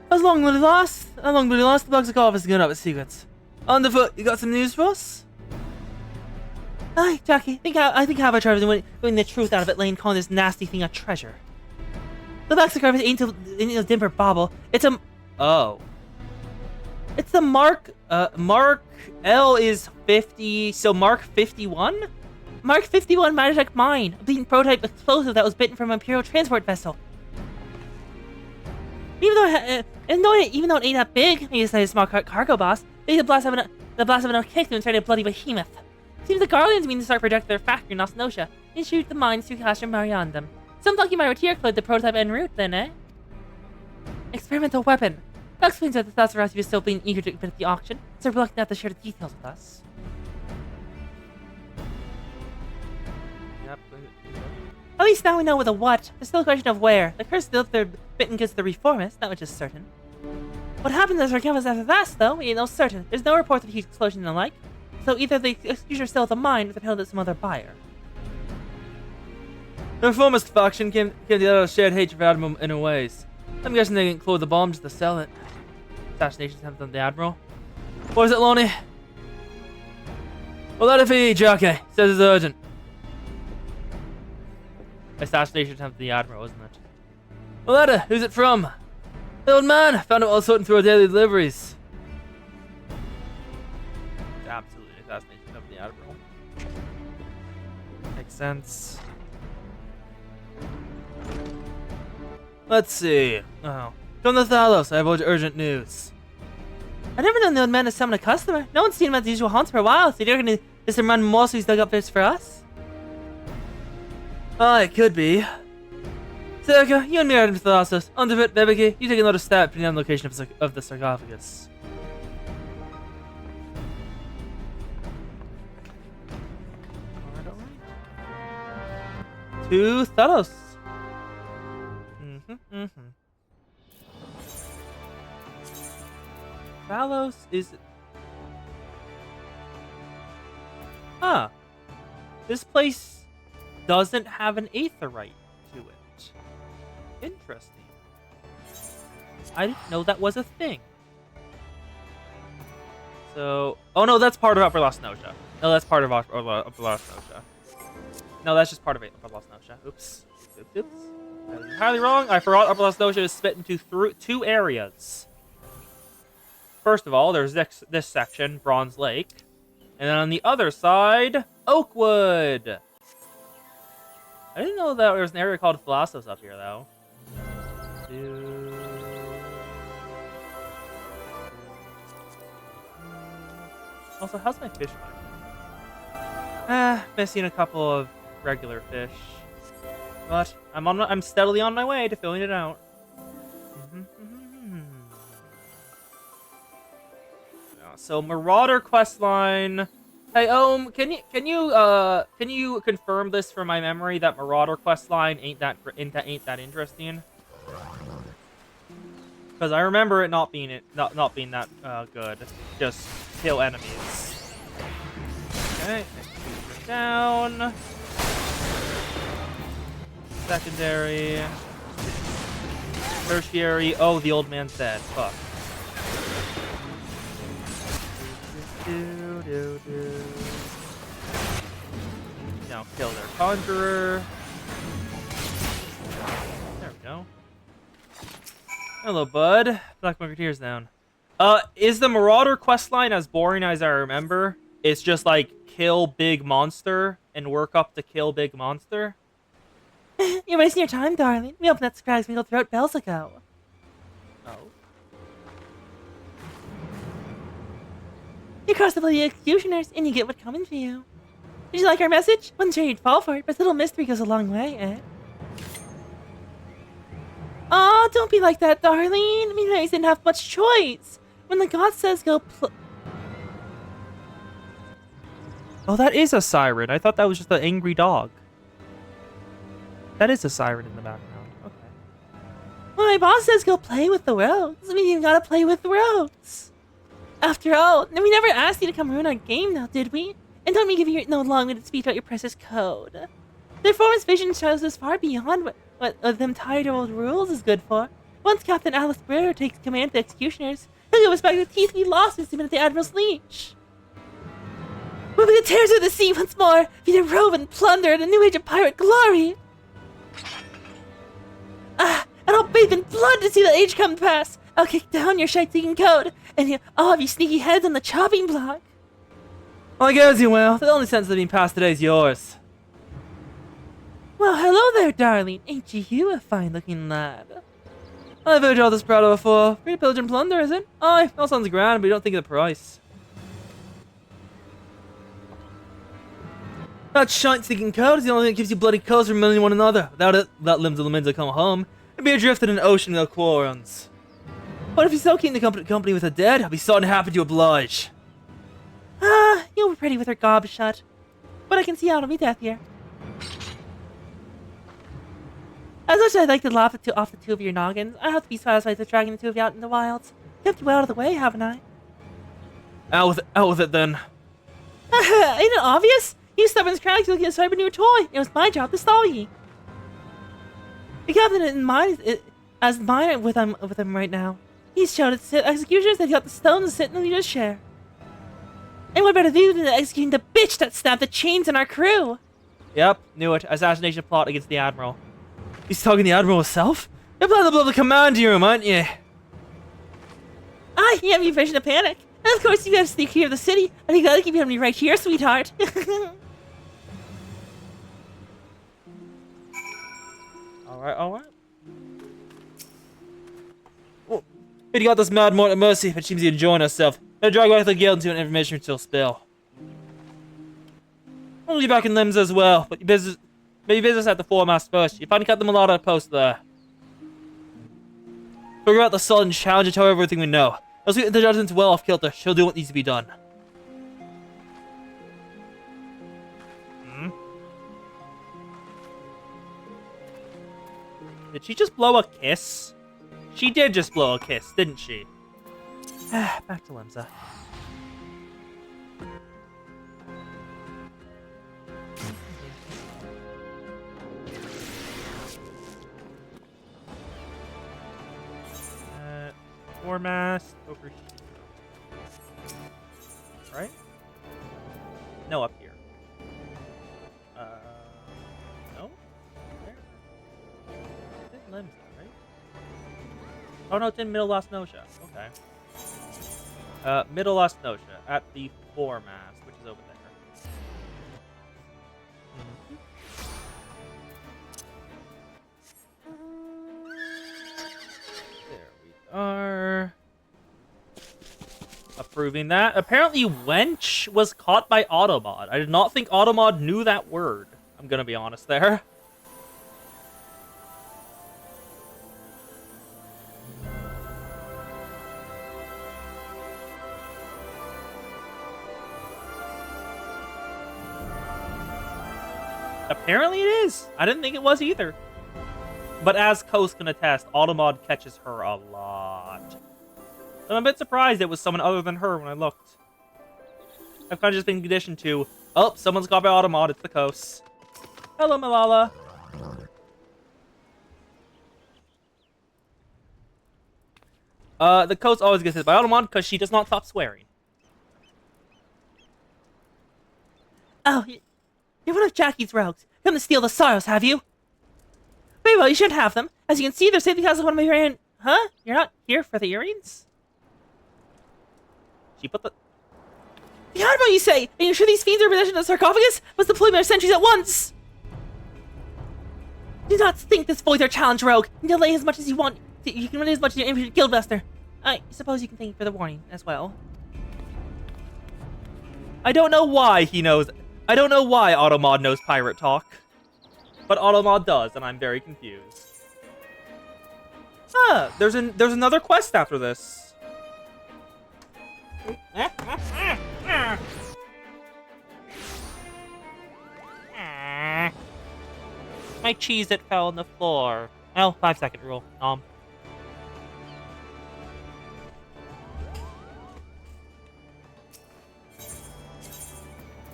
How long will it last? The box of office is going up its secrets. Underfoot, you got some news for us? Aye, Jackie, I think I've tried getting the truth out of it, laying calling this nasty thing a treasure. The box of ain't a dimper bauble. It's a... Oh. It's the Mark L is 50, so Mark 51? Mark 51 Magitech Mine, a bleeding prototype explosive that was bitten from an Imperial transport vessel. Even though it ain't that big, he decided a small cargo boss, they the blast of an kick to inside a bloody behemoth. Seems the Guardians mean to start projecting their factory in Osnosha and shoot the mines to Castra Mariandum. Some lucky Marioteer closed the prototype en route then, eh? Experimental weapon. That explains why the Thasserati was still being eager to bid at the auction, so reluctant enough to share the details with us. Yep. At least now we know with the what. There's still a question of where. The curse still they're bitten against the reformists, that much is certain. What happened to the Sarcophagus after that, though, we ain't no certain. There's no reports of huge explosion and the like. So either the executioner still at the mine or the held at some other buyer. The reformist faction came together out of shared hatred for Admiral in ways. I'm guessing they didn't include the bomb just to sell it. Assassination attempt on the Admiral. What is it, Lonnie? Well, let it be, Jockey. Says it's urgent. Assassination attempt on the Admiral, isn't it? Well, letter. Who's it from? The old man. Found it while sorting through our daily deliveries. It's absolutely an assassination attempt on the Admiral. Makes sense. Let's see. Oh. Come to Thalos. I have urgent news. I never known the old man to summon a customer. No one's seen him at the usual haunts for a while, so you're gonna just run more so he's dug up fish for us? Oh, it could be. Serka, you and me are in Thalos. Under it, Bebeki, you take another step depending on the location of the sarcophagus. To Thalos. Thalos is... Huh. This place doesn't have an aetherite to it. Interesting. I didn't know that was a thing. So... Oh no, that's part of Upper Lost Notia. No, that's part of Upper Lost Notia. No, that's just part of Upper Lost Notia. Oops. Oops. I was entirely wrong. I forgot Upper Lost Notia is split into two areas. First of all, there's this section, Bronze Lake. And then on the other side, Oakwood. I didn't know that there was an area called Thalassos up here, though. Also, how's my fish going? Missing a couple of regular fish. But I'm steadily on my way to filling it out. So Marauder questline. Hey, can you confirm this for my memory that Marauder questline ain't that interesting? Because I remember it not being that good. Just kill enemies. Okay, next down. Secondary. Tertiary. Oh, the old man's dead. Fuck. Now kill their conjurer. There we go. Hello, bud. Black Musketeer's down. Is the Marauder questline as boring as I remember? It's just like kill big monster and work up to kill big monster. You're wasting your time, darling. We opened that surprise window throughout bells ago. Oh. You cross the bloody executioners, and you get what's coming for you. Did you like our message? Wasn't sure you'd fall for it, but a little mystery goes a long way, eh? Aw, don't be like that, darling. I mean, I didn't have much choice. When the god says go Oh, that is a siren. I thought that was just an angry dog. That is a siren in the background. Okay. When my boss says go play with the roads, doesn't mean you gotta play with the roads. After all, we never asked you to come ruin our game now, did we? And don't me give you no long-winded speech about your precious code. The Reformist vision shows us far beyond what them tired old rules is good for. Once Captain Alice Brewer takes command of the executioners, he'll give us back the teeth we lost as soon as the Admiral's leash. We'll be the tears of the sea once more, be to rove and plunder in a new age of pirate glory. And I'll bathe in blood to see that age come past. I'll kick down your shite-seeking code, and all of you sneaky heads on the chopping block. Well, I guess you will. The only sentence that's being passed today is yours. Well, hello there, darling. Ain't you a fine-looking lad? I've heard you all this proud of before. Free to pillage and plunder, is it? Aye, all sounds grand, but you don't think of the price. That shite-seeking code is the only thing that gives you bloody codes from milling one another. Without it, that limbs of the means to come home. It'd be adrift in an ocean of quarrons. But if you're so keen to company with the dead, I'll be certain to happy to oblige. You'll be pretty with her gob shut. But I can see out of me death here. As much as I'd like to laugh off the two of your noggins, I have to be satisfied with dragging the two of you out in the wilds. Kept you out of the way, haven't I? Out with it then. Ain't it obvious? You stubborn scrags looking to swipe a new toy. It was my job to stall ye. The captain in mind as mine with him right now. He's shouted to executioners that he got the stones sitting in the leader's chair. And what better to do than executing the bitch that snapped the chains on our crew? Yep, knew it. Assassination plot against the Admiral. He's talking to the Admiral himself? You're planning to blow the command room, aren't you? Ah, you have your vision of panic. And of course you gotta sneak clear of the city, and you gotta keep me right here, sweetheart. Alright. Oh, he got this mad Mort at Mercy, but seems to be enjoying herself. Better drag back to the guild into an information till spill. I'll be back in Limbs as well, but your business at the foremast first. You finally cut them a lot of post there. Figure out the sudden challenge and tell her everything we know. Let's get the judgment's well off kilter. She'll do what needs to be done. Did she just blow a kiss? She did just blow a kiss, didn't she? Back to Lemza. Foremast over here. Right? No, up here. No? Where? It's in Limsa, right? Oh no, it's in Middle Las Nosha. Okay. Middle Las Nosha at the foremast, which is over there. Are approving that. Apparently wench was caught by Automod. I did not think Automod knew that word. I'm gonna be honest there. Apparently it is. I didn't think it was either. But as Coast can attest, Automod catches her a lot. I'm a bit surprised it was someone other than her when I looked. I've kind of just been conditioned to, oh, someone's got by Automod, it's the Coast. Hello, Malala. The Coast always gets hit by Automod because she does not stop swearing. Oh, you're one of Jackie's rogues. Come to steal the sorrows, have you? Very well, you shouldn't have them. As you can see, they're safe because of one of my very own... Huh? You're not here for the earrings? She put the... The Admiral, you say? Are you sure these fiends are in possession of the sarcophagus? Must deploy my sentries at once! Do not think this voids our challenge, rogue. You can delay as much as you want. You can run as much as your infantry guildmaster. I suppose you can thank you for the warning as well. I don't know why he knows... I don't know why Automod knows pirate talk. But Automod does, and I'm very confused. Ah, there's another quest after this. My Cheez-It fell on the floor. Oh, 5-second rule.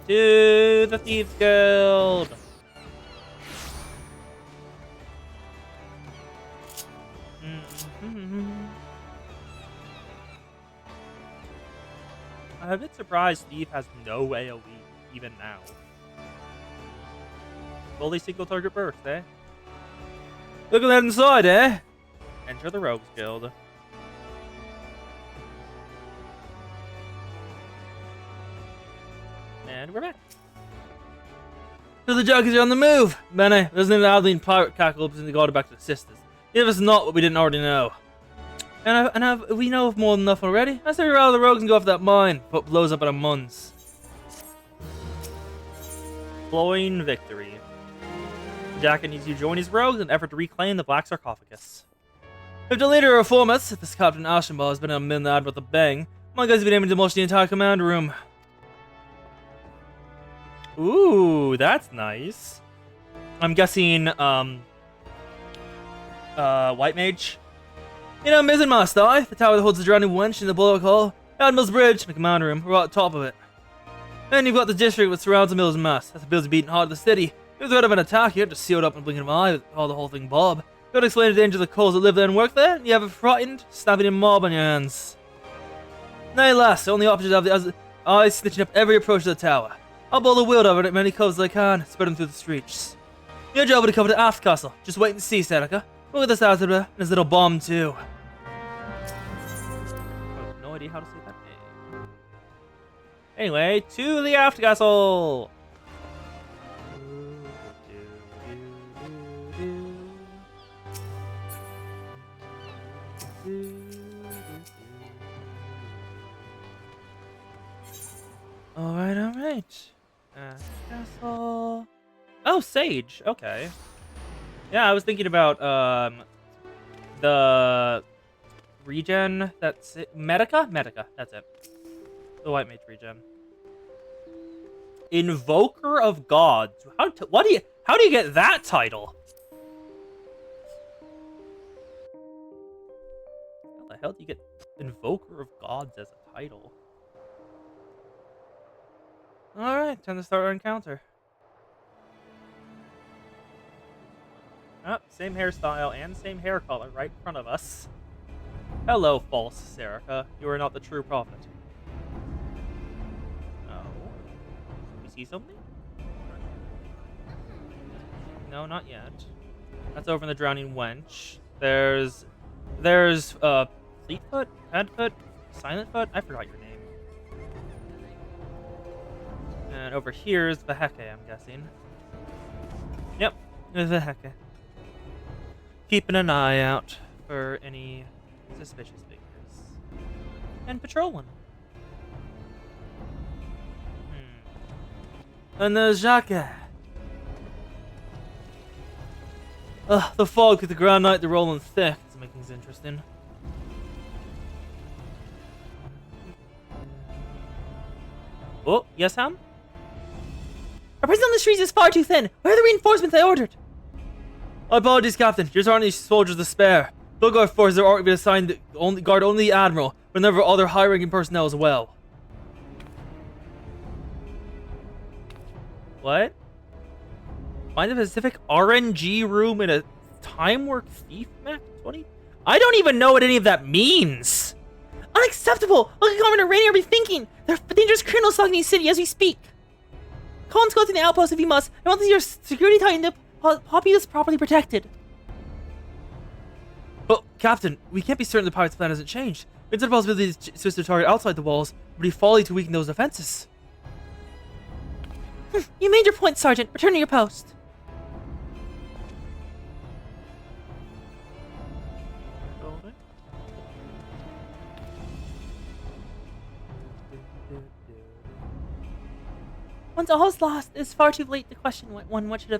To the Thieves Guild. I'm a bit surprised Steve has no AoE even now. Fully single target burst, eh? Look at that inside, eh? Enter the Rogues Guild. And we're back. So the jockeys are on the move. Benny, there's an Adeline pirate cackle up in the guard back to the sisters. Give us not what we didn't already know. And we know of more than enough already. I say we rather the rogues and go off that mine. Put blows up at our muns. Blowing victory. Jacket needs you to join his rogues in an effort to reclaim the Black Sarcophagus. If the leader of formats, this Captain Ashenbar has been a midnight with a bang, my guys have been aiming to demolish the entire command room. Ooh, that's nice. I'm guessing, White Mage? You know, Mizzen Master, the tower that holds the drowning wench in the bulwark hall, Admiral's Bridge, and the command room, right at the top of it. Then you've got the district which surrounds the Mills Mass. That's the Bills beating hard of the city. If there's threat of an attack, you're just sealed up in the blink of an eye with all the whole thing bob. Gotta explain the danger of the coals that live there and work there, and you have a frightened, snapping mob on your hands. Nay, lass, only options have the eyes snitching up every approach to the tower. I'll boil the wind over it as many coves as I can, spread them through the streets. Your job will be to cover the aft castle. Just wait and see, Seneca. We'll get this out of there, and his little bomb, too. I have no idea how to say that name. Anyway, to the aft castle! Alright. Castle. Oh, Sage. Okay. Yeah, I was thinking about the regen. That's it. Medica. That's it. The white mage regen. Invoker of Gods. How do you get that title? How the hell do you get Invoker of Gods as a title? Alright, time to start our encounter. Oh, same hairstyle and same hair color right in front of us. Hello, false Serica. You are not the true prophet. Oh. You see something? No, not yet. That's over in the Drowning Wench. There's Fleetfoot? Headfoot? Silentfoot? I forgot your name. And over here is Vaheke, I'm guessing. Yep, Vaheke. Keeping an eye out for any suspicious figures. And patrolling. And there's Jacques. Ugh, the fog with the ground night, the rolling thick. It's making things interesting. Oh, yes, Ham? Our presence on the streets is far too thin. Where are the reinforcements I ordered? My apologies, Captain. Yours aren't any soldiers to spare. Bulgar forces are already been assigned to guard only the Admiral, but never other high-ranking personnel as well. What? Find a specific RNG room in a Time Work Thief map 20? I don't even know what any of that means. Unacceptable! Look at Commander Rainier be thinking! There are dangerous criminals stalking the city as we speak. Call and scouting the outpost if you must. I want to see your security tightened up, populace properly protected. But, Captain, we can't be certain the pirate's plan hasn't changed. It's a possibility to switch the target outside the walls, but it'd be folly to weaken those defenses. You made your point, Sergeant. Return to your post. Once all is lost, it's far too late to question what one should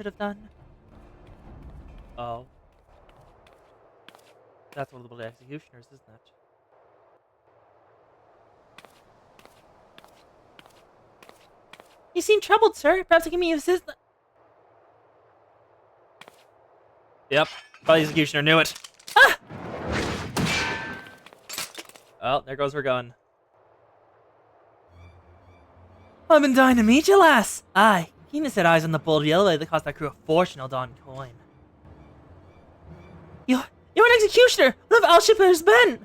have done. Oh. That's one of the executioners, isn't it? You seem troubled, sir. Perhaps I can be of assistance. Yep. The executioner knew it. Ah! Oh, there goes her gun. I've been dying to meet you, lass. Aye, Keenan set eyes on the bold yellow that cost that crew a fortune all Dawn coin. You're an executioner! What have Alshipper's been?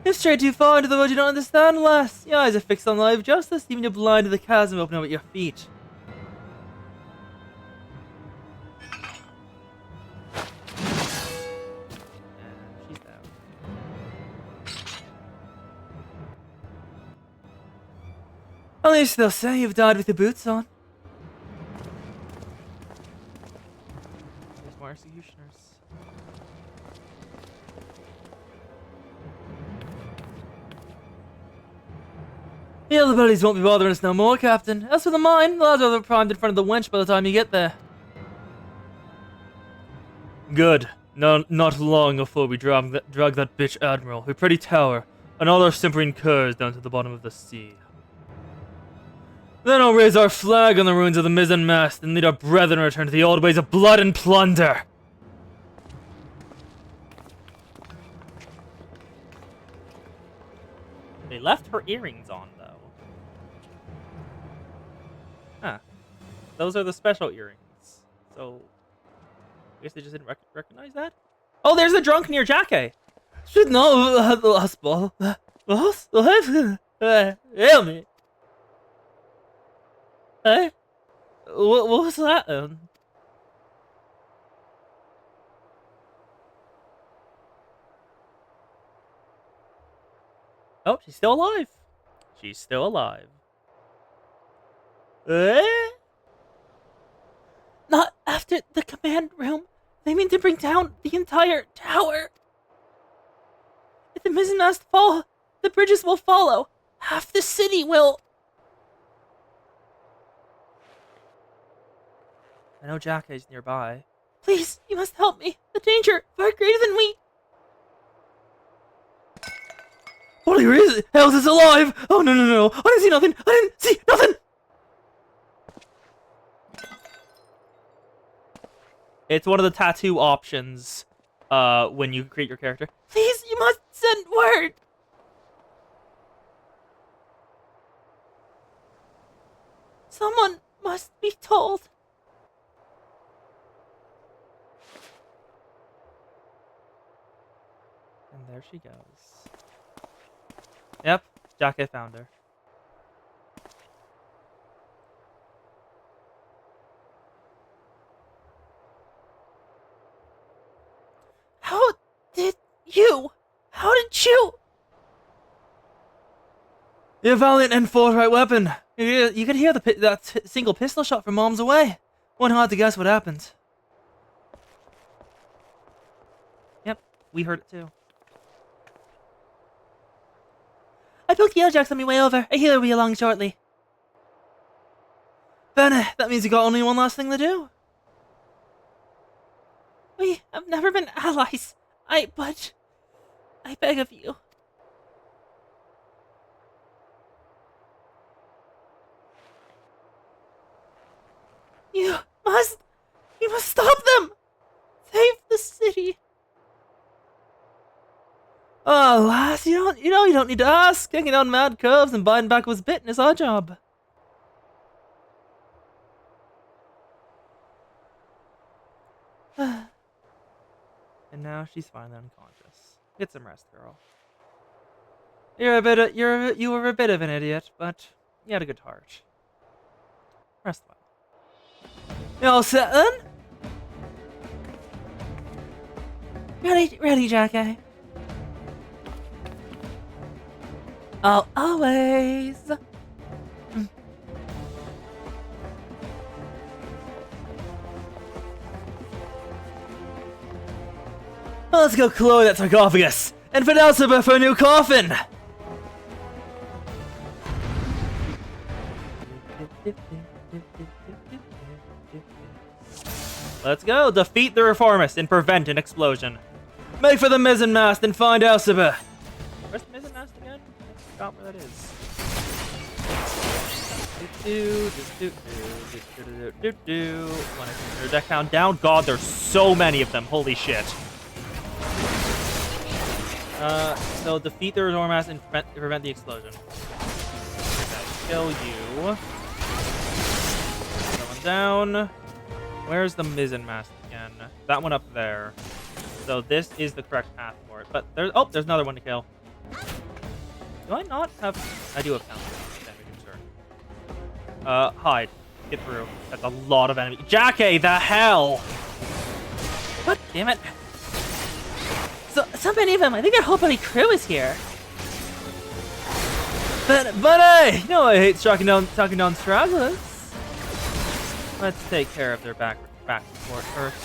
You've strayed too far into the road you don't understand, lass. Your eyes are fixed on live justice, even you're blind to the chasm opening up at your feet. And she's down. At least they'll say you've died with your boots on. There's more executioners. The other buddies won't be bothering us no more, Captain. As for the mine, the lads are primed in front of the wench by the time you get there. Good. No, not long before we drag that bitch Admiral, her pretty tower, and all our simpering curs down to the bottom of the sea. Then I'll raise our flag on the ruins of the mizzen mast and lead our brethren return to the old ways of blood and plunder. They left her earrings on, though. Huh. Those are the special earrings. So, I guess they just didn't recognize that? Oh, there's the drunk near Jackie. Should know have had the last ball. Boss? Help me. Hey? What was that then? Oh, she's still alive. She's still alive. Eh? Not after the command room. They mean to bring down the entire tower. If the mizzenmast fall, the bridges will follow. Half the city will. I know Jackie's nearby. Please, you must help me. The danger far greater than we. Holy reason, hell's is alive! Oh no no no! I didn't see nothing! I didn't see nothing! It's one of the tattoo options when you create your character. Please, you must send word. Someone must be told. And there she goes. Yep, Jackie found her. How did you? How did you? You're a valiant and forthright weapon. You could hear that single pistol shot from miles away. One hard to guess what happened. Yep, we heard it too. I booked Yelljacks on my way over. A healer will be along shortly. Benny, that means you got only one last thing to do. We have never been allies. But I beg of you. You must stop them. Save the city. Oh, lass, you don't need to ask. Kicking down mad curves and biting back was bitten is our job. And now she's finally unconscious. Get some rest, girl. You were a bit of an idiot, but you had a good heart. Rest well. You all set then? Ready, Jackie. Oh, always. Well, let's go close that sarcophagus and fit Elzevir for a new coffin. Let's go! Defeat the Reformists and prevent an explosion. Make for the mizzenmast and find Elzevir. Where's the mizzenmast again? I forgot where that is. When I turn their deck count down, God, there's so many of them. Holy shit. So defeat the Reformists and prevent the explosion. Okay, kill you. That one down. Where's the mizzenmast again? That one up there. So this is the correct path for it. But there's another one to kill. Do I not have? I do have counter. Sure. Hide. Get through. That's a lot of enemies. Jackie, the hell! What? Damn it. So many of them. I think their whole bloody crew is here. But hey, you know I hate talking down stragglers. Let's take care of their back support first.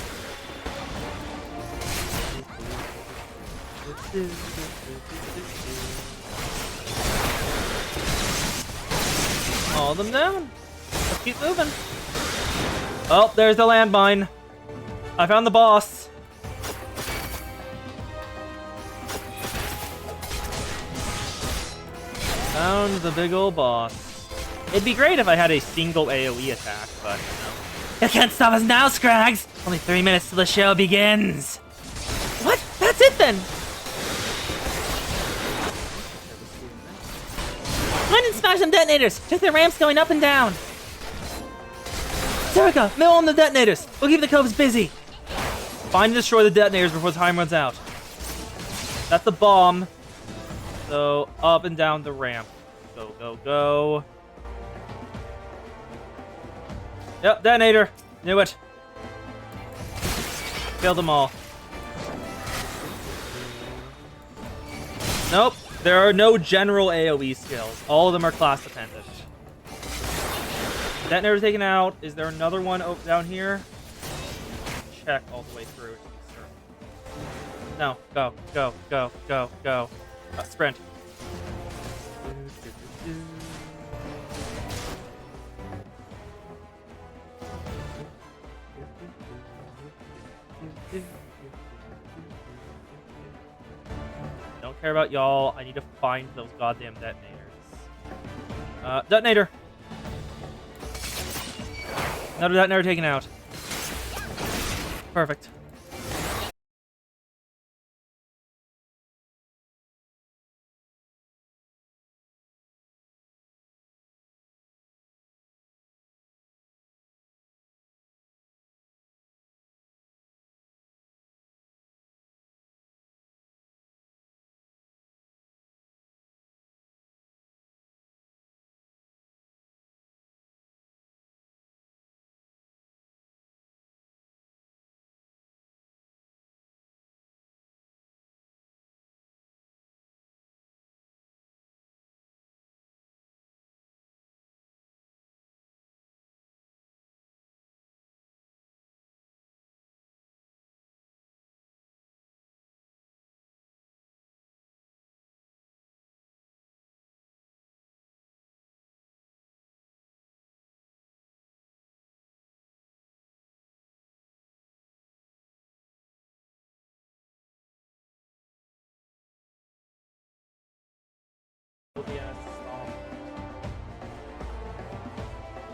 All of them down. Let's keep moving. Oh, there's the landmine. I found the boss. Found the big old boss. It'd be great if I had a single AoE attack, but no. You can't stop us now, Scrags! Only 3 minutes till the show begins! What? That's it then! Find and smash some detonators! Check the ramps going up and down! Serica, mill on the detonators. We'll keep the coves busy. Find and destroy the detonators before time runs out. That's the bomb. So, up and down the ramp. Go, go, go. Yep, detonator. Knew it. Kill them all. Nope. There are no general AoE skills. All of them are class dependent. Detonator taken out. Is there another one down here? Check all the way through. No. Go, go, go, go, go. Sprint. Don't care about y'all. I need to find those goddamn detonators. Detonator! Another detonator taken out. Perfect.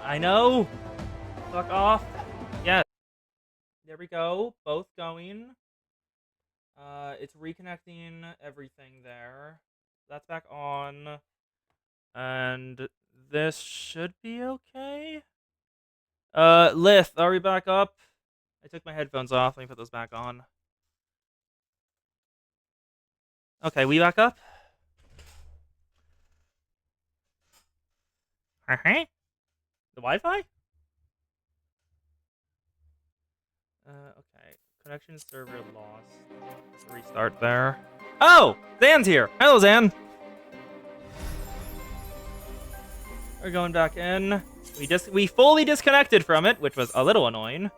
I know. Fuck off. Yes. There we go. Both going. It's reconnecting everything there. That's back on. And this should be okay. Lith, are we back up? I took my headphones off. Let me put those back on. Okay, we back up? Uh-huh. The Wi-Fi? Okay. Connection server lost. Restart there. Oh! Zan's here! Hello, Zan! We're going back in. We fully disconnected from it, which was a little annoying.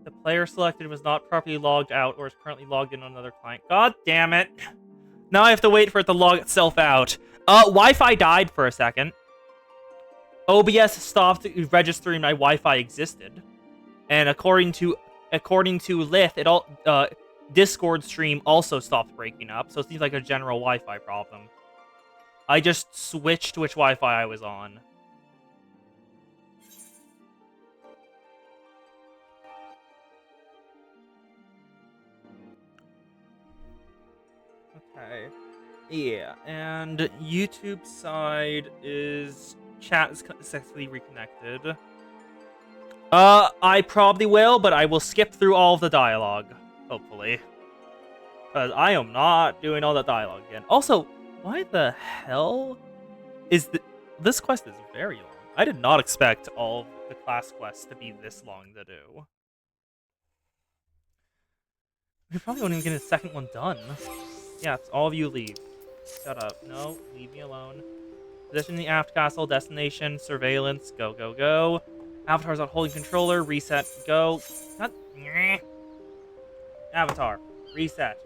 The player selected was not properly logged out or is currently logged in on another client. God damn it. Now I have to wait for it to log itself out. Wi-Fi died for a second. OBS stopped registering my Wi-Fi existed. And according to Lith, it all Discord stream also stopped breaking up, so it seems like a general Wi-Fi problem. I just switched which Wi-Fi I was on. Okay. Yeah, and YouTube side is chat is successfully reconnected. I probably will, but I will skip through all of the dialogue, hopefully. Because I am not doing all that dialogue again. Also, why the hell is this quest is very long. I did not expect all of the class quests to be this long to do. We probably won't even get a second one done. Yeah, all of you leave. Shut up. No, leave me alone. Position in the aft castle, destination, surveillance, go, go, go. Avatar's not holding controller, reset, go. Cut. Avatar, reset.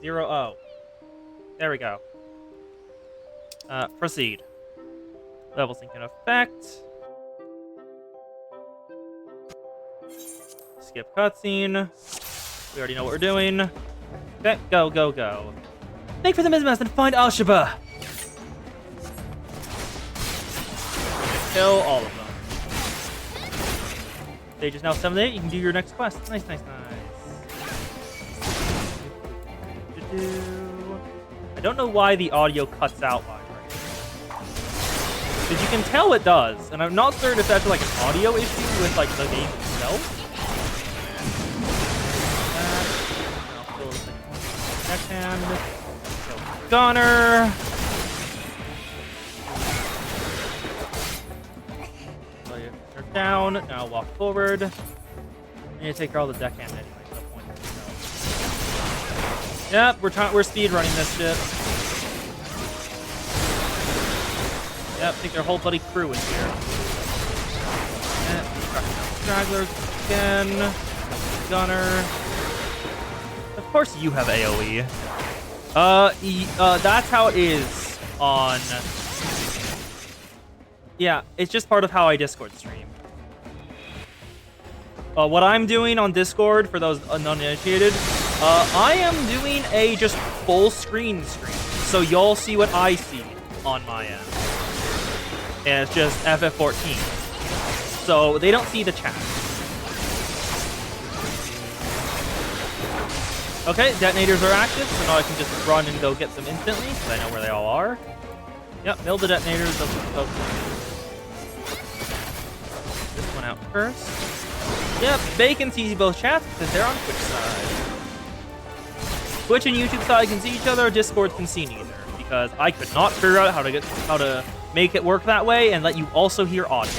0-0. There we go. Proceed. Level sync in effect. Skip cutscene. We already know what we're doing. Okay, go, go, go. Make for the Mizmas and find Al-Shaba. Kill all of them. Stage is now 7-8. You can do your next quest. Nice, nice, nice. I don't know why the audio cuts out while I'm Because you can tell it does, and I'm not certain if that's like an audio issue with like the game itself. I'll fill this deckhand. Kill Gunner. So you're down. Now walk forward. And you take care of all the deckhand anyway. No point. Yep, we're speed running this shit. Yep, I think their whole bloody crew is here. Stragglers again. Gunner. Of course you have AoE. That's how it is on... Yeah, it's just part of how I Discord stream. What I'm doing on Discord, for those uninitiated, I am doing a just full screen stream. So y'all see what I see on my end. And it's just FF14. So they don't see the chat. Okay, detonators are active, so now I can just run and go get them instantly, because I know where they all are. Yep, build the detonators. This one out first. Yep, Bacon sees both chats because they're on Twitch side. Twitch and YouTube side can see each other, Discord can see neither. Because I could not figure out how to make it work that way and let you also hear audio.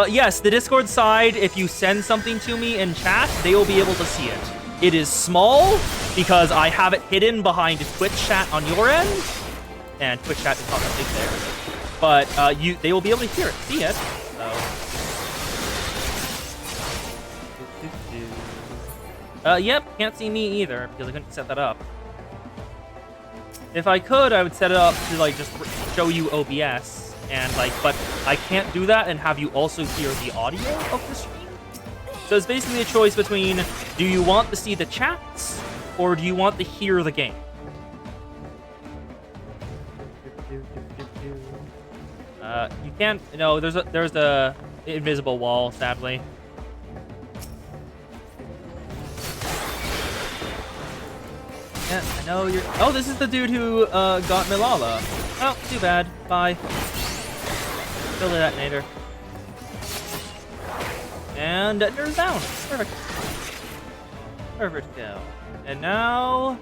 Yes, the Discord side, if you send something to me in chat, they will be able to see it. It is small because I have it hidden behind Twitch chat on your end, and Twitch chat is not that big there. But they will be able to hear it, see it. So. Yep, can't see me either because I couldn't set that up. If I could, I would set it up to like just show you OBS and like, but I can't do that and have you also hear the audio of the stream. So it's basically a choice between, do you want to see the chats or do you want to hear the game? You can't. No, there's a invisible wall, sadly. Yeah, I know you're... Oh, this is the dude who got Milala. Oh, too bad. Bye. Kill the detonator. And detonator's down. Perfect. Perfect kill. And now,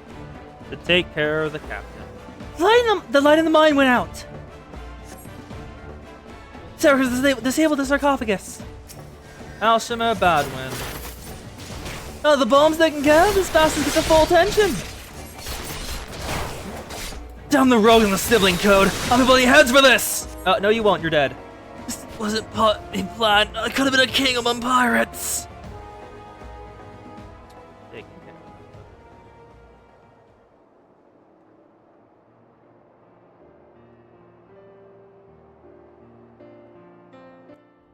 to take care of the captain. The light in the mine went out. Sarah disabled the sarcophagus. Alshima Badwin. Oh, the bomb's taken care of. This bastard gets the full attention. Damn the rogue and the sibling code. I'll be bloody heads for this. No, you won't. You're dead. This wasn't part of the plan. I could have been a king among pirates.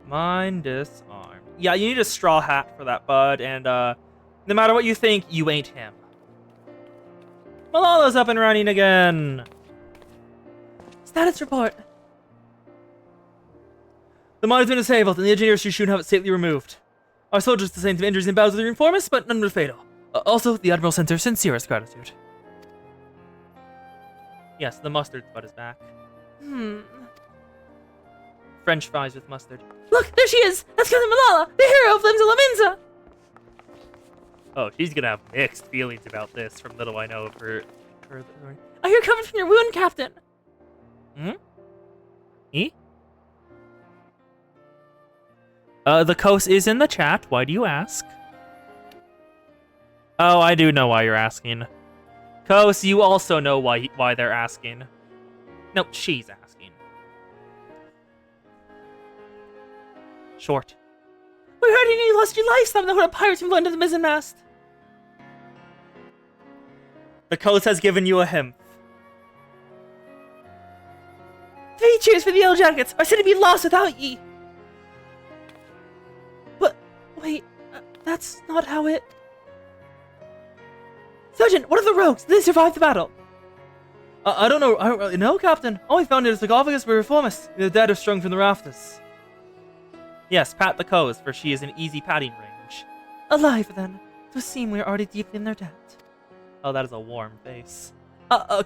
Mine disarmed. Yeah, you need a straw hat for that, bud, and no matter what you think, you ain't him. Malala's up and running again. Status report. The mine has been disabled, and the engineers should soon have it safely removed. Our soldiers sustained some injuries in battles with the reinforcements, but none were fatal. Also, the Admiral sends her sincerest gratitude. Yes, the mustard spud is back. French fries with mustard. Look, there she is! That's Captain Malala, the hero of Limsa Laminza! Oh, she's gonna have mixed feelings about this from little I know of her. I hear coming from your wound, Captain. The coast is in the chat. Why do you ask? Oh, I do know why you're asking. Coast, you also know why they're asking. No, she's asking. Short. We heard you lost your life stopping the horde of pirates from blowing to the mizzenmast. The coast has given you a hymn. 3 cheers for the Yellow Jackets! Our city be lost without ye! But, wait, that's not how it... Sergeant, what are the rogues? Did they survive the battle? I don't know. I don't really know, Captain. All we found is the sarcophagus were reformists. The dead are strung from the rafters. Yes, pat the coast, for she is in easy patting range. Alive, then. It would seem we are already deeply in their debt. Oh, that is a warm face.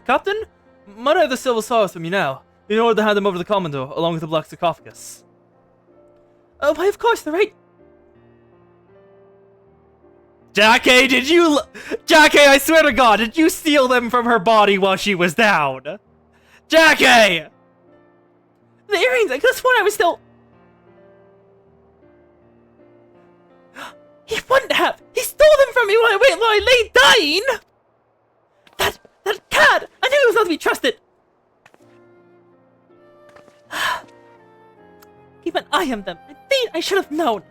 Captain? Might I have the silver sauce from you now, in order to hand them over to the Commodore, along with the black sarcophagus? Oh, why, of course, the right... Jackie, Jackie, I swear to God, did you steal them from her body while she was down? Jackie! The earrings, I could have sworn I was still... He wouldn't have! He stole them from me while I lay dying! That cat! I knew he was not to be trusted! Keep an eye on them. Indeed, I should have known.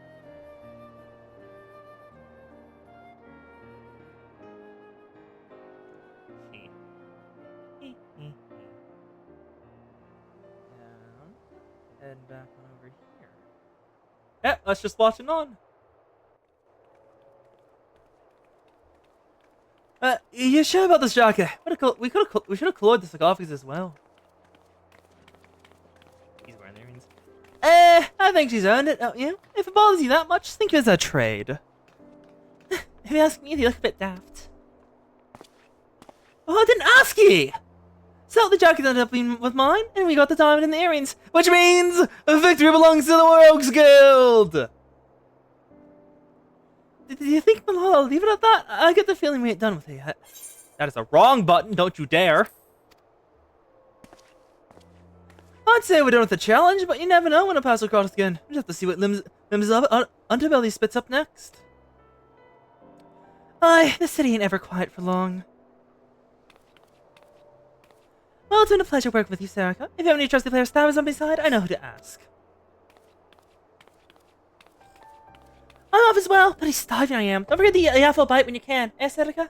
Head back on over here. Yeah, let's just watch it on. You sure about this, Jackie? We should have colored the sarcophagus as well. He's wearing the earrings. I think she's earned it, don't you? If it bothers you that much, think of it as a trade. If you ask me, they look a bit daft. Oh, I didn't ask ye! So the jacket ended up being with mine, and we got the diamond and the earrings, which means a victory belongs to the Rogues Guild! Do you think I'll leave it at that? I get the feeling we ain't done with it yet. That is a wrong button, don't you dare. I'd say we're done with the challenge, but you never know when I'll pass across again. We just have to see what limbs of Underbelly spits up next. Aye, the city ain't ever quiet for long. Well, it's been a pleasure working with you, Sarika. If you have any trusty player stabbers on my side, I know who to ask. I'm off as well, but he's starving I am. Don't forget the apple bite when you can, eh, Sarika?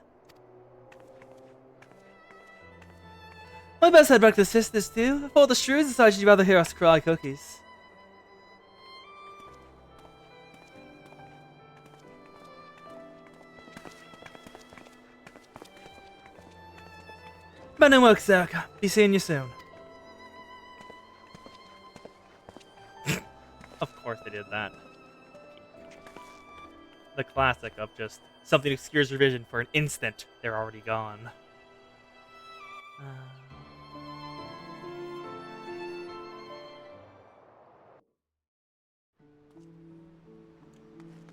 I best head back to the sisters too. Before the shrews decided you'd rather hear us cry cookies. Better work, Sarika. Be seeing you soon. Of course they did that. The classic of just something obscures your vision for an instant, they're already gone.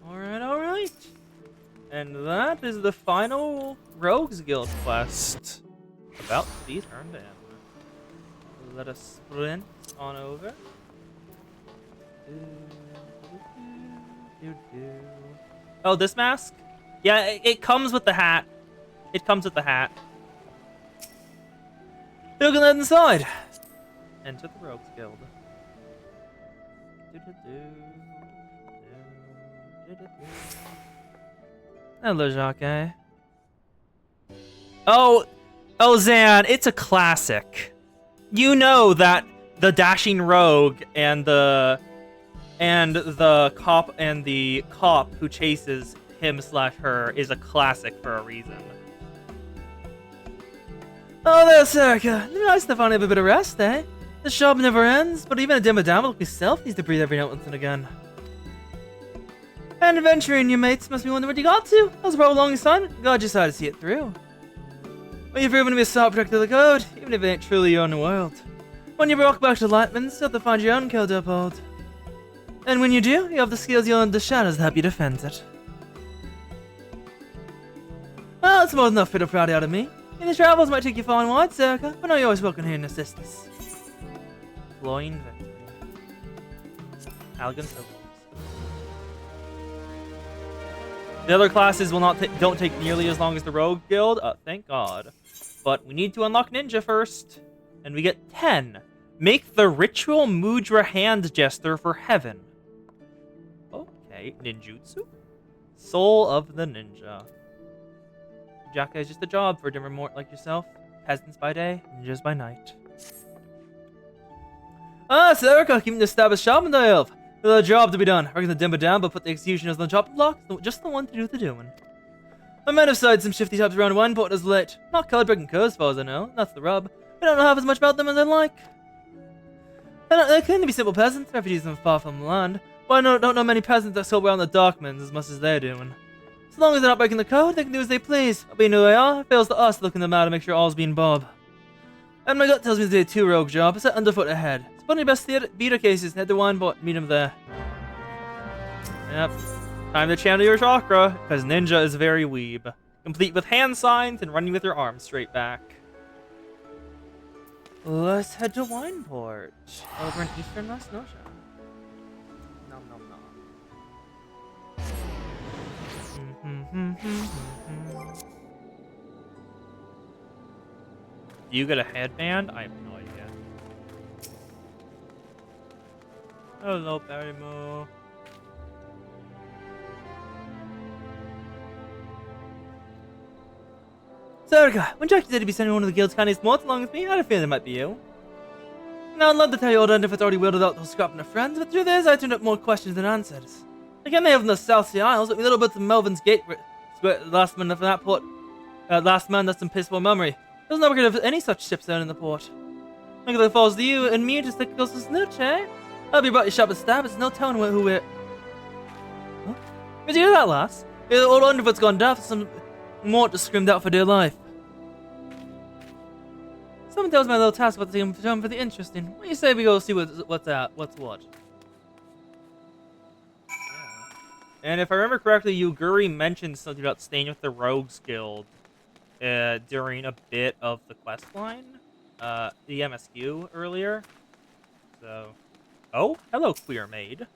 Alright. And that is the final Rogues Guild quest. About to be turned in. Let us sprint on over. Oh, this mask? Yeah, it comes with the hat. It comes with the hat. Who can let inside? Enter the Rogues Guild. Hello, Jacques. Oh, Zan, it's a classic. You know that the dashing rogue and the cop who chases him/her is a classic for a reason. Oh, there, Sarika. Nice to finally have a bit of rest, eh? The job never ends, but even a dimmer down like myself needs to breathe every now and again. And adventuring, you mates must be wondering what you got to. I was brought alongside. Glad you decided to see it through. Well, you've proven to be a solid protector of the code, even if it ain't truly your own world. When you walk back to Lightman's, you'll have to find your own code to uphold. And when you do, you have the skills you'll under the shadows to help you defend it. Well, it's more than enough for the proud out of me. And the travels might take you far and wide, Sarika, but now you're always welcome here and assist us. Cloying victory. Elegant tokens. The other classes will don't take nearly as long as the Rogue Guild. Thank God. But we need to unlock Ninja first. And we get 10. Make the ritual mudra hand gesture for heaven. Okay, ninjutsu. Soul of the ninja. Jaka is just a job for dimmer mort like yourself. Peasants by day, ninjas by night. Ah, Sarika, keeping the established shaman I have. There's a job to be done. We're gonna dim it down, but put the executioners on the chopping block. Just the one to do the doing. I might have sighted some shifty types around one, but it was late. Not code-breaking codes, as far as I know. That's the rub. We don't know half as much about them as I'd like. They claim to be simple peasants, refugees from far from the land. But I don't know many peasants that scope around the Darkmans as much as they're doing. So long as they're not breaking the code, they can do as they please. Being who they are, it fails to us to look in the matter to make sure all's being bob. And my gut tells me to do a 2-rogue job. It's set underfoot ahead. Spot your best beta cases and head to Wineport. Meet him there. Yep. Time to channel your chakra, because Ninja is very weeb. Complete with hand signs and running with your arms straight back. Let's head to Wineport. Over in eastern West Nosha. Nom nom nom. Do you get a headband? I have no idea. Hello, Barrymore. Serga, when Jackie said he'd be sending one of the guild's candidates more along with me, I had a feeling it might be you. Now, I'd love to tell you all that if it's already wielded out those scrapping of friends, but the truth is, I turned up more questions than answers. Again, they have in the South Sea Isles, but we little bits of Melvin's Gate, last man from that port, last man that's in peaceful memory. There's no record of any such ships down in the port. Look at the falls to you and me, just like it goes to snooch, eh? I'll be brought you sharp as stab, it's no telling who we're... Huh? Did you hear that, lass? The old underfoot's gone daft, some mort just screamed out for dear life. Someone tells me a little task about the team for the interesting. What do you say we go see what's what? Yeah. And if I remember correctly, Yuguri mentioned something about staying with the Rogues Guild during a bit of the quest line, the MSQ earlier. So, oh, hello, queer maid.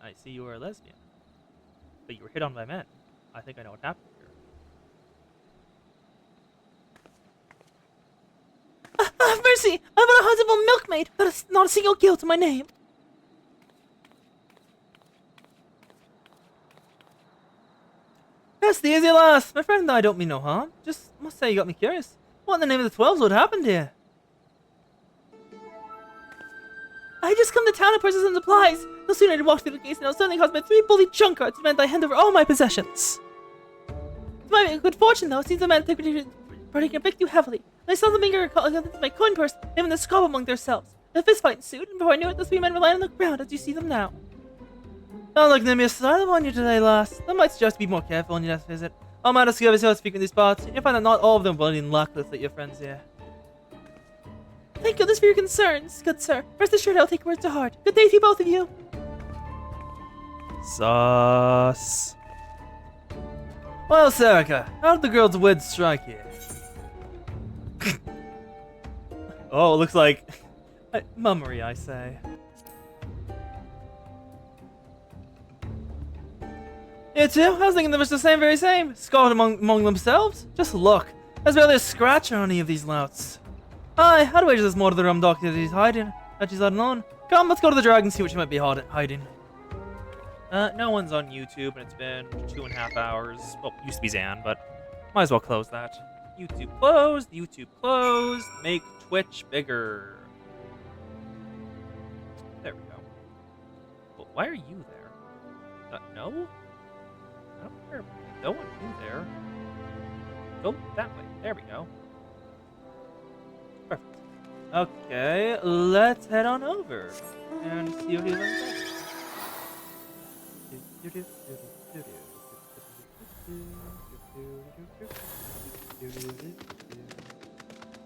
I see you are a lesbian, but you were hit on by men. I think I know what happened here. Have mercy! I'm a huntable milkmaid, but not a single guild to my name. That's the easy lass. My friend and I don't mean no harm. Just must say you got me curious. What in the name of the 12s would happen here? I just come to town and purchase some supplies. No sooner I walked through the gates and I was suddenly caused by 3 bully junk carts to demand I hand over all my possessions. To my good fortune, though, it seems the man took a bit too heavily. I saw them eager to my coin purse, having a squabble among themselves. A fist fight ensued, and before I knew it, the 3 men were lying on the ground as you see them now. Don't look near me asylum on you today, lass. I might suggest be more careful on your next visit. All man discovers how to speak in these parts, and you'll find that not all of them bloody and luckless like your friends here. Thank goodness for your concerns, good sir. Rest assured I'll take words to heart. Good day to you, both of you. Sus. Well, Serica, how did the girl's wits strike you? Oh, it looks like... mummery, I say. You too? I was thinking they was the very same. Scarred among themselves? Just look. There's barely a scratch on any of these louts. Aye, I'd wager there's more to the rum dock that she's hiding. That she's hiding on. Come, let's go to the dragon and see what she might be hiding. No one's on YouTube, and it's been 2.5 hours. Well, used to be Zan, but might as well close that. YouTube closed, YouTube closed. Make Twitch bigger. There we go. But why are you there? No? I don't care. No one you there. Go that way. There we go. Perfect. Okay, let's head on over and see what he's on.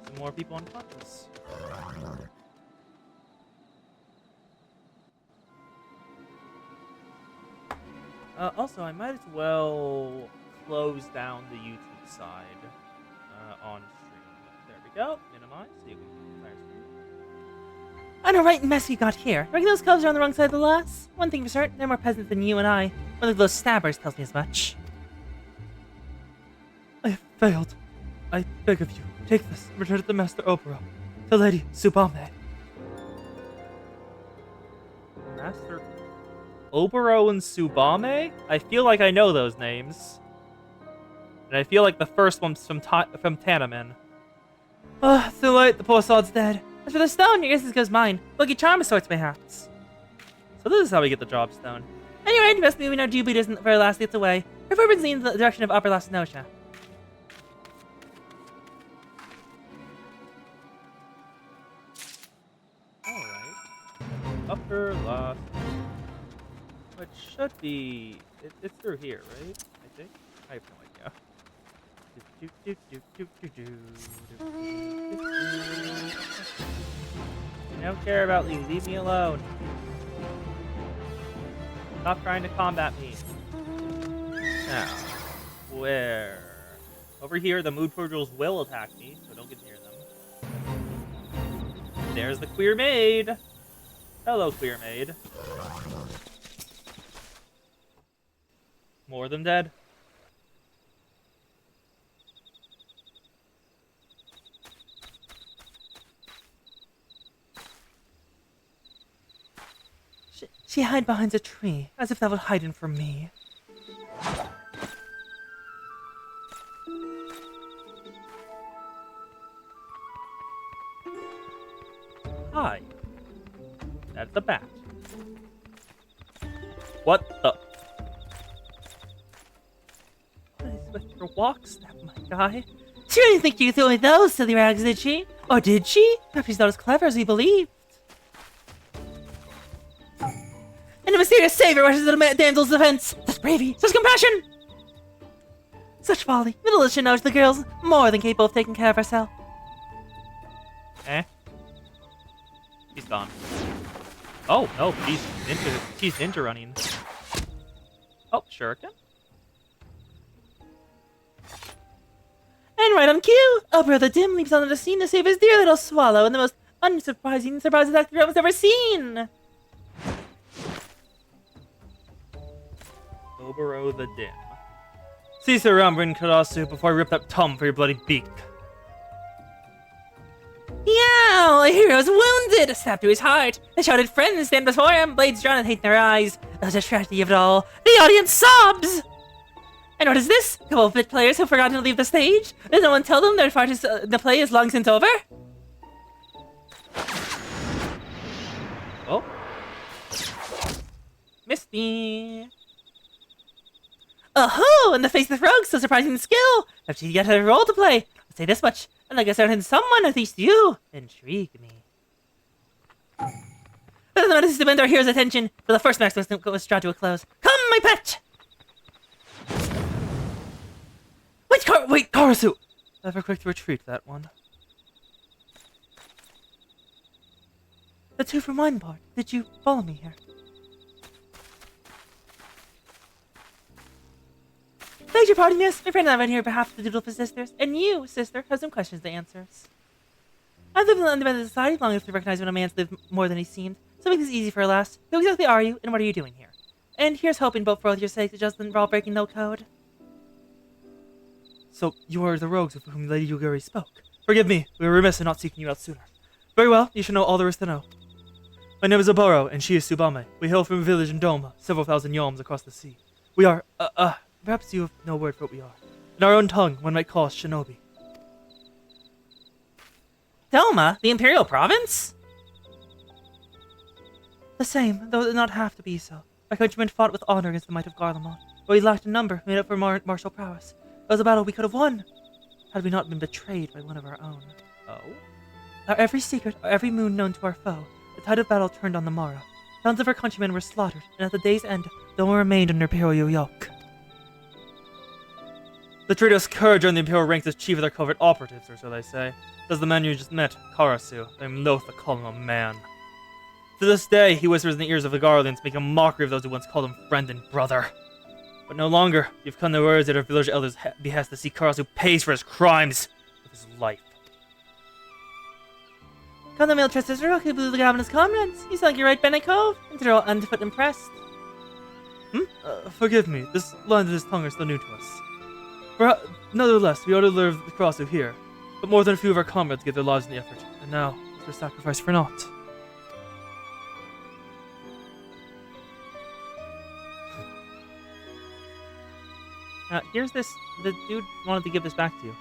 Some more people unconscious. Also, I might as well close down the YouTube side on stream. There we go. Minimize so you can see the entire screen. I know, right mess you got here. Reckon those cubs are on the wrong side of the lass? One thing for certain, they're more peasants than you and I. One of those stabbers tells me as much. I have failed. I beg of you, take this and return it to Master Opera. To Lady Subame. Master Obero and Subame? I feel like I know those names. And I feel like the first one's from Tanaman. Ah, too late, the poor sod's dead. As for the stone, your guess goes mine. Lucky charm of sorts, perhaps. So this is how we get the job stone. Anyway, best moving our doobie isn't very last gets away. Her footprints lean in the direction of Upper Las Nosha. Alright. Upper Las... Which should be... It's through here, right? I think? I have no idea. I don't care about you. Leave me alone. Stop trying to combat me. Now, where? Over here, the mood cordials will attack me, so don't get near them. There's the queer maid. Hello, queer maid. More than dead. She hid behind a tree, as if that would hide from me. Hi. That's the bat. What the? What is with your walk step, my guy? She didn't think you could throw away those silly rags, did she? Or did she? Perhaps she's not as clever as we believed. And a mysterious savior rushes to the damsel's defense. Such bravery, such compassion! Such folly. Little does she know the girl's more than capable of taking care of herself. She's gone. Oh, no, she's ninja running. Oh, shuriken? And right on cue, our brother Dim leaps onto the scene to save his dear little swallow in the most unsurprising surprise attack the realm has ever seen. Obero the Dim. Cease your rambling, Karasu, before I rip that tongue for your bloody beak. Yow! A hero is wounded! A stab to his heart. The shouted friends stand before him, blades drawn and hate in their eyes. That's the tragedy of it all. The audience sobs! And what is this? A couple of bit players who've forgotten to leave the stage? Did no one tell them their part is, the play is long since over? Oh. Misty. Oh-ho! In the face of the rogue, so surprising skill! Have she yet had a role to play? I'll say this much, and like I certain someone, at least you, intrigue me. But the matter is to bend our hero's attention, for the first match was drawn to a close. Come, my pet! Wait, Karasu! Never quick to retreat, that one. The two from one part. Did you follow me here? Thanks your pardon, miss. My friend and I are here on behalf of the Doodle sisters, and you, sister, have some questions to answer. I've lived in the independent society long enough to recognize when a man's lived more than he seemed, so make this easy for a last. Who exactly are you, and what are you doing here? And here's hoping both for both your sakes that Justin we're all breaking no code. So, you are the rogues of whom Lady Yuguri spoke. Forgive me, we were remiss in not seeking you out sooner. Very well, you should know all there is to know. My name is Oboro, and she is Tsubame. We hail from a village in Doma, several thousand yalms across the sea. We are, perhaps you have no word for what we are. In our own tongue, one might call us shinobi. Doma, the Imperial Province? The same, though it did not have to be so. Our countrymen fought with honor against the might of Garlemald, but we lacked a number, made up for martial prowess. It was a battle we could have won, had we not been betrayed by one of our own. Oh? Our every secret, our every moon known to our foe, the tide of battle turned on the morrow. Thousands of our countrymen were slaughtered, and at the day's end, no one remained under Imperial yoke. The traitorous cur joined the Imperial ranks as chief of their covert operatives, or so they say. That's the man you just met, Karasu. I am loath to call him a man. To this day, he whispers in the ears of the Garlands, making a mockery of those who once called him friend and brother. But no longer. You've come the words at our village elders' behest to see Karasu pays for his crimes with his life. Come the male trusted Rook who blew the goblin his comrades. You sound like you're right, Bennett Cove. And they're all underfoot impressed. Forgive me, this line and this tongue are still new to us. Nevertheless, we ought to learn the Karasu here. But more than a few of our comrades gave their lives in the effort, and now, is their sacrifice for naught? Here's this. The dude wanted to give this back to you.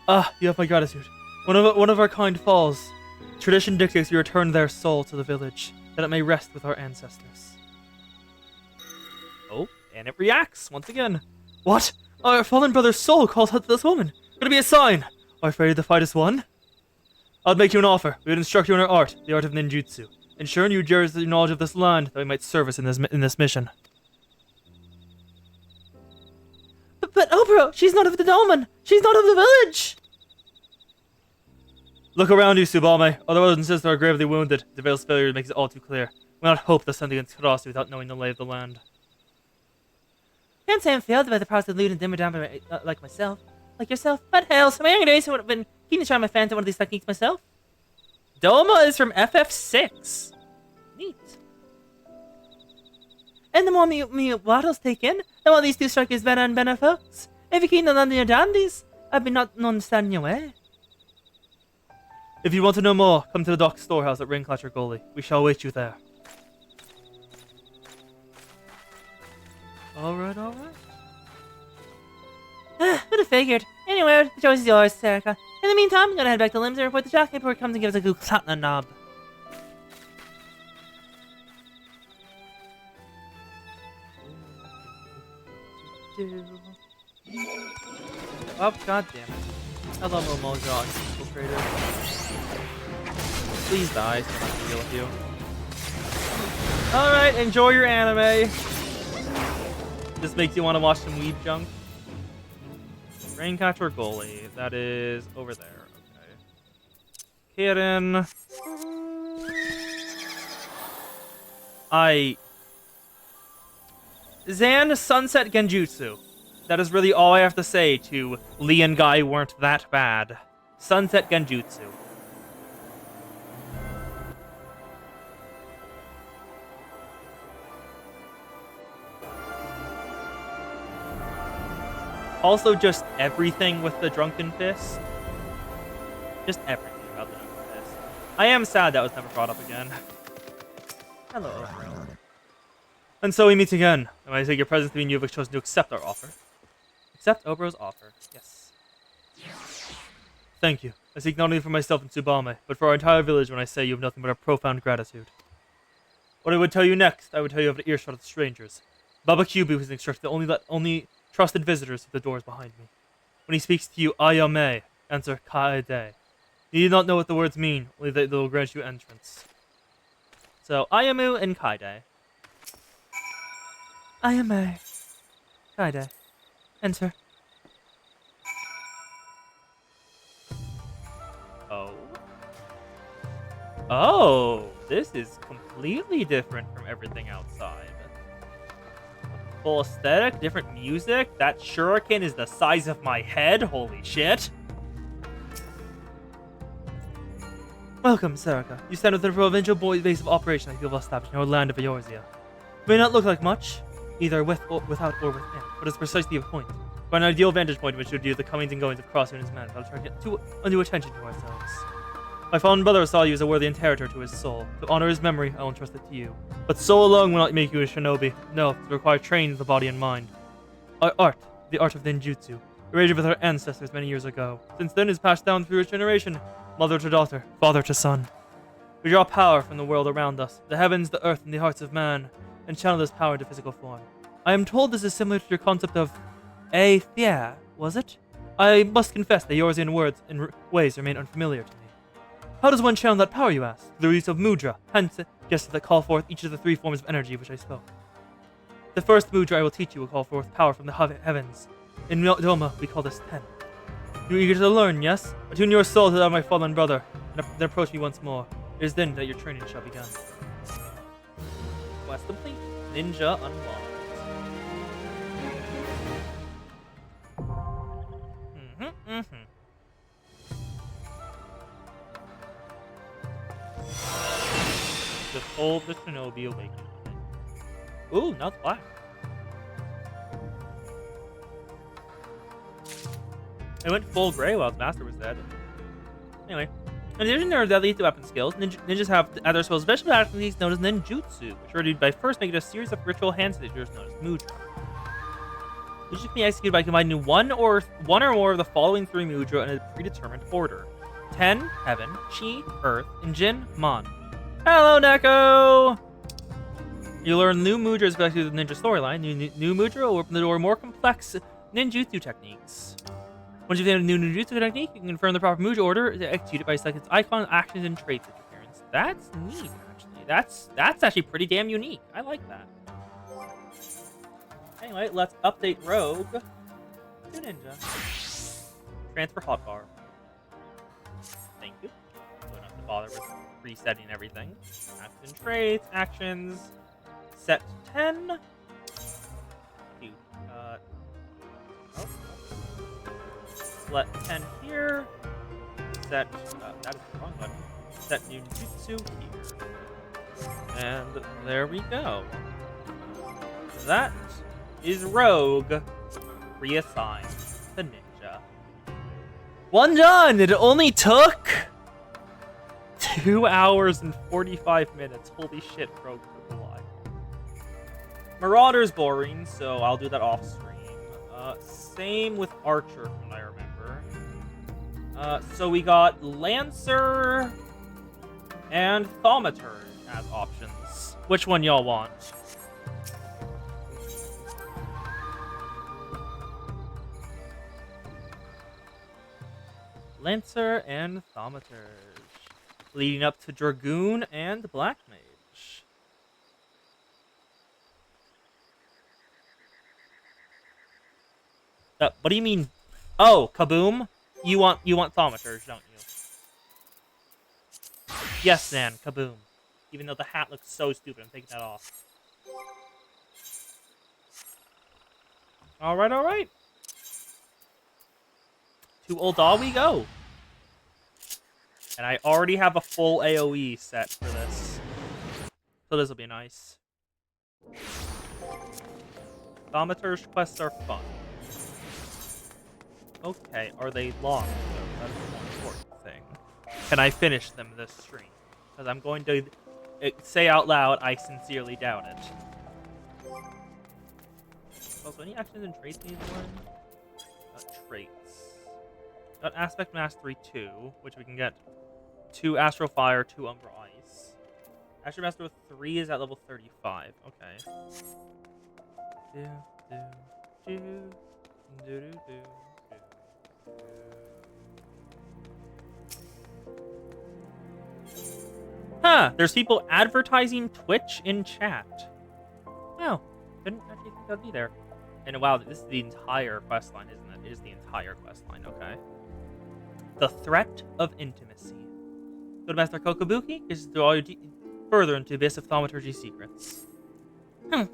Ah, you have my gratitude. One of our kind falls. Tradition dictates we return their soul to the village, that it may rest with our ancestors. Oh, and it reacts once again. What? Our fallen brother's soul calls out to this woman. Could it be a sign? Are you afraid the fight is won? I'd make you an offer. We would instruct you in our art, the art of ninjutsu, ensuring you judge the knowledge of this land that we might service in this mission. But Obro, she's not of the Dolmen. She's not of the village. Look around you, Tsubame. Other brothers and sisters are gravely wounded. The Veil's failure makes it all too clear. We cannot hope that something against Kurase without knowing the lay of the land. Can't say I'm failed by the process of lewd and dimmer down by like myself. Like yourself. But hell, so many days I would have been keen to try my fans at one of these techniques myself. Doma is from FF6. Neat. And the more me waddles take in, the more these two strikers better and better folks. If you're keen on learning your dandies, I've been not understanding your way. If you want to know more, come to the dock storehouse at Raincatcher Gully. We shall await you there. Alright. Who'd have figured? Anyway, the choice is yours, Serica. In the meantime, I'm gonna head back to Limbs and report to Jack before he comes and gives us a good clap in the knob. Oh, god damn it. Hello, Momojo, infiltrator. Please die so I can deal with you. Alright, enjoy your anime. This makes you want to watch some weeb junk. Raincatcher Goalie. That is over there. Okay. Kirin. Zan Sunset Genjutsu. That is really all I have to say to Lee and Guy weren't that bad. Sunset Genjutsu. Also, just everything with the Drunken Fist. Just everything about the Drunken Fist. I am sad that was never brought up again. Hello, Obro. And so we meet again. And I take your presence to mean you have chosen to accept our offer. Accept Obro's offer. Yes. Thank you. I speak not only for myself and Tsubame, but for our entire village when I say you have nothing but our profound gratitude. What I would tell you next, I would tell you of the earshot of the strangers. Baba Kyubu has instructed to only let trusted visitors through the doors behind me. When he speaks to you, Ayame, answer Kaede. You need not know what the words mean, only that they will grant you entrance. So, Ayamu and Kaide. Ayame. Kaide. Enter. Oh. Oh, this is completely different from everything outside. Full aesthetic, different music. That shuriken is the size of my head. Holy shit. Welcome, Serica. You stand within a provincial base of operation that you have established in our land of Eorzea. It may not look like much, either with or without or within, but it's precisely a point. For an ideal vantage point in which to view the comings and goings of Crosshair and his men without attracting undue attention to ourselves. My fallen brother saw you as a worthy inheritor to his soul. To honor his memory, I will entrust it to you. But soul alone will not make you a shinobi. No, it requires training of the body and mind. Our art, the art of ninjutsu, originated with our ancestors many years ago. Since then, it is passed down through each generation, mother to daughter, father to son. We draw power from the world around us, the heavens, the earth, and the hearts of man, and channel this power into physical form. I am told this is similar to your concept of Aethia, was it? I must confess that yours in words and ways remain unfamiliar to me. How does one channel that power, you ask? Through the use of mudra, hence gestures that call forth each of the three forms of energy of which I spoke. The first mudra I will teach you will call forth power from the heavens. In Doma, we call this Ten. You eager to learn, yes? Attune your soul to that of my fallen brother, and then approach me once more. It is then that your training shall begin. Quest complete. Ninja unlocked. Just hold the shinobi awakening. Ooh, now it's black. I went full gray while his master was dead. Anyway, in addition to their deadly weapon skills, ninjas have other special attack techniques known as ninjutsu, which are reduced by first making a series of ritual hand signatures known as mudra. These can be executed by combining one or more of the following three mudra in a predetermined order: Ten, Heaven; Chi, Earth; and Jin, Mon. Hello, Neko! You learn new mudras connected to the ninja storyline. New mudra will open the door to more complex ninjutsu techniques. Once you've found a new ninjutsu technique, you can confirm the proper mudra order to execute it by selecting its icon, actions, and traits its appearance. That's neat, actually. That's actually pretty damn unique. I like that. Anyway, let's update Rogue. ninja. Transfer hotbar. Thank you. So don't have to bother with resetting everything. Action traits, actions. Set 10. Cute. Select 10 here. Set, that is the wrong button. Set ninjutsu here. And there we go. That is Rogue reassigned to Ninja. One done! It only took... 2 hours and 45 minutes. Holy shit, Rogue took a lot. Marauder's boring, so I'll do that off stream. Same with Archer, from what I remember. So we got Lancer and Thaumaturge as options. Which one y'all want? Lancer and Thaumaturge. Leading up to Dragoon and Black Mage. What do you mean? Oh, Kaboom? You want Thaumaturge, don't you? Yes, Nan, Kaboom. Even though the hat looks so stupid, I'm taking that off. Alright, alright. To Ul'dah we go. And I already have a full AoE set for this. So this will be nice. Thaumaturge quests are fun. Okay, are they long though? That's the more important thing. Can I finish them this stream? Because I'm going to say out loud, I sincerely doubt it. Also, any actions and traits need one? Traits. Got Aspect Mastery 2, which we can get 2 Astral Fire, 2 Umbra Ice. Astral Mastery 3 is at level 35. Okay. Do, do, do, do, do, do. Huh, there's people advertising Twitch in chat. Wow, didn't actually think that'd be there. And wow, this is the entire questline, isn't it? It is the entire questline, okay. The Threat of Intimacy. Go to Master Kokobuki, this is to all your further into the abyss of thaumaturgy secrets. Your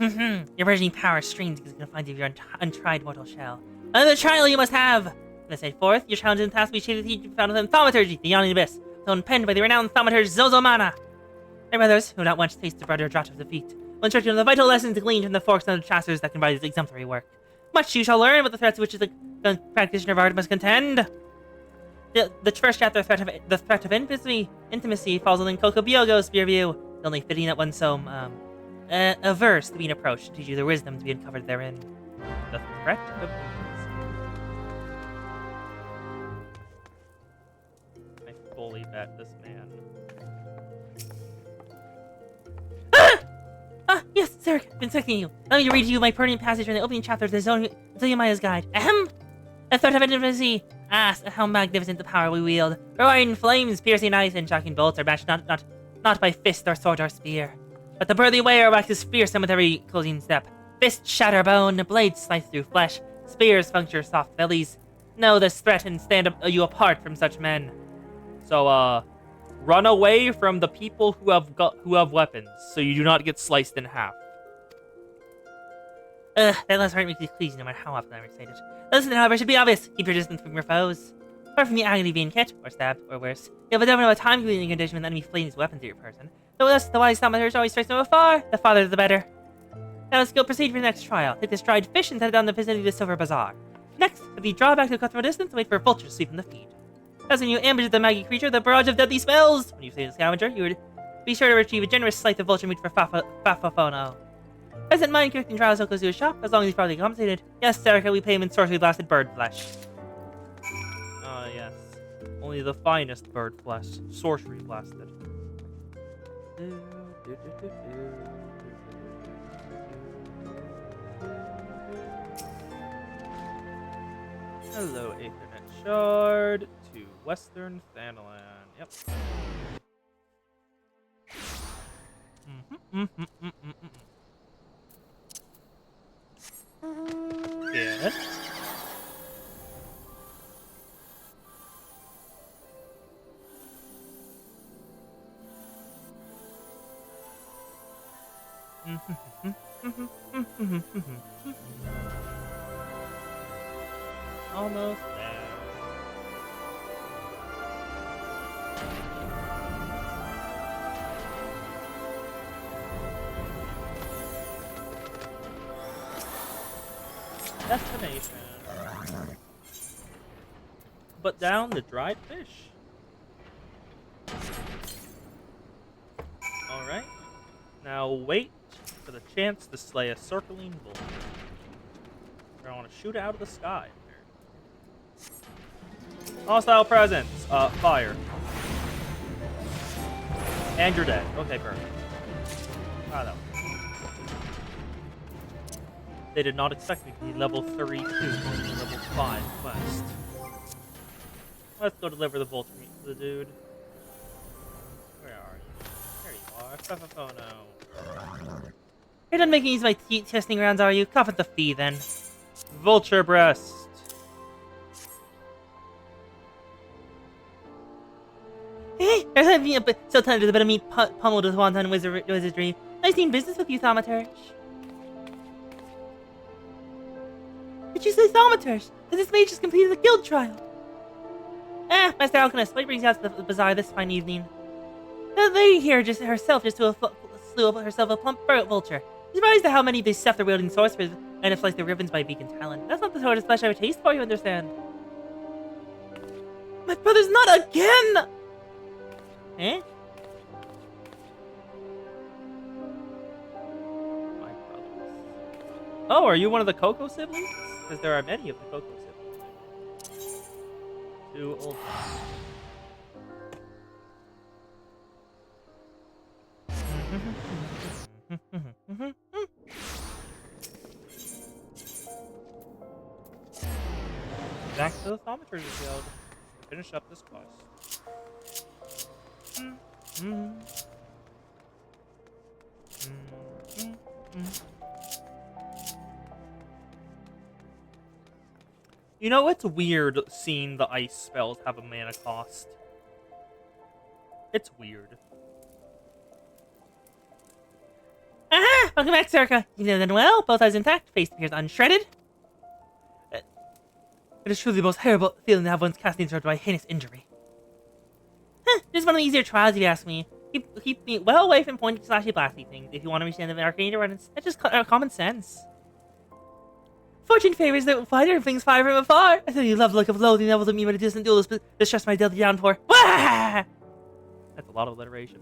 burgeoning power strains because it's going to find you your untried mortal shell. Another trial you must have! Let's say forth, your challenge and task will be shaded to be found within Thaumaturgy, the Yawning Abyss, zone penned by the renowned Thaumaturge Zozomana. My brothers, who not once taste the brother draught of defeat, will instruct you on the vital lessons gleaned from the forks and the chasters that can provide this exemplary work. Much you shall learn about the threats which the practitioner of art must contend. The first chapter, the threat of intimacy, falls within Kokobyogo's spear view, only fitting that one so a verse to be an approach to teach you the wisdom to be uncovered therein. The Threat of Intimacy. I fully bet this man. Yes, sir, I've been expecting you. Let me read you my pertinent passage from the opening chapter of the Zoyamaya's Guide. Ahem! The threat of intimacy. Ah, how magnificent the power we wield. Roaring flames, piercing ice, and shocking bolts are matched not by fist or sword or spear. But the burly warrior waxes fearsome with every closing step. Fists shatter bone, blades slice through flesh, spears puncture soft bellies. Know this threat and stand you apart from such men. So, run away from the people who have weapons, so you do not get sliced in half. That last part makes me pleased no matter how often I'm excited. Listen, however, should be obvious. Keep your distance from your foes. Apart from the agony of being hit, or stabbed, or worse, you have a definite time-cleaning condition when the enemy flings his weapon through your person. So thus, the wise thaumaturge always strikes from afar, the farther the better. Now let's go proceed for the next trial. Take this dried fish and set it down the vicinity of the Silver Bazaar. Next, if you draw back to a comfortable distance and wait for a vulture to sweep from the feed. As when you ambush the maggy creature, the barrage of deadly spells! When you say the scavenger, you would be sure to retrieve a generous slice of vulture meat for Fafafono. Doesn't mind collecting trials so close to his shop, as long as he's properly compensated. Yes, Serica, we pay him in sorcery blasted bird flesh. Ah, yes. Only the finest bird flesh, sorcery blasted. Hello, Aethernet Shard to Western Thanalan. Yep. Good. Almost there. Destination. Put down the dried fish. Alright. Now wait for the chance to slay a circling bull. I want to shoot out of the sky. Hostile presence. Fire. And you're dead. Okay, perfect. Ah, that was They did not expect me to be level 32 for the level 5 quest. Let's go deliver the vulture meat to the dude. Where are you? There you are. FFXIV. You're done making use of my testing rounds, are you? Cough at the fee, then. Vulture breast. Hey, there's so tender, the bit of meat pummeled with wanton wizardry. Nice doing business with you, Thaumaturge. Did you say Thaumaturge? Then this mage just completed the guild trial. Master Alchemist, what brings you out to the bazaar this fine evening? The lady here herself slew herself a plump vulture. Surprised at how many they stuff their wielding sorcerers and have sliced their ribbons by vegan talent. That's not the sort of flesh I would taste for, you understand? My brother's not again! Eh? My brothers. Oh, are you one of the Coco siblings? Because there are many of the Coco siblings. Two old ones. Back to the Thaumaturge Guild to finish up this quest. You know, it's weird seeing the ice spells have a mana cost. It's weird. Aha! Welcome back, Circa. You know done well. Both eyes intact. Face appears unshredded. It is truly the most terrible feeling to have one's casting interrupted by a heinous injury. This is one of the easier trials, if you ask me. Keep me well away from pointy slashy blasty things if you want to understand the arcane runs. That's just common sense. Fortune favors the fighter and flings fire from afar. I thought you loved the look of loathing that was at me when a distant duelist distressed my deadly downpour. Wah! That's a lot of alliteration.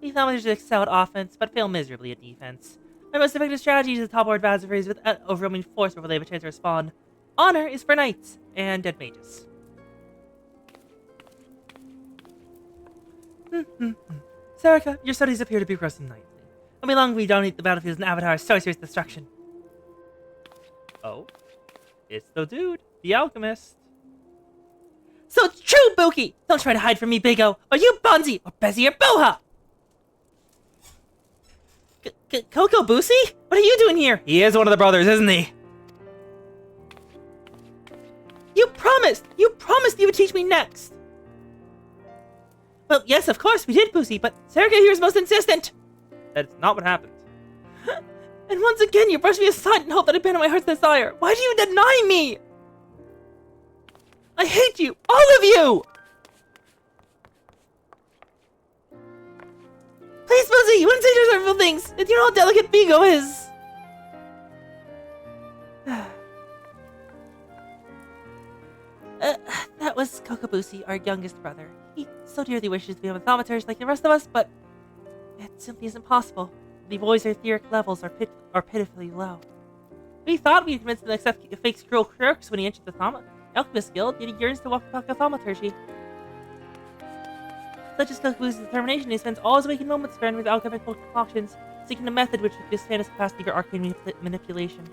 We thought we excel at offense, but fail miserably at defense. My most effective strategy is to topboard adversaries with overwhelming force before they have a chance to respond. Honor is for knights and dead mages. Sarika, your studies appear to be progressing nicely. When we long we dominate the battlefield as an avatar of sorcerer's destruction. Oh? It's the dude, the alchemist. So it's true, Buki! Don't try to hide from me, Bigo! Are you Bonzi, or Bezzy, or Boha? Coco Boosie? What are you doing here? He is one of the brothers, isn't he? You promised! You promised you would teach me next! Well, yes, of course, we did, Boosie, but Sarika here is most insistent! That's not what happened. And once again, you brushed me aside and hoped that I'd abandon my heart's desire. Why do you deny me? I hate you! All of you! Please, Boosie, you wouldn't say disrespectful things! You know how delicate Bigo is! That was Kokobusi, our youngest brother. He so dearly wishes to become a thaumaturge like the rest of us, but it simply isn't possible. The boys' etheric levels are pitifully low. We thought we'd convince him to accept fake scroll quirks when he entered the Alchemist Guild, yet he yearns to walk the thaumaturgy. Such is Kokobusi's determination, he spends all his waking moments spent with alchemical concoctions, seeking a method which would expand his capacity for arcane manipulation.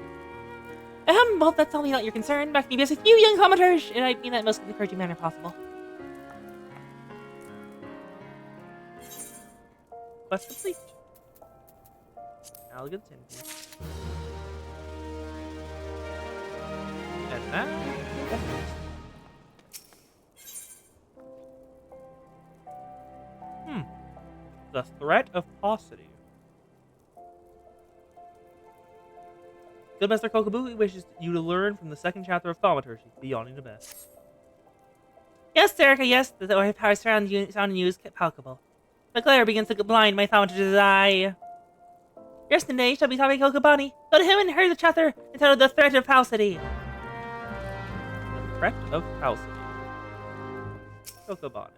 Well, that's only not your concern. Back to me, just a few young thaumaturge, and I mean that in the most encouraging manner possible. Quest complete. Elegant tin. And now... The threat of paucity. Guildmaster Kokobu wishes you to learn from the second chapter of Thaumaturgy, the Yawning Abyss. Yes, Erica, yes, the aura power surrounding you is palpable. The glare begins to blind my thaumaturge's eye. Yesterday, shall be talking Kokobani. Go to him and hear the chapter entitled The Threat of Paucity. The Threat of Paucity. Kokobane.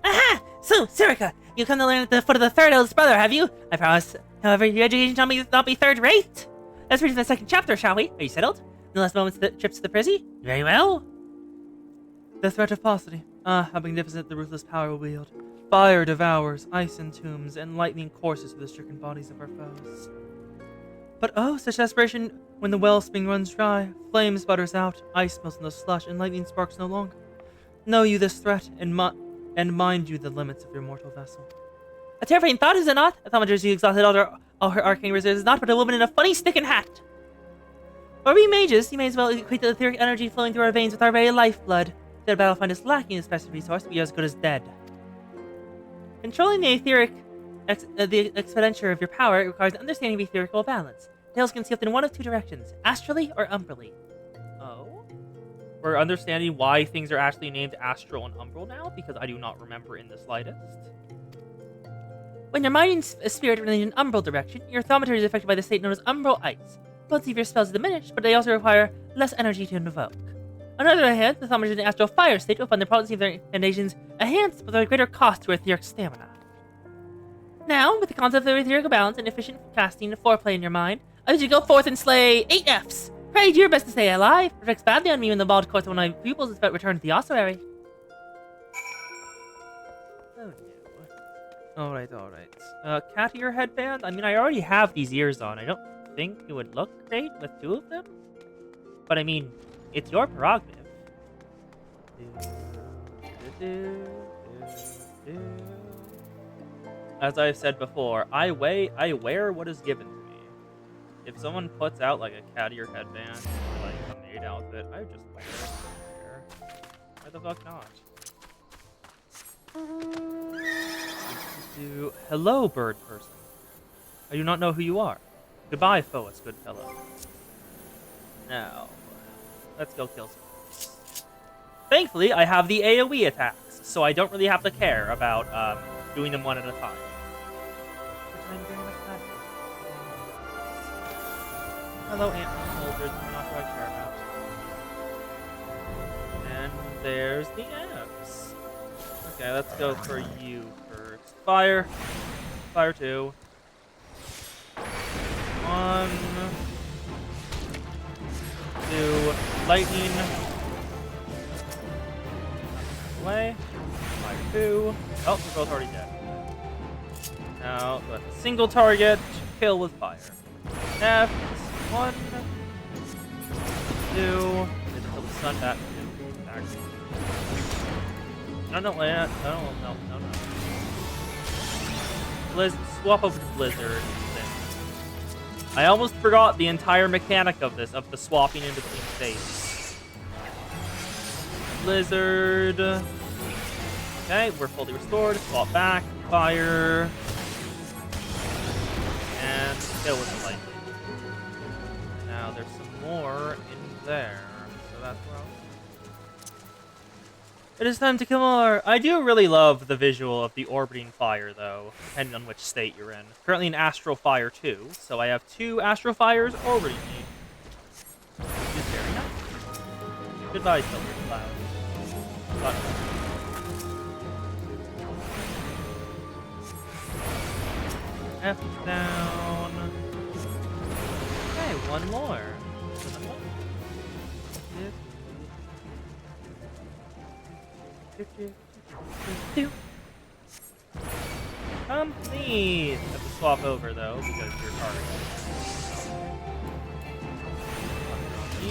Aha! So, Serica, you come to learn at the foot of the third eldest brother, have you? I promise. However, your education shall not be third-rate. Let's read the second chapter, shall we? Are you settled? In the last moments the trips to the prison? Very well. The threat of paucity. Ah, how magnificent the ruthless power will wield. Fire devours, ice entombs, and lightning courses through the stricken bodies of our foes. But oh, such desperation when the wellspring runs dry, flame sputters out, ice melts in the slush, and lightning sparks no longer. Know you this threat, and mind you the limits of your mortal vessel. A terrifying thought, is it not? A thaumaturge who exhausted all her arcane reserves is not but a woman in a funny stick and hat. For we mages, you may as well equate the etheric energy flowing through our veins with our very lifeblood. The battlefield is lacking this special resource, we are as good as dead. Controlling the etheric the expenditure of your power requires an understanding of etherical balance. Tails can see in one of two directions, astrally or umbrally. Oh? We're understanding why things are actually named Astral and Umbral now, because I do not remember in the slightest. When your mind and spirit run in an umbral direction, your thaumaturge is affected by the state known as umbral ice. Potency of your spells is diminished, but they also require less energy to invoke. On the other hand, the thaumaturge in the astral fire state will find the potency of their incantations enhanced, but at a greater cost to etheric stamina. Now, with the concept of etheric balance and efficient casting and foreplay in your mind, I wish you to go forth and slay 8 Fs. Pray do your best to stay alive. Reflects badly on me when the bald course of one of my pupils is about to return to the ossuary. Oh no. Alright. Cat ear headband? I mean, I already have these ears on. I don't think it would look great with 2 of them. But I mean, it's your prerogative. As I've said before, I wear what is given to me. If someone puts out like a cat ear headband or like a maid outfit, I just wear it. Why the fuck not? Hello, bird person. I do not know who you are. Goodbye, Phoas, good fellow. Now, let's go kill some. Thankfully, I have the AoE attacks, so I don't really have to care about doing them one at a time. Hello, ant soldiers. Not who I care about. And there's the ants. Okay, let's go for you first. Fire. Fire 2. 1. 2. Lightning. Away. Fire 2. Oh, they're both already dead. Now, let a single target kill with fire. F. 1, 2. Until the sun back. No. Swap over to Blizzard. I almost forgot the entire mechanic of this, of the swapping in between states. Blizzard. Okay, we're fully restored. Swap back. Fire. And kill with the lightning. Now there's some more in there, so that's where I'll... It is time to kill more! I do really love the visual of the orbiting fire, though, depending on which state you're in. Currently in Astral Fire 2, so I have 2 Astral Fires orbiting me. Which is very nice. Goodbye, Silver Cloud. But... F down... Okay, one more. Complete! Have to swap over though, because you're targeted.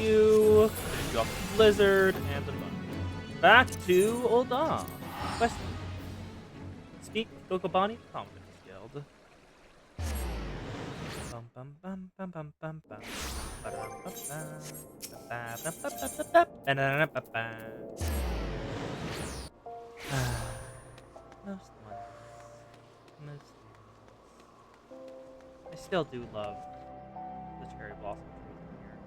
You off the Blizzard and the Bun. Back to Ul'dah. Quest. Speak Kokobani Confidence Guild. Most ones. I still do love cherry blossom trees in here.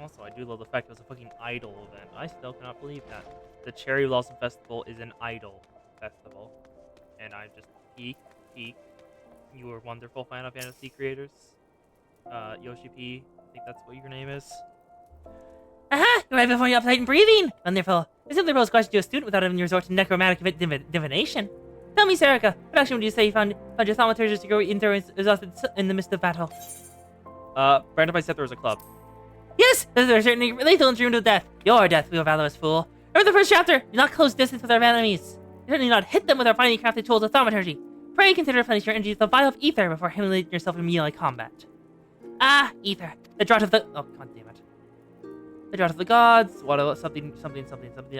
Also, I do love the fact it was a fucking idol event. I still cannot believe that. The Cherry Blossom Festival is an idol festival. And I just peek. You were wonderful Final Fantasy creators. Yoshi P, I think that's what your name is. Aha! You're right before you uptight and breathing! Wonderful. I simply pose a question to a student without having to resort to necromantic divination. Tell me, Sarika, what action would you say you found your thaumaturgist to go exhausted in the midst of battle? Brandon, I said there was a club. Yes! Those are certainly lethal and doomed to death. Your death, we valorous fool. Remember the first chapter! Do not close distance with our enemies. Certainly not hit them with our finely crafted tools of thaumaturgy. Pray consider replenishing your energy with a vial of ether before humiliating yourself in melee combat. Ah, ether. The draught of the... Oh, god damn it. The draught of the gods. What else? Something.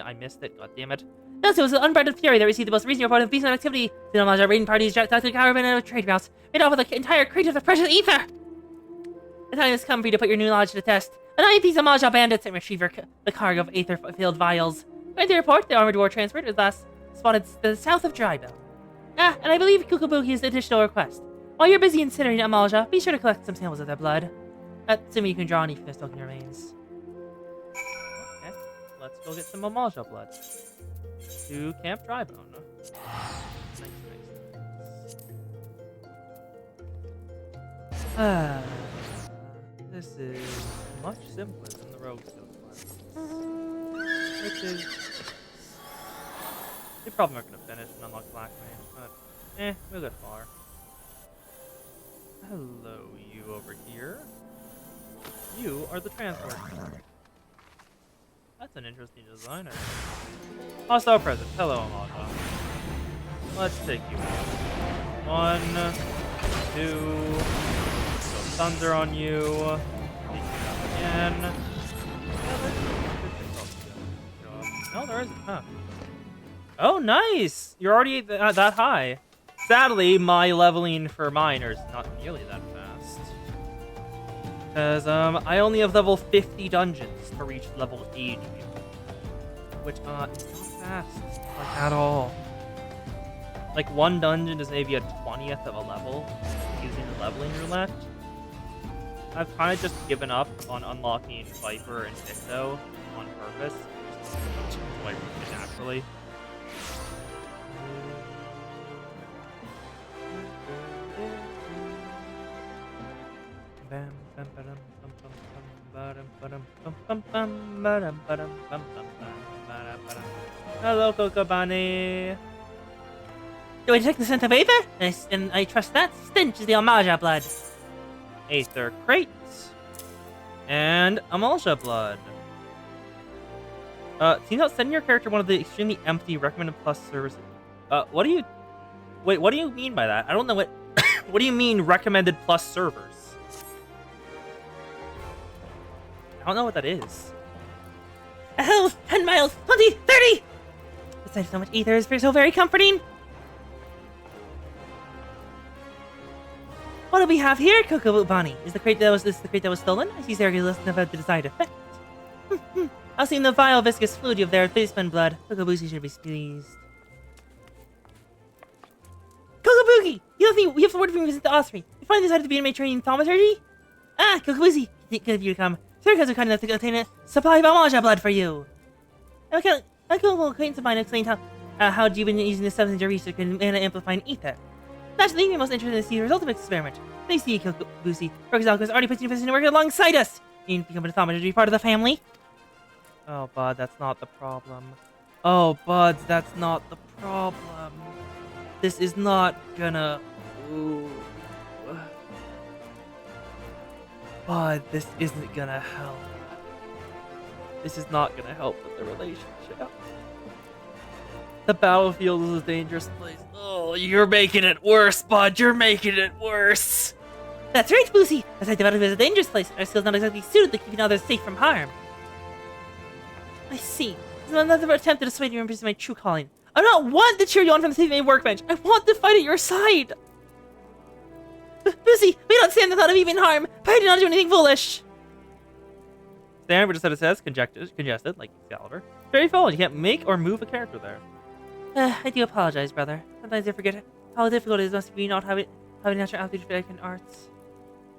I missed it. God damn it. Thus, it was an unbridled fury that received the most recent report of beastman activity. The homage our raiding parties jacked out to the caravan of trade routes, made off with an entire crate of the precious ether. The time has come for you to put your new knowledge to the test. Annihilate these homage bandits and retrieve the cargo of ether-filled vials. According to the report, the armored war transport was last spotted to the south of Drybell. Ah, and I believe Kukabuki has an additional request. While you're busy incinerating Amalja, be sure to collect some samples of their blood. Assuming you can draw any from their soaking remains. Okay, let's go get some Amalja blood. To Camp Drybone. Nice. Ah, this is much simpler than the Rogue Guild one. Which is... They probably aren't gonna finish and unlock Black Mage, but we'll get far. Hello, you over here. You are the transport. That's an interesting designer. Hostile presence. Hello, Amalja. Let's take you out. 1, 2. Go thunder on you. Take you down again. No, there isn't, huh? Oh, nice! You're already that high. Sadly, my leveling for mine is not nearly that fast. Because, I only have level 50 dungeons to reach level 80. Which, is not fast. Like, at all. Like, one dungeon is maybe a 20th of a level using the leveling roulette. I've kind of just given up on unlocking Viper and Dicto on purpose. Just enjoy it naturally. Hello, Kokobani. Do I detect the scent of aether? And I trust that stench is the Amalja blood. Aether crates. And Amalja blood. Seems out sending your character one of the extremely empty recommended plus services. What do you... Wait, what do you mean by that? I don't know what... What do you mean recommended plus servers? I don't know what that is. A hell, 10 miles, 20, 30! Besides, so much ether is so very comforting. What do we have here, Kokobani? Is the crate that was stolen? I see Sergei listed about the desired effect. I'll see the vile viscous fluid of their baseman blood. Kokobushi should be pleased. Kokobuki! You don't think we have the word from visit the Osprey? You find decided to be in training in thaumaturgy? Ah, Kokobushi! Good of you to come. Sergei are kind enough to obtain a supply of Amalja blood for you. Okay, a cool acquaintance of mine explained how you've been using this substance in your research and amplifying ether. Naturally, we're most interested to see the result of the experiment. They see Kokobushi. Rogue's has already put you in a position to work alongside us. You become a thaumaturgy part of the family. Oh, bud, that's not the problem. Oh, buds, that's not the problem. This is not gonna... Ooh. Bud, this isn't gonna help. This is not gonna help with the relationship. The battlefield is a dangerous place. Oh, you're making it worse, bud. You're making it worse. That's right, Boosie. As I developed it as a dangerous place, our skills not exactly suited to keeping others safe from harm. I see. This is another attempt to dissuade you from pursuing my true calling. I do not want to cheer you on from the safety of my workbench. I want to fight at your side. Boosie, we don't stand the thought of even harm. Pray do not do anything foolish. Stand, just as it says, congested, like Excalibur. Very full. You can't make or move a character there. I do apologize, brother. Sometimes I forget how difficult it must be not having natural aptitude for American arts.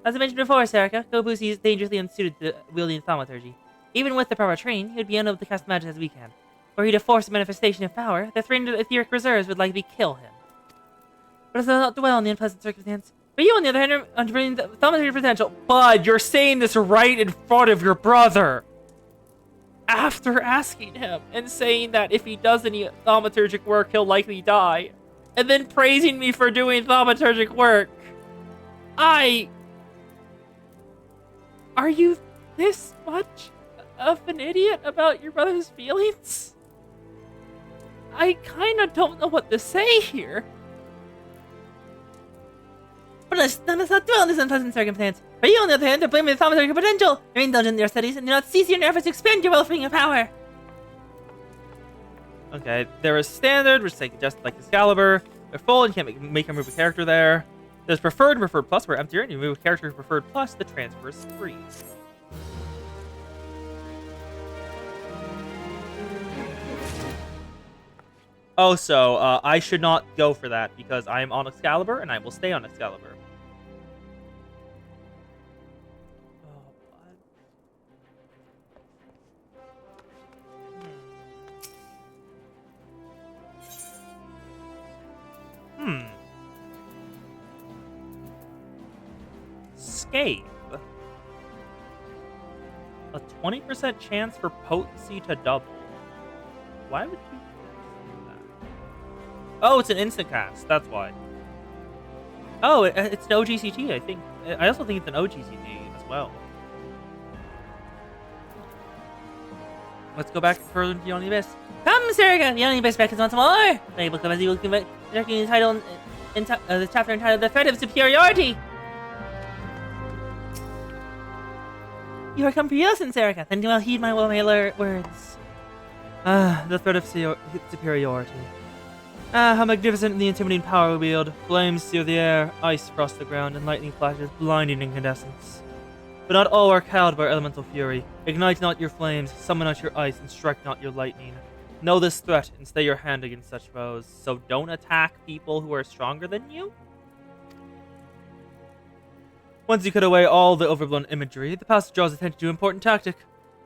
As I mentioned before, Serica, Gobusi is dangerously unsuited to wielding thaumaturgy. Even with the proper training, he would be unable to cast magic as we can. Were he to force a manifestation of power, the threatened etheric reserves would likely kill him. But I will not dwell on the unpleasant circumstance. For you, on the other hand, are bringing the thaumaturgy potential. Bud, you're saying this right in front of your brother. After asking him and saying that if he does any thaumaturgic work, he'll likely die. And then praising me for doing thaumaturgic work. Are you this much of an idiot about your brother's feelings? I kinda don't know what to say here. But let's not dwell on this unpleasant circumstance. For you, on the other hand, are blaming the thaumaturgical potential. You're indulgent in your studies and do not cease your efforts to expand your well-spring of power. Okay, there is standard, which is just like Excalibur. They're full, and you can't make him move a character there. There's preferred and preferred plus, where emptier, and you move a character preferred plus, the transfer is free. Oh, so I should not go for that because I am on Excalibur, and I will stay on Excalibur. Scathe. A 20% chance for potency to double. Why would you do that? Oh, it's an instant cast. That's why. Oh, it's an OGCG, I think. I also think it's an OGCG as well. Let's go back further into the Only Abyss. Come, Serica, the Only Abyss beckons once more. The book of Ezzy will commit the title the chapter entitled "The Threat of Superiority." You are come for your lesson, Serica. Then well heed my words. The threat of superiority. How magnificent the intimidating power we wield. Flames sear the air, ice frost the ground, and lightning flashes blinding incandescence. But not all are cowed by elemental fury. Ignite not your flames, summon not your ice, and strike not your lightning. Know this threat, and stay your hand against such foes. So don't attack people who are stronger than you? Once you cut away all the overblown imagery, the passage draws attention to an important tactic.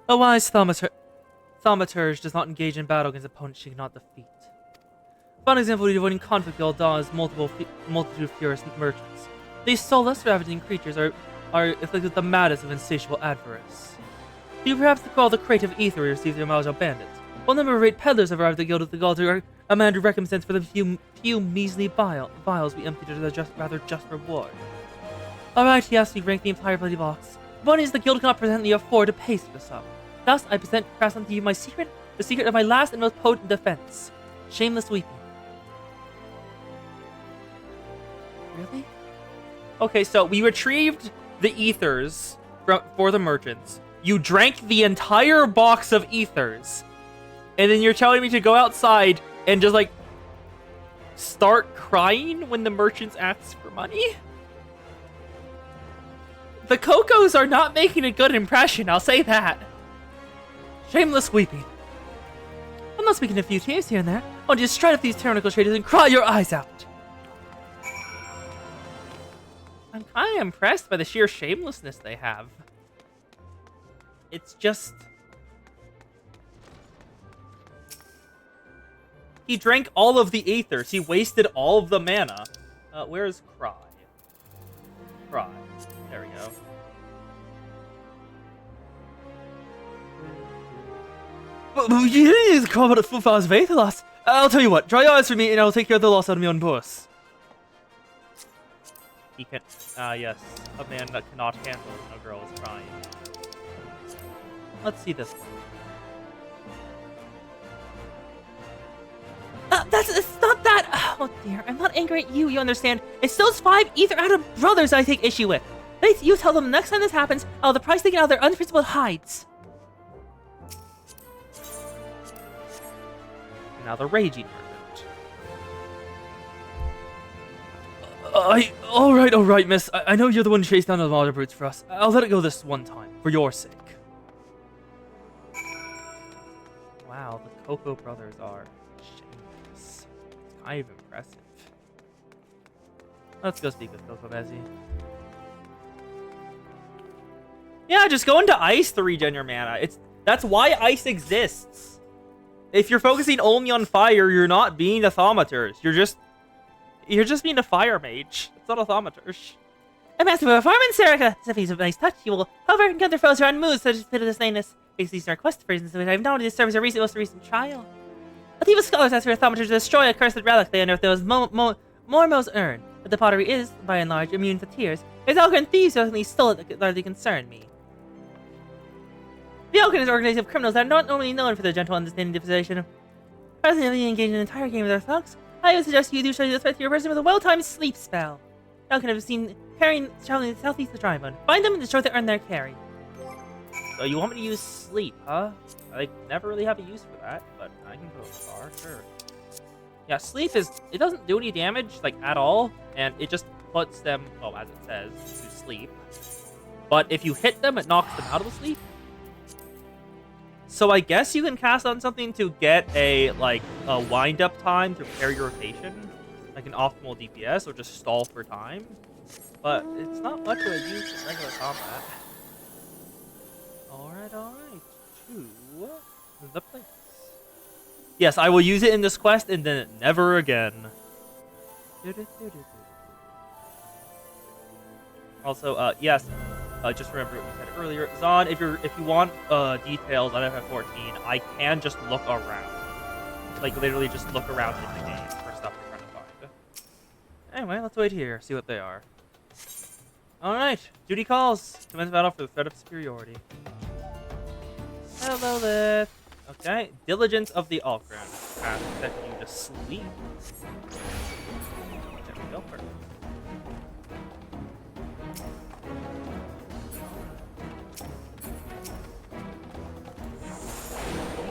A wise thaumaturge does not engage in battle against opponents she cannot defeat. One example of avoiding conflict with Alda is multitude of furious merchants. These soulless, ravaging creatures are afflicted with the madness of insatiable avarice. You perhaps recall the crate of ether we received from Malja bandits. One number of great peddlers have arrived at the Guild of the Gaul to demand a recompense for the few measly vials we emptied as a rather just reward. Alright, yes, we rank the entire bloody box. One is the Guild cannot presently afford to pay for the sum. Thus, I present across unto you my secret, the secret of my last and most potent defense. Shameless weeping. Really? Okay, so we retrieved the ethers for the merchants. You drank the entire box of ethers. And then you're telling me to go outside and just, like, start crying when the merchants ask for money? The Cocos are not making a good impression, I'll say that. Shameless weeping. I'm not speaking a few tears here and there. I'll just stride up these tyrannical traders and cry your eyes out. I'm kind of impressed by the sheer shamelessness they have. It's just... He drank all of the ethers. He wasted all of the mana. Where's Cry? Cry. There we go. But you didn't use the call about a full hours of Aether loss. I'll tell you what, dry your eyes for me and I'll take care of the loss out of my own purse. He can... yes. A man that cannot handle when a girl is crying. Let's see this one. It's not that. Oh dear, I'm not angry at you. You understand? It's those 5 ether out of brothers I take issue with. You tell them next time this happens, I'll have the price taken out of their unprincipled hides. Now the raging merchant. Alright, miss. I know you're the one who chased down the water brutes for us. I'll let it go this one time, for your sake. Wow, the Coco brothers are shameless. It's kind of impressive. Let's go speak with Coco Bezzy. Yeah, just go into ice to regen your mana. That's why ice exists. If you're focusing only on fire, you're not being a thaumaturge. You're just being a fire mage. It's not a thaumaturge. A massive performance, Erica! This is a nice touch. You will, however, encounter foes around moves such as Pit of the Slayness. Basically, these are quest phrases which I have noted to serve as a most recent trial. A team of scholars asked for a thaumaturge to destroy a cursed relic they unearthed that was Mormo's urn. But the pottery is, by and large, immune to tears. His Algren thieves who stole it that largely concern me. The Algren is an organization of criminals that are not only known for their gentle understanding of the position. Presently engaged in an entire game with their thugs, I would suggest you do show the threat to your person with a well-timed sleep spell. Algren have seen traveling southeast of Drymon. Find them and destroy the urn they're carrying. So you want me to use sleep, huh? I never really have a use for that, but I can put it on the bar, sure. Yeah, sleep it doesn't do any damage, like, at all, and it just puts them, well, as it says, to sleep. But if you hit them, it knocks them out of sleep. So I guess you can cast on something to get a wind-up time to repair your rotation, like an optimal DPS, or just stall for time. But it's not much of a use in regular combat. Alright. To the place. Yes, I will use it in this quest and then never again. Also, yes, just remember what we said earlier. Zon, if you want details on FF14, I can just look around. Like, literally just look around in the game for stuff you're trying to find. Anyway, let's wait here, see what they are. Alright, duty calls. Commence battle for the threat of superiority. Hello there. Okay, diligence of the Algren. Set you to sleep. There we go, perfect.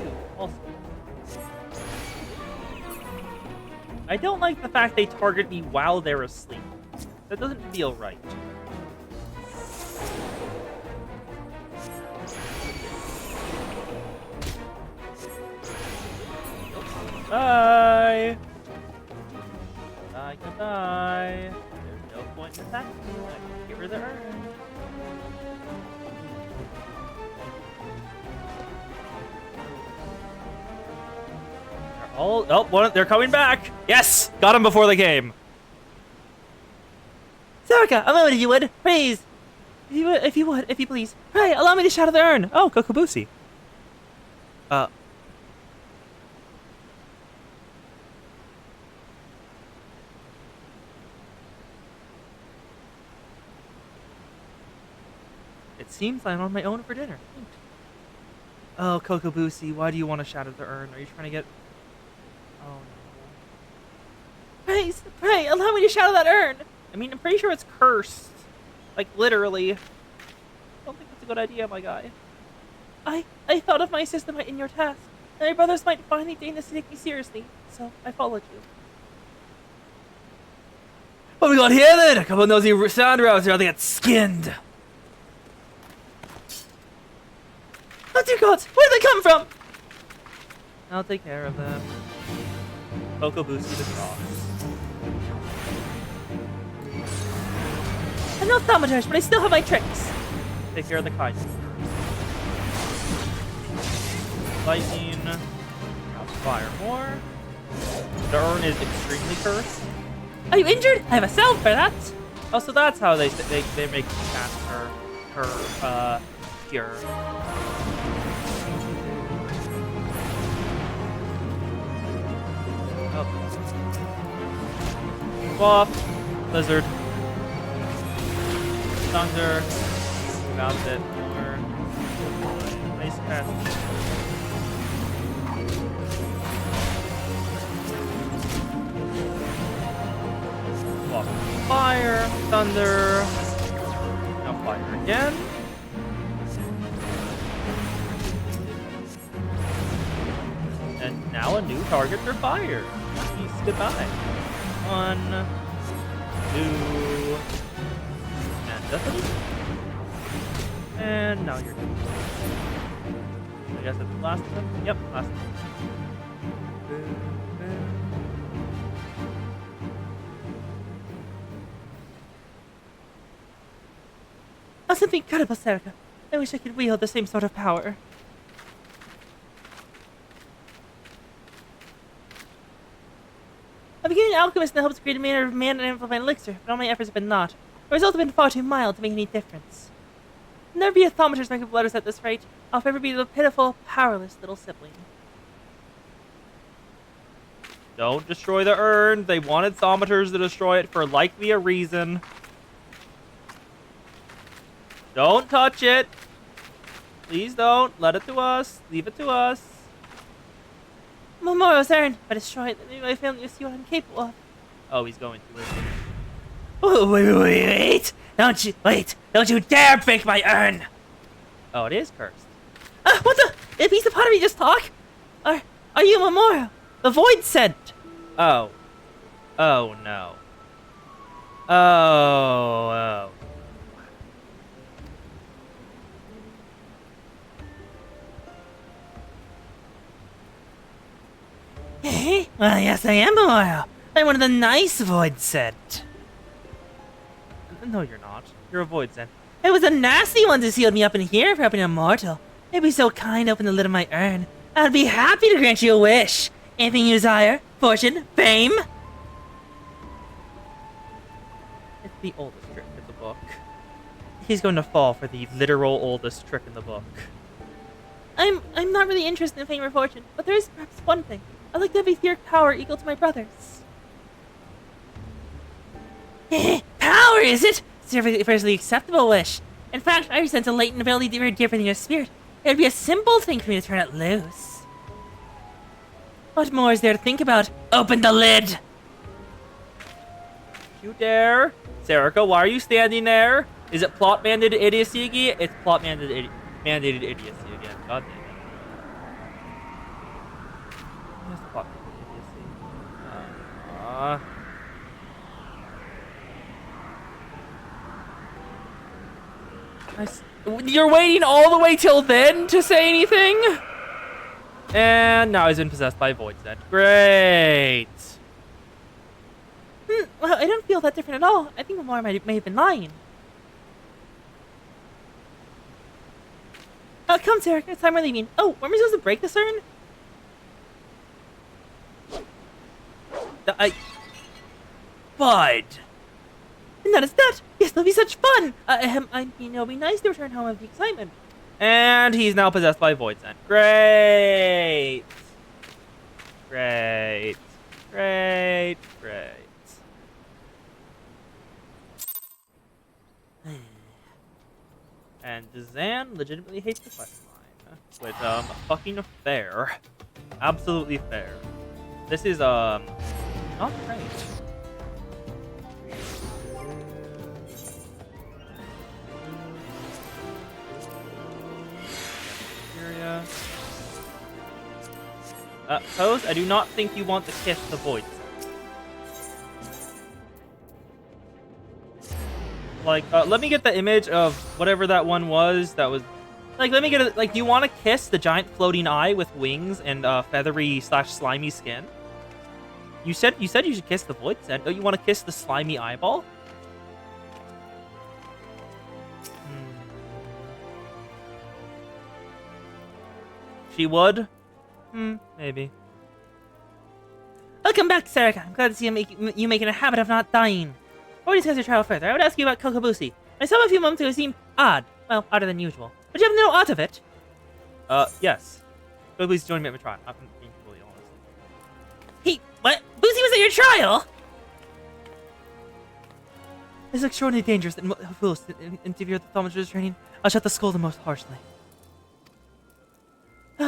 You also. I don't like the fact they target me while they're asleep. That doesn't feel right. Bye! Bye, goodbye. There's no point in attacking me. I can give her the urn. They're all... Oh, they're coming back! Yes! Got them before they came. Sarika, a moment if you would, please! If you please. Pray, allow me to shadow the urn! Oh, Kokobushi. It seems I'm on my own for dinner. Oh, Kokobushi, why do you want to shatter the urn? Are you trying to get... Oh, no. Please, pray, allow me to shadow that urn! I mean, I'm pretty sure it's cursed. Like, literally. I don't think that's a good idea, my guy. I thought of my system in your task, and my brothers might finally deign to take me seriously, so I followed you. What we got here then? A couple of nosy sound routes are to get skinned. Oh dear gods, where did they come from? I'll take care of them. Kokobushi the cross. I'm not thaumaturge, but I still have my tricks. Take care of the kite. Lightning. I'll fire more. The urn is extremely cursed. Are you injured? I have a salve for that. Oh, so that's how they make you cast her cure. Oh. Swap. Lizard. Thunder. Found it. More. Nice cast. Swap. Fire. Thunder. Now fire again. And now a new target for fire. Peace, goodbye. 1, 2, and nothing. And now you're good. I guess that's the last of them? Yep, last of them. Oh, something incredible, Sarika. I wish I could wield the same sort of power. I became an alchemist in the hopes of creating a man and amplifying elixir, but all my efforts have been naught. The result have been far too mild to make any difference. I'll never be a thaumaturge making letters at this rate. I'll forever be the pitiful, powerless little sibling. Don't destroy the urn. They wanted thaumaturs to destroy it for likely a reason. Don't touch it. Please don't. Let it to us. Leave it to us. Memorial's urn. If I destroy it, then maybe my family will see what I'm capable of. Oh, he's going to it. Oh, wait. Don't you dare break my urn. Oh, it is cursed. What the? Did a piece of pottery just talk? Are you Memorial? The void sent. Oh. Oh, no. Oh. Eh? Well, yes, I am Memorial. I'm one of the nice void sent. No, you're not. You're a void sent. It was the nasty ones who sealed me up in here for helping a mortal. They'd be so kind to open the lid of my urn. I'd be happy to grant you a wish. Anything you desire? Fortune? Fame? It's the oldest trick in the book. He's going to fall for the literal oldest trick in the book. I'm not really interested in fame or fortune, but there is perhaps one thing. I'd like to have etheric power equal to my brother's. Power, is it? It's a perfectly acceptable wish. In fact, I sense a latent ability to very different in your spirit. It would be a simple thing for me to turn it loose. What more is there to think about? Open the lid! You dare? Serica, why are you standing there? Is it plot-mandated idiocy again? It's plot-mandated idiocy again. God damn it. Where's the plot-mandated idiocy? You're waiting all the way till then to say anything? And now he's been possessed by Void Set. Great. Well, I don't feel that different at all. I think Lamar may have been lying. Come, Sarah. It's time we're leaving. Oh, weren't we supposed to break this urn? Bud. And that is that. Yes, that'll be such fun. It'll be nice to return home with the excitement. And he's now possessed by Void Scent. Great. Great. Great. Great. And Zan legitimately hates the quest line. Which, fucking fair. Absolutely fair. This is, not great. Pose, I do not think you want to kiss the Void Set. Like, let me get the image of whatever that one was that was... Like, let me get it... Like, do you want to kiss the giant floating eye with wings and, feathery / slimy skin? You said you should kiss the Void Set. Don't you want to kiss the slimy eyeball? She would? Maybe. Welcome back, Sarika. I'm glad to see you making a habit of not dying. Before we discuss your trial further, I would ask you about Kokobushi. I saw him a few moments ago. It seemed odd. Well, odder than usual. But you happen to know aught of it? Yes. But please join me at my trial. I'm being completely honest. He... What? Boosie was at your trial? It's extraordinarily dangerous and foolish to interfere with the thaumaturge's training. I shall have to scold him most harshly.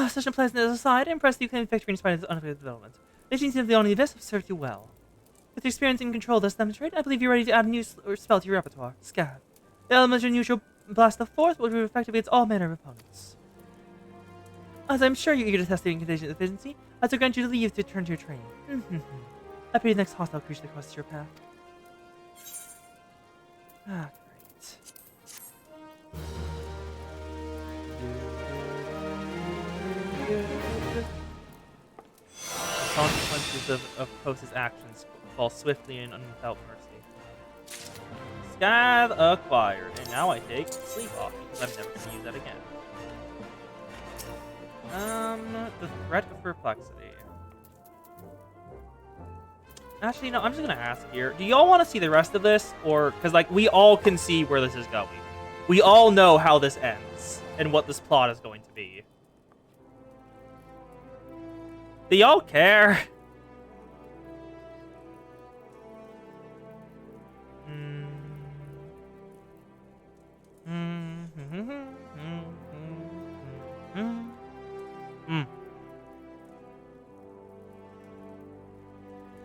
Such unpleasantness aside, I'm impressed that you claim victory in spite of this unfair development. The teachings of the only abyss have served you well. With your experience and control thus demonstrated, I believe you're ready to add a new spell to your repertoire. Scav. The element of your neutral blast of force will be effective against all manner of opponents. As I'm sure you're eager to test the incantation efficiency, I will grant you to leave to return to your training. I pity the next hostile creature that crosses your path. Ah, great. The consequences of Pose's actions fall swiftly and without mercy. Scav acquired. And now I take sleep off because I'm never going to use that again. The threat of perplexity. Actually, no, I'm just going to ask here. Do y'all want to see the rest of this? Or, because, like, we all can see where this is going. We all know how this ends and what this plot is going to be. Do y'all care?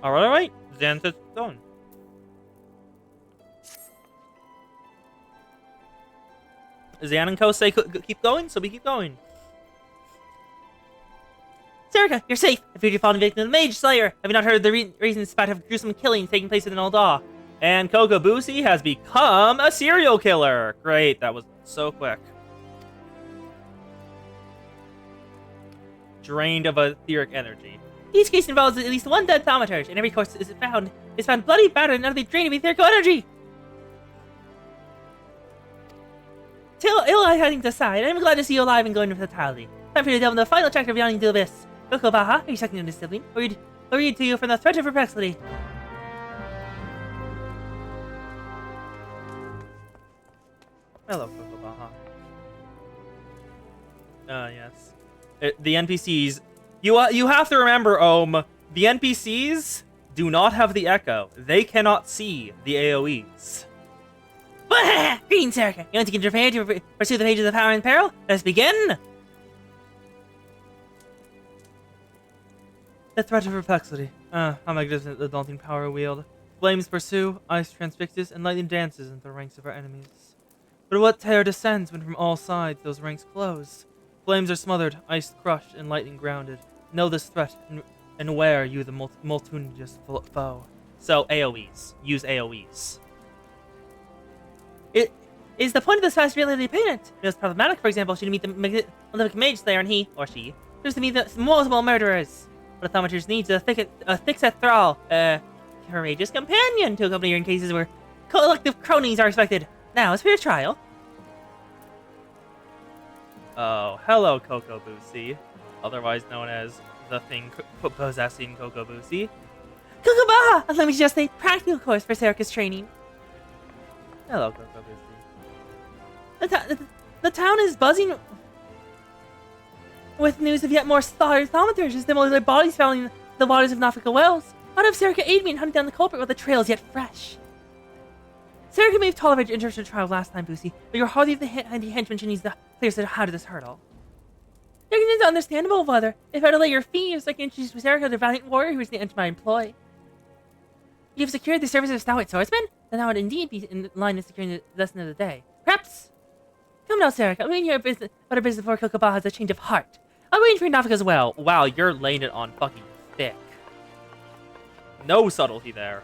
Alright. Xanthus going. Zan and Co say keep going, so we keep going. Serica, you're safe. I feared you fallen victim of the Mage Slayer. Have you not heard the reasons despite of gruesome killings taking place in Ul'dah? And Kokobusi has become a serial killer. Great, that was so quick. Drained of etheric energy. Each case involves at least one dead thaumaturge, and every corpse is found bloody, battered, and utterly drained of etherical energy. Till ill hiding aside, I'm glad to see you alive and going with totality. Time for you to delve into the final chapter of Yawning the Abyss. Coco Baha, are you second to this sibling? Or read to you from the threat of perplexity. Hello, Coco Baha. Yes. The NPCs. You have to remember, the NPCs do not have the echo. They cannot see the AoEs. Greetings, Serica. You want to get prepared to pursue the pages of power and peril? Let us begin! The threat of perplexity. How magnificent the daunting power wield. Flames pursue, ice transfixes, and lightning dances into the ranks of our enemies. But what terror descends when from all sides those ranks close? Flames are smothered, ice crushed, and lightning grounded. Know this threat, and where you the multitudinous foe. So, AoEs. Use AoEs. It is the point of this fast reality payment. It was problematic, for example, should you meet the Olympic Mage Slayer and he, or she, chooses to meet the multiple murderers. But a thaumaturge needs a thick-set thrall, courageous companion to accompany her in cases where collective cronies are expected. Now, as for your trial. Oh, hello, Kokobusi. Otherwise known as the thing possessing Kokobusi. Kukubaha! Let me just say, practical course for Serica's training. Hello, Kokobusi. The town is buzzing with news of yet more slaughtered thaumaturges, their bodies found in the waters of Nafika Wells. How did Serica aid me in hunting down the culprit while the trail is yet fresh? Serica may have tolerated your interested trial last time, Boosie, but you're hardly the handy henchman she needs to clear how to this hurdle. It's understandable, Father. If I delay your fees, I can introduce Serica, the valiant warrior who is the end of my employ. You have secured the services of stalwart swordsman? Then I would indeed be in line with securing the lesson of the day. Perhaps. Come now, Serica. I'm waiting here about a business before Kokoba has a change of heart. I'm waiting for your Nafika as well. Wow, you're laying it on fucking thick. No subtlety there.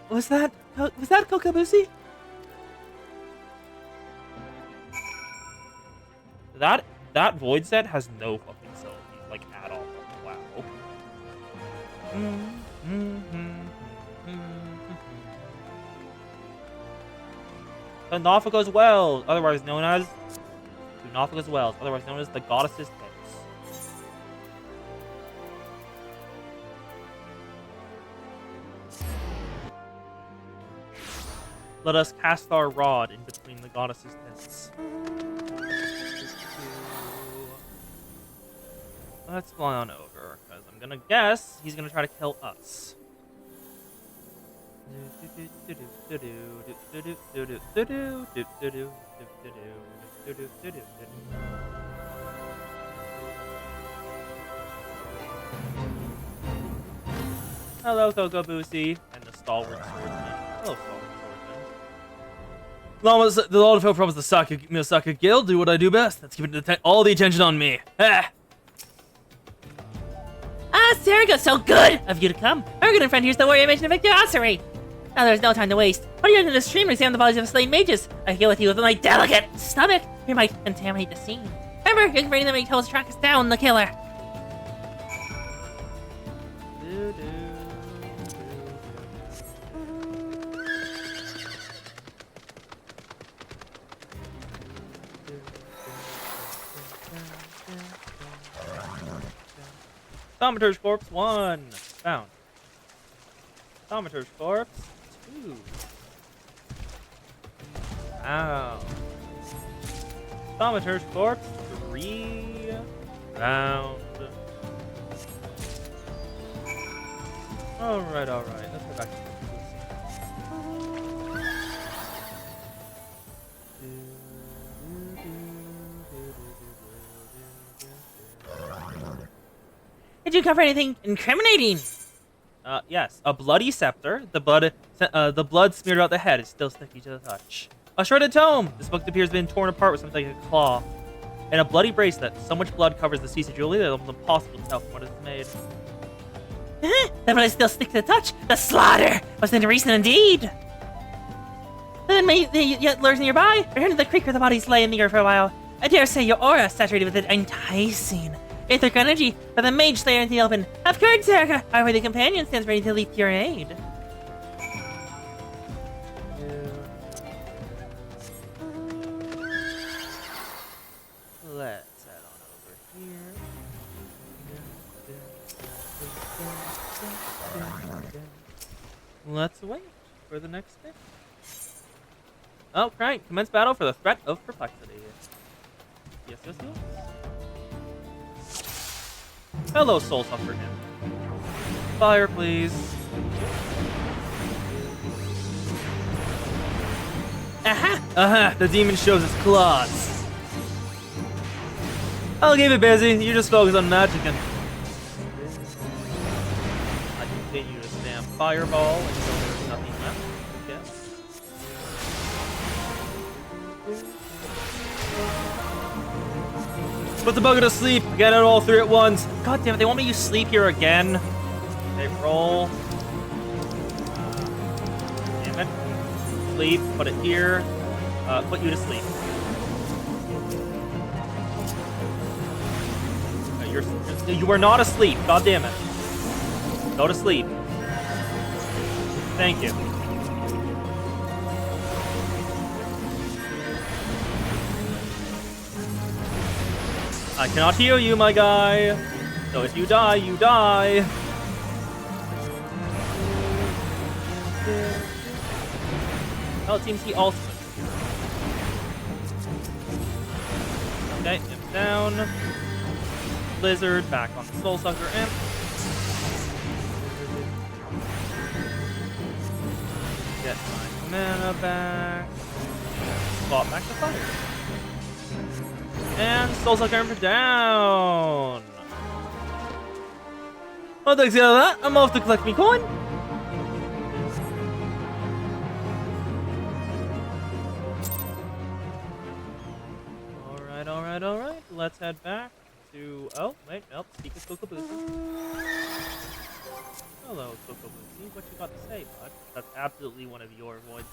Was that Kokobusi? That void set has no fucking subtlety, like at all. Wow. The Nafika's Wells, otherwise known as the Goddess's Pits. Let us cast our rod in between the Goddess's Pits. Let's fly on over, because I'm gonna guess he's gonna try to kill us. Hello, Kokobusi, and the stalwart swordsman. Hello, stalwart swordsman. The Lord of promised the Saka Guild. Do what I do best. Let's keep all the attention on me. Serica, so good of you to come. Our good friend here's the warrior mentioned of victorosity. Now there's no time to waste. What are you into the stream to examine the bodies of slain mages? I heal with you with my delicate stomach. You might contaminate the scene. Remember, you can bring them and tell us to track us down, the killer. Thaumaturge corpse 1 found. Thaumaturge corpse 2. Ow. Thaumaturge corpse 3 found. Alright. Let's go back to Did you cover anything incriminating? yes, a bloody scepter. The blood smeared out the head is still sticky to the touch. A shredded tome. This book appears to have been torn apart with something like a claw. And a bloody bracelet. So much blood covers the piece of jewelry that it's almost impossible to tell from what it's made. That blood still sticks to the touch. The slaughter was then recent indeed. Then yet lurks nearby. Return to the creek where the bodies lay in the earth for a while. I dare say your aura is saturated with an enticing etheric energy for the mage slayer in the open. Have courage, Serica. Our worthy companion stands ready to leap to your aid. Let's head on over here. Let's wait for the next step. Oh, right. Commence battle for the threat of perplexity. Yes. Hello, soul sucker him. Fire, please. Aha! The demon shows its claws. I'll keep it busy. You just focus on magic and I continue to spam fireball until there's nothing left. Okay. Put the bugger to sleep. Get it all through at once. God damn it! They want me to sleep here again. They roll. Damn it. Sleep. Put it here. Put you to sleep. You are not asleep. God damn it. Go to sleep. Thank you. I cannot heal you, my guy. So if you die, you die. Oh, it seems he also. Okay, imp down. Blizzard back on the Soul Sucker Imp. Get my mana back. Swap back to fire. And Soul Sucker Imp down. Well, thanks for that. I'm off to collect me coin. Alright. Let's head back to... Oh, wait, nope. Speak of Kokobushi. Hello, Kokobushi. What you got to say, bud? That's absolutely one of your voices.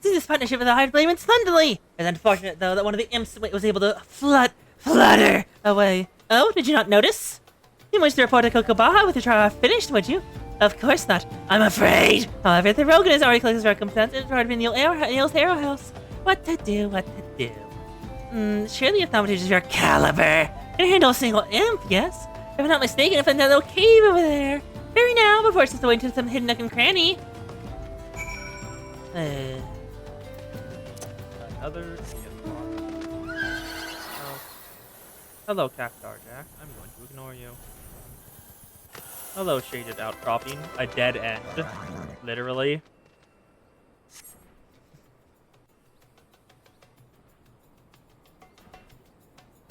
This partnership with the Hired Blade went splendidly. It's unfortunate, though, that one of the imps was able to flutter away. Oh, did you not notice? You wished to report to Kokobaha with your trial finished, would you? Of course not. I'm afraid. However, the Rogan has already collected his recompense and brought him in Neil's arrow house. What to do? Surely if Thaumaturge is your caliber, can handle a single imp, yes? If I'm not mistaken, if that little cave over there. Hurry now, before it's just away into some hidden nook and cranny. Another... Oh. Hello, Cactar Jack. I'm going to ignore you. Hello, shaded outcropping. A dead end. Literally.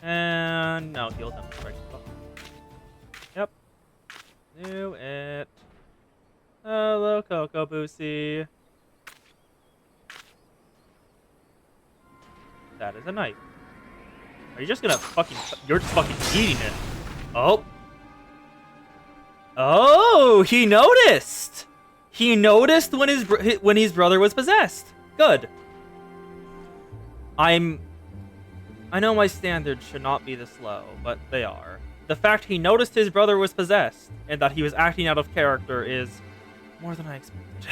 And no, heal them. Right. Yep. Knew it. Hello, Kokobushi. That is a knife. Are you just gonna fucking... You're just fucking eating it. Oh. Oh, he noticed. He noticed when his brother was possessed. Good. I know my standards should not be this low, but they are. The fact he noticed his brother was possessed and that he was acting out of character is more than I expected.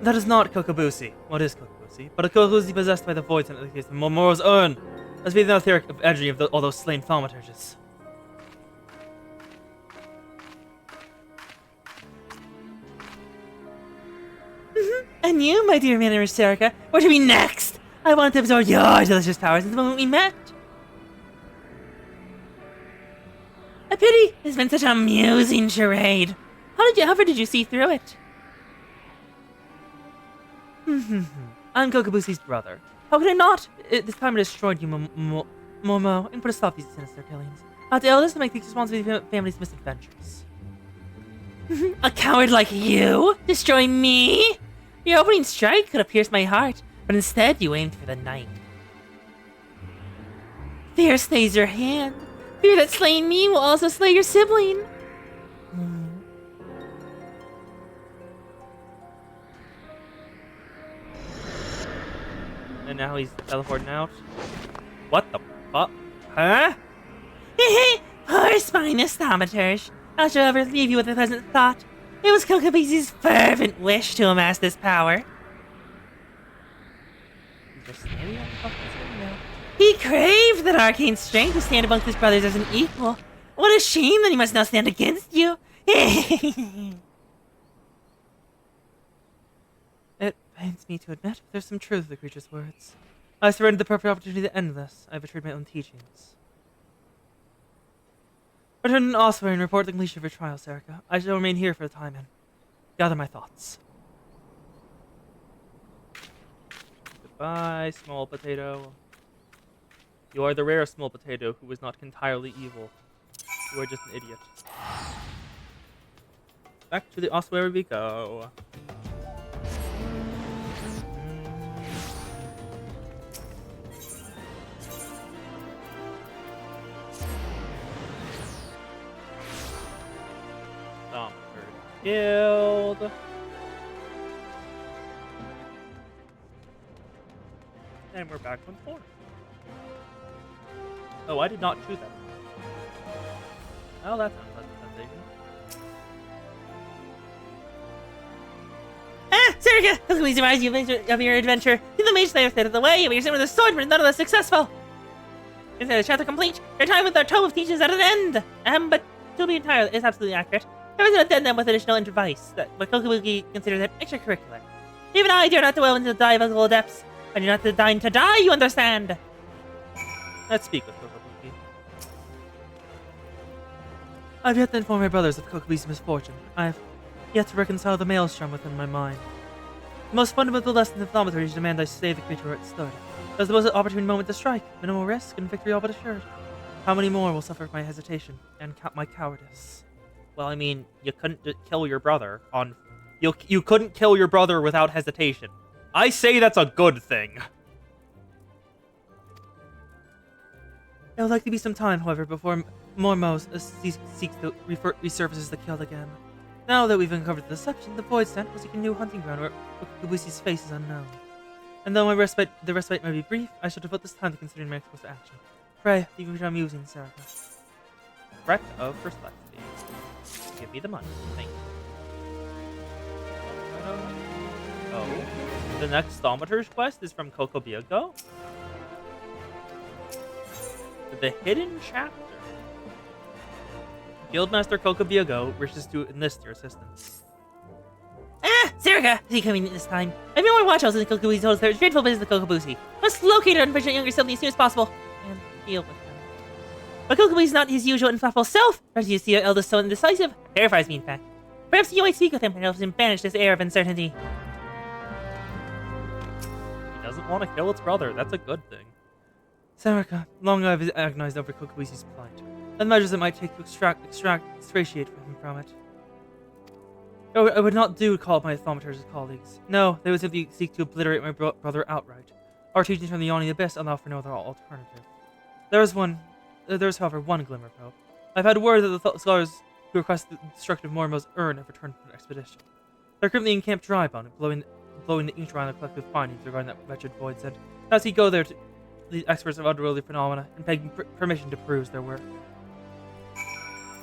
That is not Kokobusi. What is Kokobusi? But a Kokobusi possessed by the void sent in the case of Momoro's urn. Must be the etheric energy of all those slain thaumaturges. And you, my dear Manor Serica, what should be next? I want to absorb your delicious powers since the moment we met. A pity. It's been such an amusing charade. How far did you see through it? I'm Kokobusi's brother. How could I not? This time I destroyed you, Momo, and put a stop to these sinister killings. Not the eldest to make things responsible for the family's misadventures. A coward like you? Destroy me? Your opening strike could have pierced my heart, but instead you aimed for the night. Fear stays your hand. Fear that slaying me will also slay your sibling. And now he's teleporting out. What the fuck? Huh? Poor spineless thaumaturge. I shall ever leave you with a pleasant thought. It was Kokobusi's fervent wish to amass this power. He's just standing on the fucking screen now. He craved that arcane strength to stand amongst his brothers as an equal. What a shame that he must now stand against you. It pains me to admit, there's some truth to the creature's words. I surrendered the perfect opportunity to end this. I betrayed my own teachings. Return to Osweiler and report the completion of your trial, Serica. I shall remain here for the time and gather my thoughts. Goodbye, small potato. You are the rare small potato who is not entirely evil. You are just an idiot. Back to the ossuary we go. Killed. And we're back on corner. Oh, I did not choose that. Oh, that's an unpleasant sensation. Serica! Please remind you of your adventure. See the mage slayer stayed of the way, but you're sitting with a sword, but none of us successful. Instead of chapter complete, your time with our tome of teachings at an end. But to be entirely, it's absolutely accurate. There was an addendum with additional advice that Kokobuki considers it extracurricular. Even I dare not dwell into the diabolical depths. I do not design to die, you understand? Let's speak with Kokobuki. I've yet to inform my brothers of Kokobusi's misfortune. I've yet to reconcile the maelstrom within my mind. The most fundamental lesson of thaumaturgy demand I save the creature where it stood. It was the most opportune moment to strike. Minimal risk and victory all but assured. How many more will suffer my hesitation and my cowardice? Well, I mean, you couldn't kill your brother on... You couldn't kill your brother without hesitation. I say that's a good thing. It will likely be some time, however, before Mormos seeks to resurfaces the killed again. Now that we've uncovered the deception, the Void Scent will seek a new hunting ground where Kokobusi's face is unknown. And though the respite may be brief, I shall devote this time to considering my next course of action. Pray, leave me I'm using, Serica. Threat of perplexity. Give me the money. Thank you. Oh. The next Thaumaturge quest is from Kokobiago. The Hidden Chapter. Guildmaster Kokobiago wishes to enlist your assistance. Serica! Is he coming this time? I've been more watch outs than Kokobusi told us there's dreadful business with Kokobusi. Must locate our unfortunate younger sibling as soon as possible and deal with him. But Kokobusi's not his usual inflammable self. Perhaps you see our eldest so indecisive. Terrifies me, in fact. Perhaps you might speak with him and help him banish this air of uncertainty. He doesn't want to kill its brother. That's a good thing. Serica, long I've agonized over Kokobusi's plight, and measures it might take to extricate him from it. I would not do call up my thaumaturge's colleagues. No, they would simply seek to obliterate my brother outright. Our teachings from the yawning abyss allow for no other alternative. There is, however, one glimmer of hope. I've had word that the scholars who requested the destruction of Morimo's urn have returned from an expedition. They're currently in Camp Drybone, blowing the ink around the collective findings regarding that wretched void sent. As he go there to the experts of otherworldly phenomena and begging permission to peruse their work.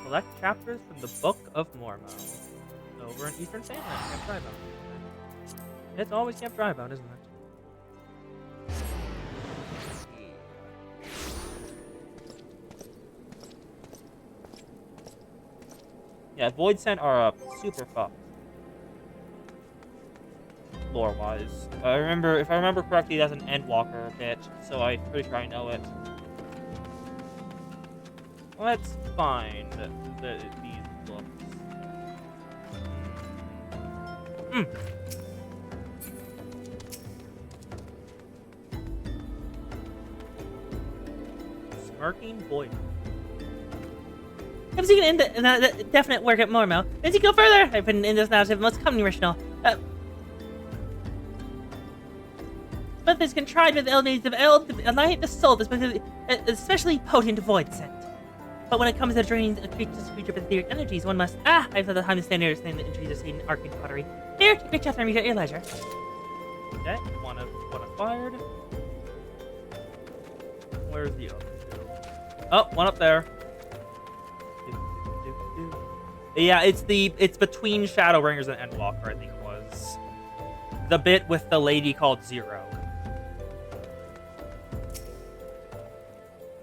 Select chapters from the Book of Mormo. Over in Eastern Sandland, Camp Drybone. It's always kept dry about, isn't it? Yeah, Void Scent are super fucked. Lore-wise. If I remember correctly, that's an Endwalker bit, so I'm pretty sure I know it. Let's find these books. Smirking Void. If you can definite work at Mormo, as you go further, I've been in this narrative most commonly rational. But this contrived with elements of annihilate the soul, especially potent void scent. But when it comes to draining a creature with etheric energies, one must I've had the time to stand there saying the injuries in arcane pottery. There, take a chapter and read at your leisure. Okay, one acquired. Where's the other two? Oh, one up there. Yeah, it's between Shadowbringers and Endwalker, I think it was. The bit with the lady called Zero.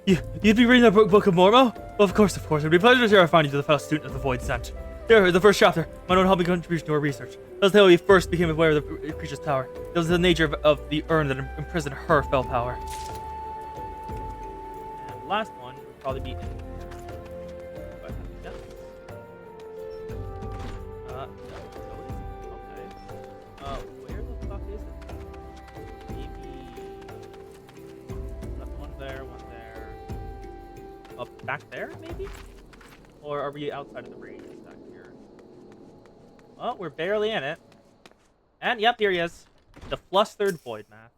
You'd be reading the Book of Mormo? Well, of course. It would be a pleasure to share our findings with a fellow student of the Void Scent. Here, the first chapter, my own hobby contribution to our research. That's how we first became aware of the creature's power. It was the nature of the urn that imprisoned her fell power. And the last one would probably be in. Where the fuck is it? Maybe one there. Up back there, maybe? Or are we outside of the range back here? Oh, we're barely in it. And yep, here he is. The flustered void math.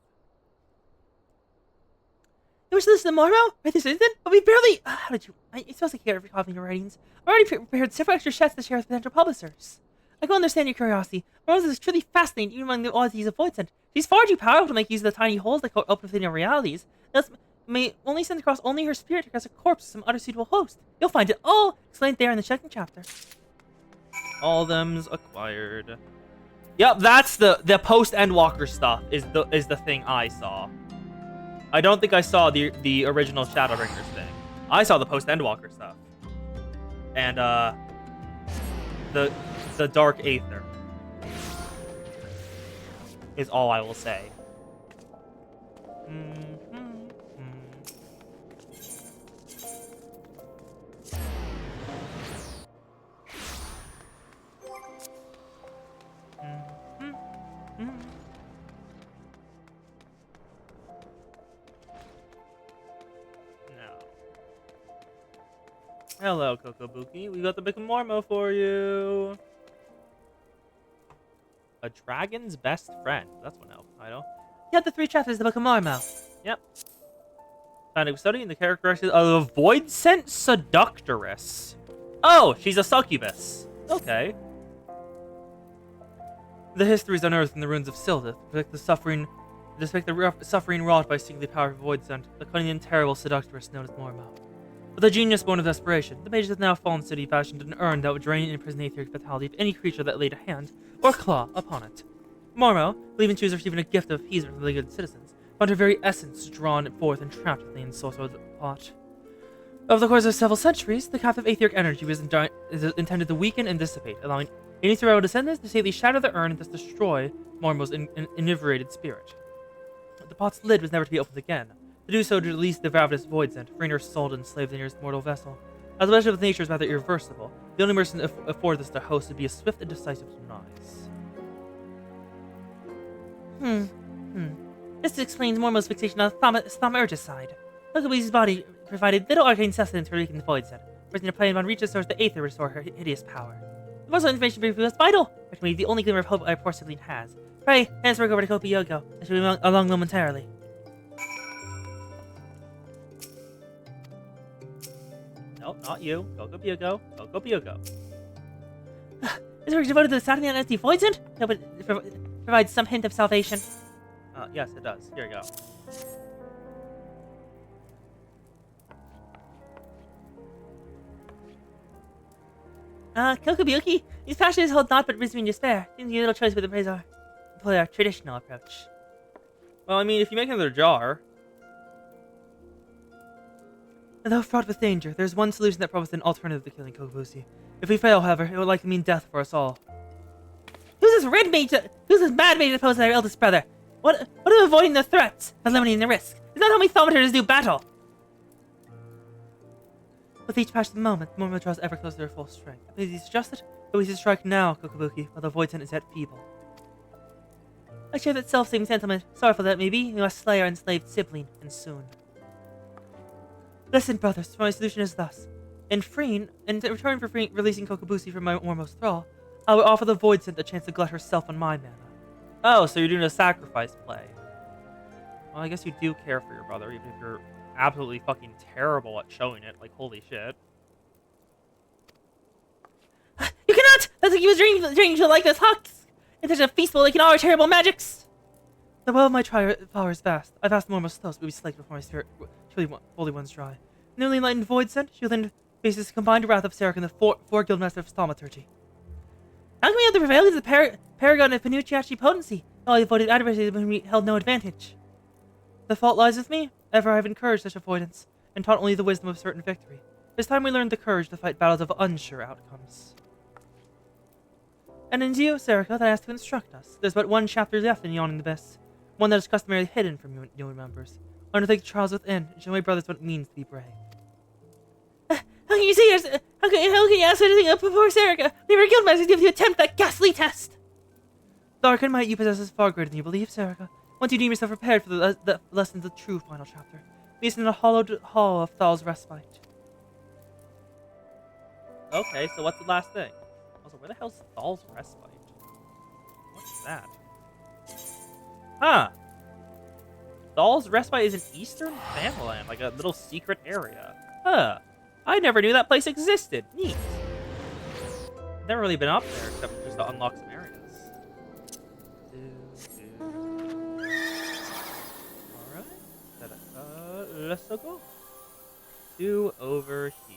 You wish to listen to Mormo? Right this instant? But we barely... how did you... You're supposed to care every copy of your writings. I already prepared several extra chats to share with potential publishers. I can understand your curiosity. Mormo is truly fascinating even among the oddities of Void Scent. She's far too powerful to make use of the tiny holes that open within your realities. Thus, may only send across only her spirit across a corpse of some other suitable host. You'll find it all explained there in the second chapter. All them's acquired. Yep, that's the post Endwalker stuff is the thing I saw. I don't think I saw the original Shadowbringers thing. I saw the post Endwalker stuff. And the Dark Aether is all I will say. Hello, Kokobuki. We got the Book of Mormo for you. A Dragon's Best Friend. That's one hell of a title. You have the 3 chapters of the Book of Mormo. Yep. Found studying the characteristics of a Void Scent Seductress. Oh, she's a succubus. Okay. The histories unearthed in the ruins of Sildith reflect the suffering wrought by seeking the power of Void Scent, the cunning and terrible seductress known as Mormo. With a genius born of desperation, the mage of the now fallen city fashioned an urn that would drain and imprison the etheric vitality of any creature that laid a hand or claw upon it. Mormo, believing she was receiving a gift of appeasement from the good citizens, found her very essence drawn forth and trapped within the ensorcelled pot. Over the course of several centuries, the captive etheric energy was intended to weaken and dissipate, allowing any surviving descendants to safely shatter the urn and thus destroy Mormo's inebriated spirit. The pot's lid was never to be opened again. To do so to release the ravenous Void Scent, freeing her soul to enslave the nearest mortal vessel. As the measure of nature is rather irreversible, the only mercy to afford this to host would be a swift and decisive demise. This explains Mormo's fixation on Thaumaturgicide. Hucklebee's body provided little arcane sustenance for weakening the Void Scent, forcing her plan upon reach the source the Aether to restore her hideous power. The muscle information briefly was vital, which may be the only glimmer of hope our poor sibling has. Pray, hands work over to Kopi Yogo. I shall be along momentarily. Nope, not you. Go Piugo. Go Piugo. This work is devoted to the Saturday Night Empty Void Scent? No, but it provides some hint of salvation. Yes, it does. Here you go. Kokobuki, these passions hold not but misery and despair. Seems to be a little choice with the praise are. employ our traditional approach. Well, I mean, if you make another jar. Although fraught with danger, there's one solution that promises an alternative to killing Kokobushi. If we fail, however, it would likely mean death for us all. Who's this mad mage opposed to our eldest brother? What of avoiding the threats, eliminating the risk? Is not how we thaumateurs do battle. With each passing moment, the moment draws ever closer to their full strength. Please you suggest it? But we should strike now, Kokobuki, while the void scent is yet feeble. I share that self-same sentiment. Sorrowful that may be, we must slay our enslaved sibling, and soon. Listen, brothers, my solution is thus. In return for releasing Kokobushi from my foremost thrall, I will offer the void scent a chance to glut herself on my mana. Oh, so you're doing a sacrifice play. Well, I guess you do care for your brother, even if you're absolutely fucking terrible at showing it. Like, holy shit. You cannot! That's like you was drinking to like this hawks! If there's a feastful, they can all our terrible magics! The well of my power is vast. I've asked more most those, but be slaked before my spirit truly fully runs dry. Newly enlightened void scent, she will then face this combined wrath of Sarek and the four guildmaster of thaumaturgy. How can we have to prevail against the paragon of Panucciachi potency? All the avoided adversaries when we held no advantage. The fault lies with me. Ever I have encouraged such avoidance, and taught only the wisdom of certain victory. It's time we learned the courage to fight battles of unsure outcomes. And in you, Serica, that asked to instruct us. There's but one chapter left in Yawning Abyss, one that is customarily hidden from new members. Undertake the trials within, and show my brothers what it means to be brave. How can you say yours? How can you ask anything of poor Serica? We were guildmasters to attempt that ghastly test. The arcane might you possess is far greater than you believe, Serica. Once you deem yourself prepared for the lessons of the true final chapter, meet us in the hollowed hall of Thal's Respite. Okay, so what's the last thing? Also, where the hell's Thal's Respite? What's that? Huh. Thal's Respite is an eastern Fanland, like a little secret area. Huh. I never knew that place existed. Neat. Never really been up there except for just to unlock some areas. Alright. Let's go. To over here.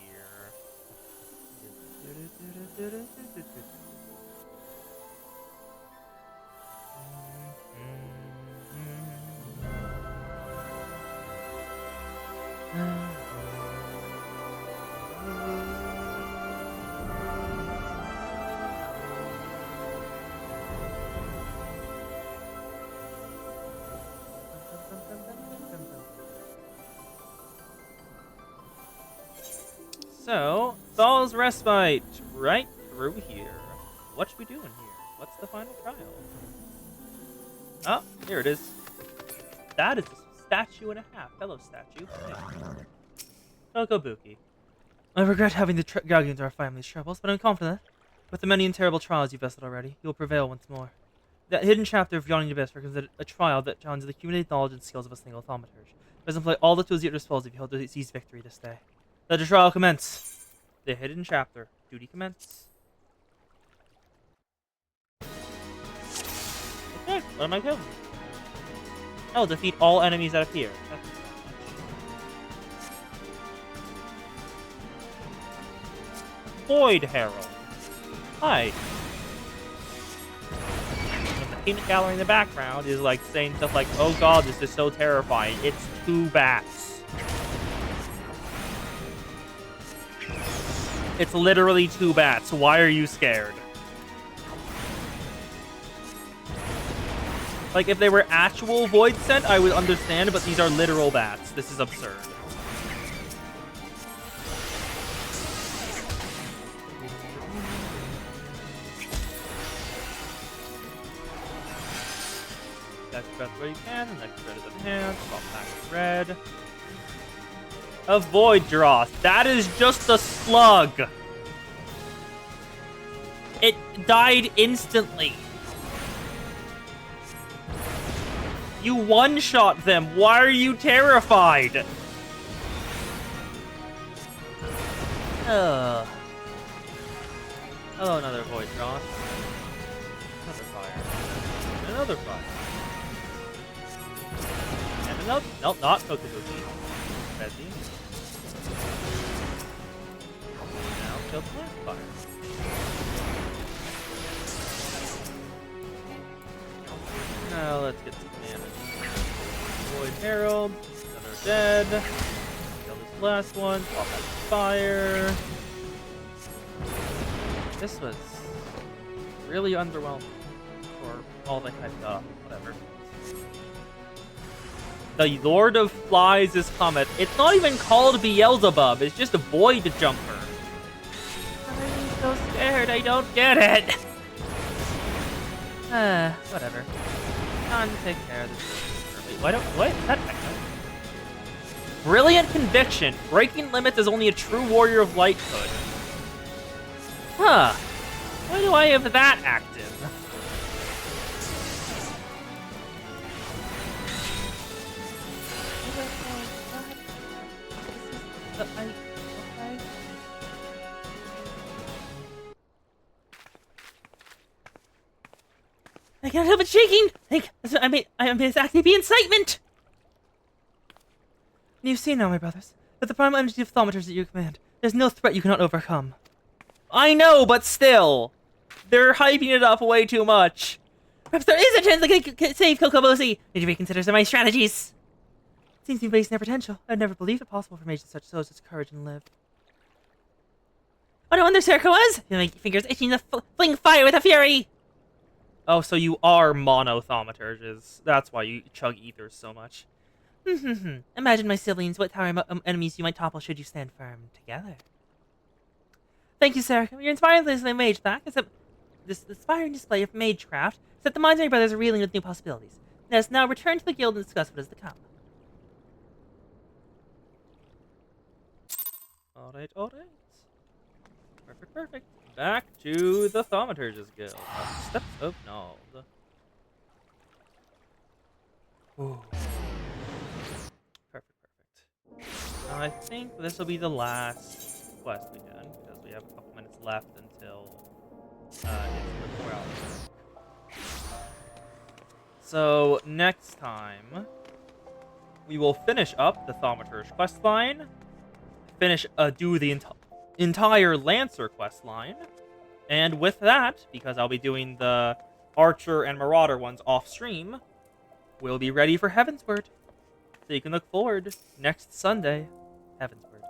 So, Thal's Respite, right through here. What should we do in here? What's the final trial? Oh, here it is. That is a statue and a half. Fellow statue. Kokobuki. I regret having to drag you into our family's troubles, but I'm confident with the many and terrible trials you've vested already, you will prevail once more. That hidden chapter of Yawning Abyss represents a trial that challenges the accumulated knowledge and skills of a single thaumaturge. Does employ all the tools at your disposal if you hope to seize victory this day. Let the trial commence. The hidden chapter. Duty commence. Okay, what am I doing? Oh, defeat all enemies that appear. Void Herald. Hi. And the peanut gallery in the background is like saying stuff like, "Oh God, this is so terrifying. It's 2 bats." It's literally 2 bats. Why are you scared? Like, if they were actual void scent, I would understand, but these are literal bats. This is absurd. Next breath where you can, the next breath is at hand, swap back to red. Avoid Dross. That is just a slug. It died instantly. You one-shot them. Why are you terrified? Hello, another Void Dross. Another fire. And another fire. And another. Nope, not Kokobuki. Fezzy. Now kill the fire. let's get some damage. Void Herald, another dead. Kill this last one, pop that fire. This was really underwhelming for all the hype up, whatever. The Lord of Flies is Comet. It's not even called Beelzebub, it's just a Void Jumper. I'm so scared, I don't get it. Whatever. Time to take care of this. Wait, what? Is that techno? Brilliant Conviction. Breaking limits as only a true warrior of light could. Huh. Why do I have that active? I can't help but shaking! I mean, it's acting be incitement! You've seen now, my brothers, that the primal energy of thaumaters at your command. There's no threat you cannot overcome. I know, but still! They're hyping it up way too much. Perhaps there is a chance I can save Kokobosi. Did you reconsider some of my strategies? It seems to be based on their potential. I'd never believed it possible for mages such as such courage and live. Oh, no wonder Circa was! You make your fingers itching to fling fire with a fury! Oh, so you are mono-thaumaturges. That's why you chug ethers so much. Imagine my siblings, what tower enemies you might topple should you stand firm together. Thank you, Sarah. Your inspiring display of mage back, except this inspiring display of magecraft, except the minds of your brothers are reeling with new possibilities. Let us now return to the guild and discuss what is to come. Alright. Perfect. Back to the Thaumaturges Guild. Steps of Nald. Ooh. Perfect. I think this will be the last quest again, because we have a couple minutes left until it's the 4 hours. So, next time, we will finish up the Thaumaturge quest line, do the entire Lancer quest line, and with that, because I'll be doing the Archer and Marauder ones off stream, we'll be ready for Heavensward. So you can look forward next Sunday, Heavensward.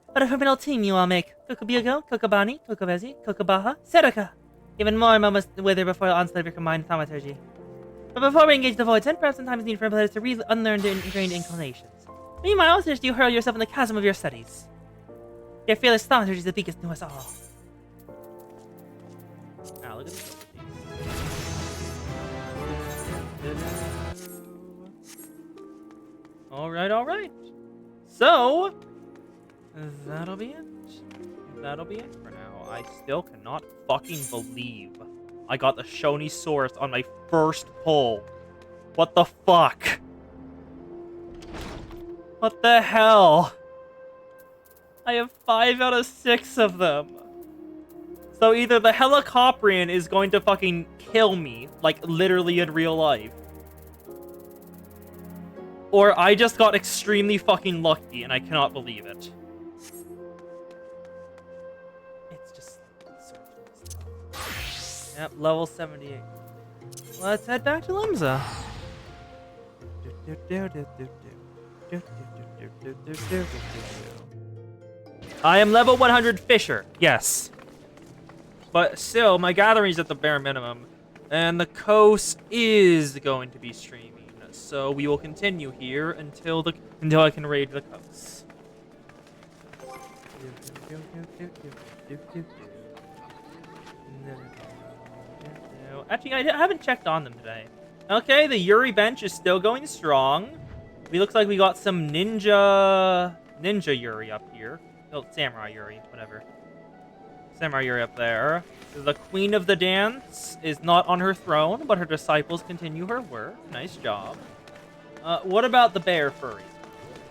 What a phenomenal team you all make. Kokobugo, Kokobani, Kokobezi, Kokobaha, Serika. Even more moments wither before the onslaught of your combined thaumaturgy. But before we engage the Void Sen, perhaps sometimes need for players to unlearn their ingrained inclinations. Meanwhile, suggest you hurl yourself in the chasm of your studies. Your fearless thaumaturgy is the biggest to us all. Ah, look at this. Alright. So, that'll be it for now. I still cannot fucking believe I got the Shonisaurus on my first pull. What the fuck? What the hell? I have 5 out of 6 of them. So either the Helicoprion is going to fucking kill me, like literally in real life, or I just got extremely fucking lucky and I cannot believe it. It's just surplus. Yep, level 78. Let's head back to Limsa. I am level 100 Fisher, yes. But still, my gathering is at the bare minimum, and the coast is going to be streaming. So we will continue here until I can raid the coast. Actually, I haven't checked on them today. Okay, the Yuri bench is still going strong. It looks like we got some ninja Yuri up here. Oh, samurai Yuri, whatever. Samurai Yuri up there. The Queen of the Dance is not on her throne, but her disciples continue her work. Nice job. What about the bear furry?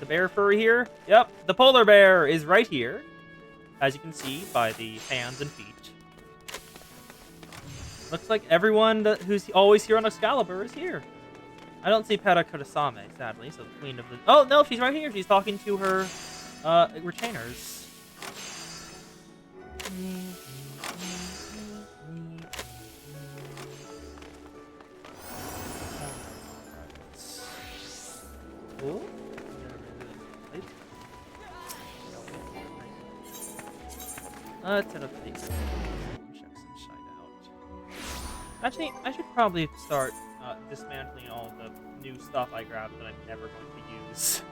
The bear furry here? Yep, the polar bear is right here, as you can see by the hands and feet. Looks like everyone who's always here on Excalibur is here. I don't see Pera Kurasame, sadly, so the Queen of the... Oh, no, she's right here. She's talking to her retainers. Let's head up to the check some shite out. Actually, I should probably start dismantling all the new stuff I grabbed that I'm never going to use.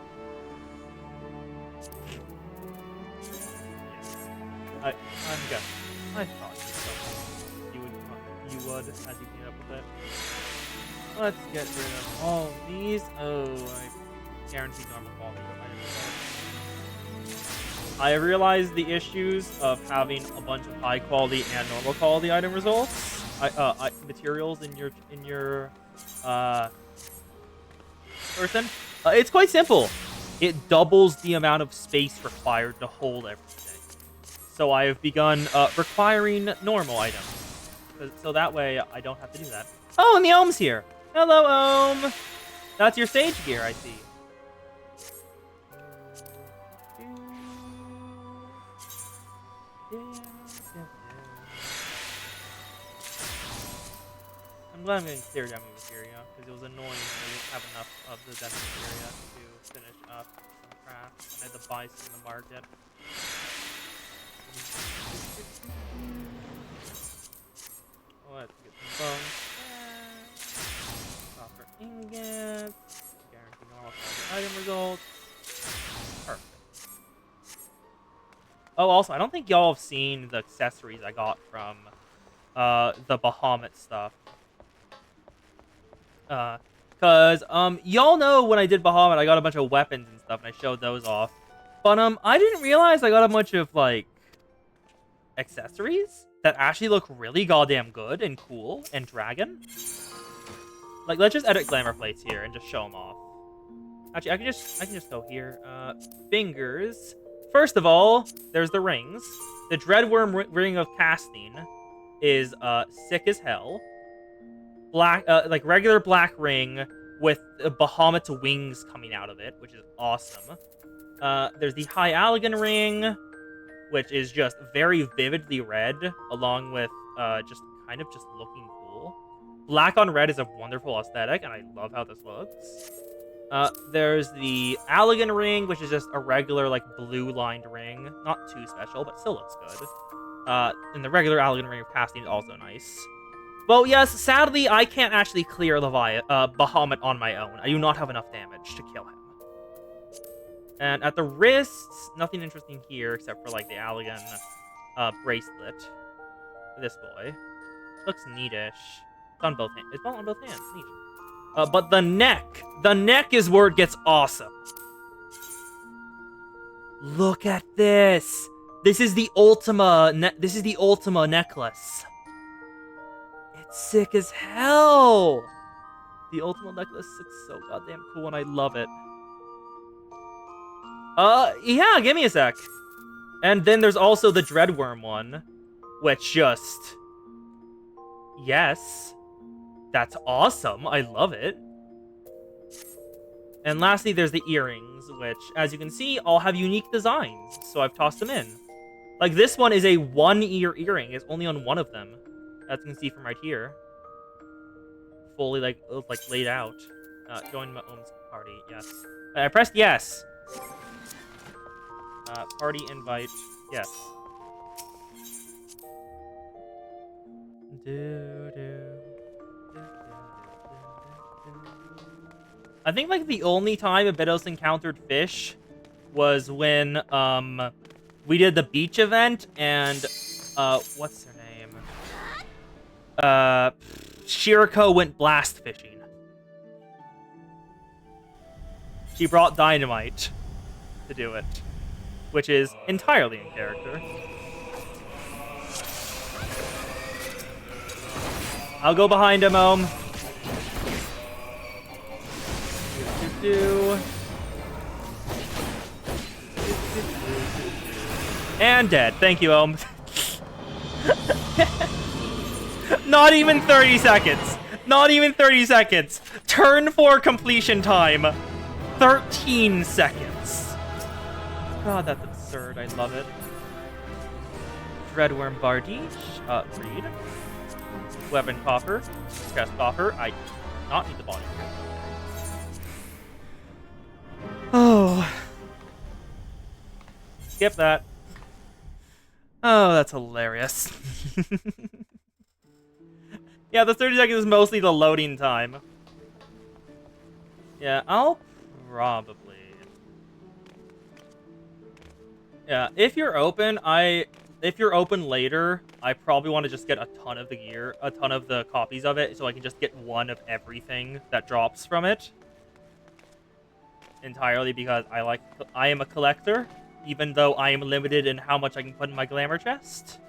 Yes. I'm good. I thought you would, as you came up with it. Let's get rid of all these. Oh, I guarantee normal quality items. I realized the issues of having a bunch of high quality and normal quality item results, materials in your person. It's quite simple. It doubles the amount of space required to hold everything. So I have begun requiring normal items, so that way I don't have to do that. Oh, and the Ohm's here. Hello, Ohm. That's your stage gear, I see. I'm glad I'm getting clear demo materia, because it was annoying that I didn't have enough of the demo materia to finish up some crafts. I had to buy some in the market. Let's get some bones. Copper ingots. Guarantee normal quality item results. Perfect. Oh, also, I don't think y'all have seen the accessories I got from the Bahamut stuff. Cause y'all know when I did Bahamut, I got a bunch of weapons and stuff, and I showed those off. But I didn't realize I got a bunch of like accessories that actually look really goddamn good and cool and dragon. Like, let's just edit glamour plates here and just show them off. Actually, I can just go here. Fingers. First of all, there's the rings. The Dreadworm ring of casting is sick as hell. Black, like regular black ring with Bahamut's wings coming out of it, which is awesome. There's the High Allegan ring, which is just very vividly red, along with just kind of just looking cool. Black on red is a wonderful aesthetic, and I love how this looks. There's the Allegan ring, which is just a regular, like, blue-lined ring. Not too special, but still looks good. And the regular Allegan ring of casting is also nice. Well, yes, sadly, I can't actually clear Bahamut on my own. I do not have enough damage to kill him. And at the wrists, nothing interesting here, except for, like, the Allegan bracelet. This boy. Looks neatish. It's on both hands. It's on both hands. Neat. But the neck is where it gets awesome. Look at this. This is the Ultima necklace. It's sick as hell. The Ultima necklace looks so goddamn cool, and I love it. Yeah, give me a sec. And then there's also the Dreadworm one, which just... Yes. That's awesome. I love it. And lastly, there's the earrings, which, as you can see, all have unique designs, so I've tossed them in. Like, this one is a one-ear earring. It's only on one of them, as you can see from right here. Fully, like laid out. Join my own party, yes. I pressed yes. Party invite, yes. I think, like, the only time Abydos encountered fish was when, we did the beach event, and, what's her name? Shiriko went blast fishing. She brought dynamite to do it, which is entirely in character. I'll go behind him, Ohm. And dead. Thank you, Ohm. Not even 30 seconds. Not even 30 seconds. Turn 4 completion time. 13 seconds. God, that's absurd. I love it. Dreadworm Bardiche. Read. Weapon coffer. Chest coffer. I do not need the body. Oh. Skip that. Oh, that's hilarious. Yeah, the 30 seconds is mostly the loading time. Yeah, I'll probably... Yeah, if you're open later, I probably want to just get a ton of the gear, a ton of the copies of it, so I can just get one of everything that drops from it. Entirely because I am a collector, even though I am limited in how much I can put in my glamour chest.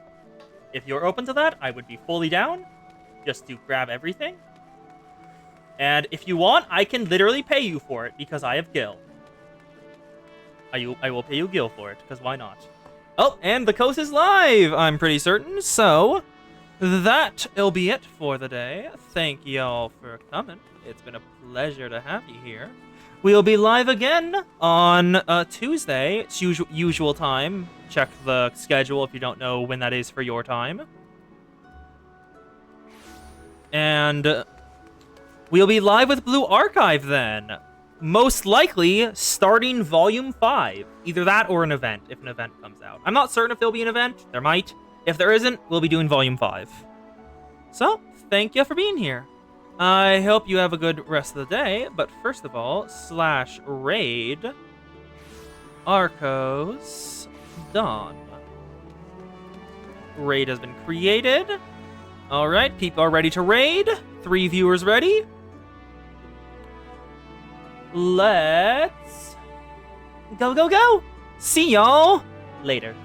If you're open to that, I would be fully down, just to grab everything. And if you want, I can literally pay you for it, because I have gil. I will pay you gil for it, because why not? Oh, and the coast is live, I'm pretty certain, so that'll be it for the day. Thank y'all for coming. It's been a pleasure to have you here. We'll be live again on Tuesday. It's usual time. Check the schedule if you don't know when that is for your time. And we'll be live with Blue Archive then. Most likely starting Volume 5. Either that or an event, if an event comes out. I'm not certain if there'll be an event. There might. If there isn't, we'll be doing Volume 5. So, thank you for being here. I hope you have a good rest of the day, but first of all, /raid Arcos Dawn. Raid has been created. Alright, people are ready to raid. 3 viewers ready. Let's go, go, go! See y'all later.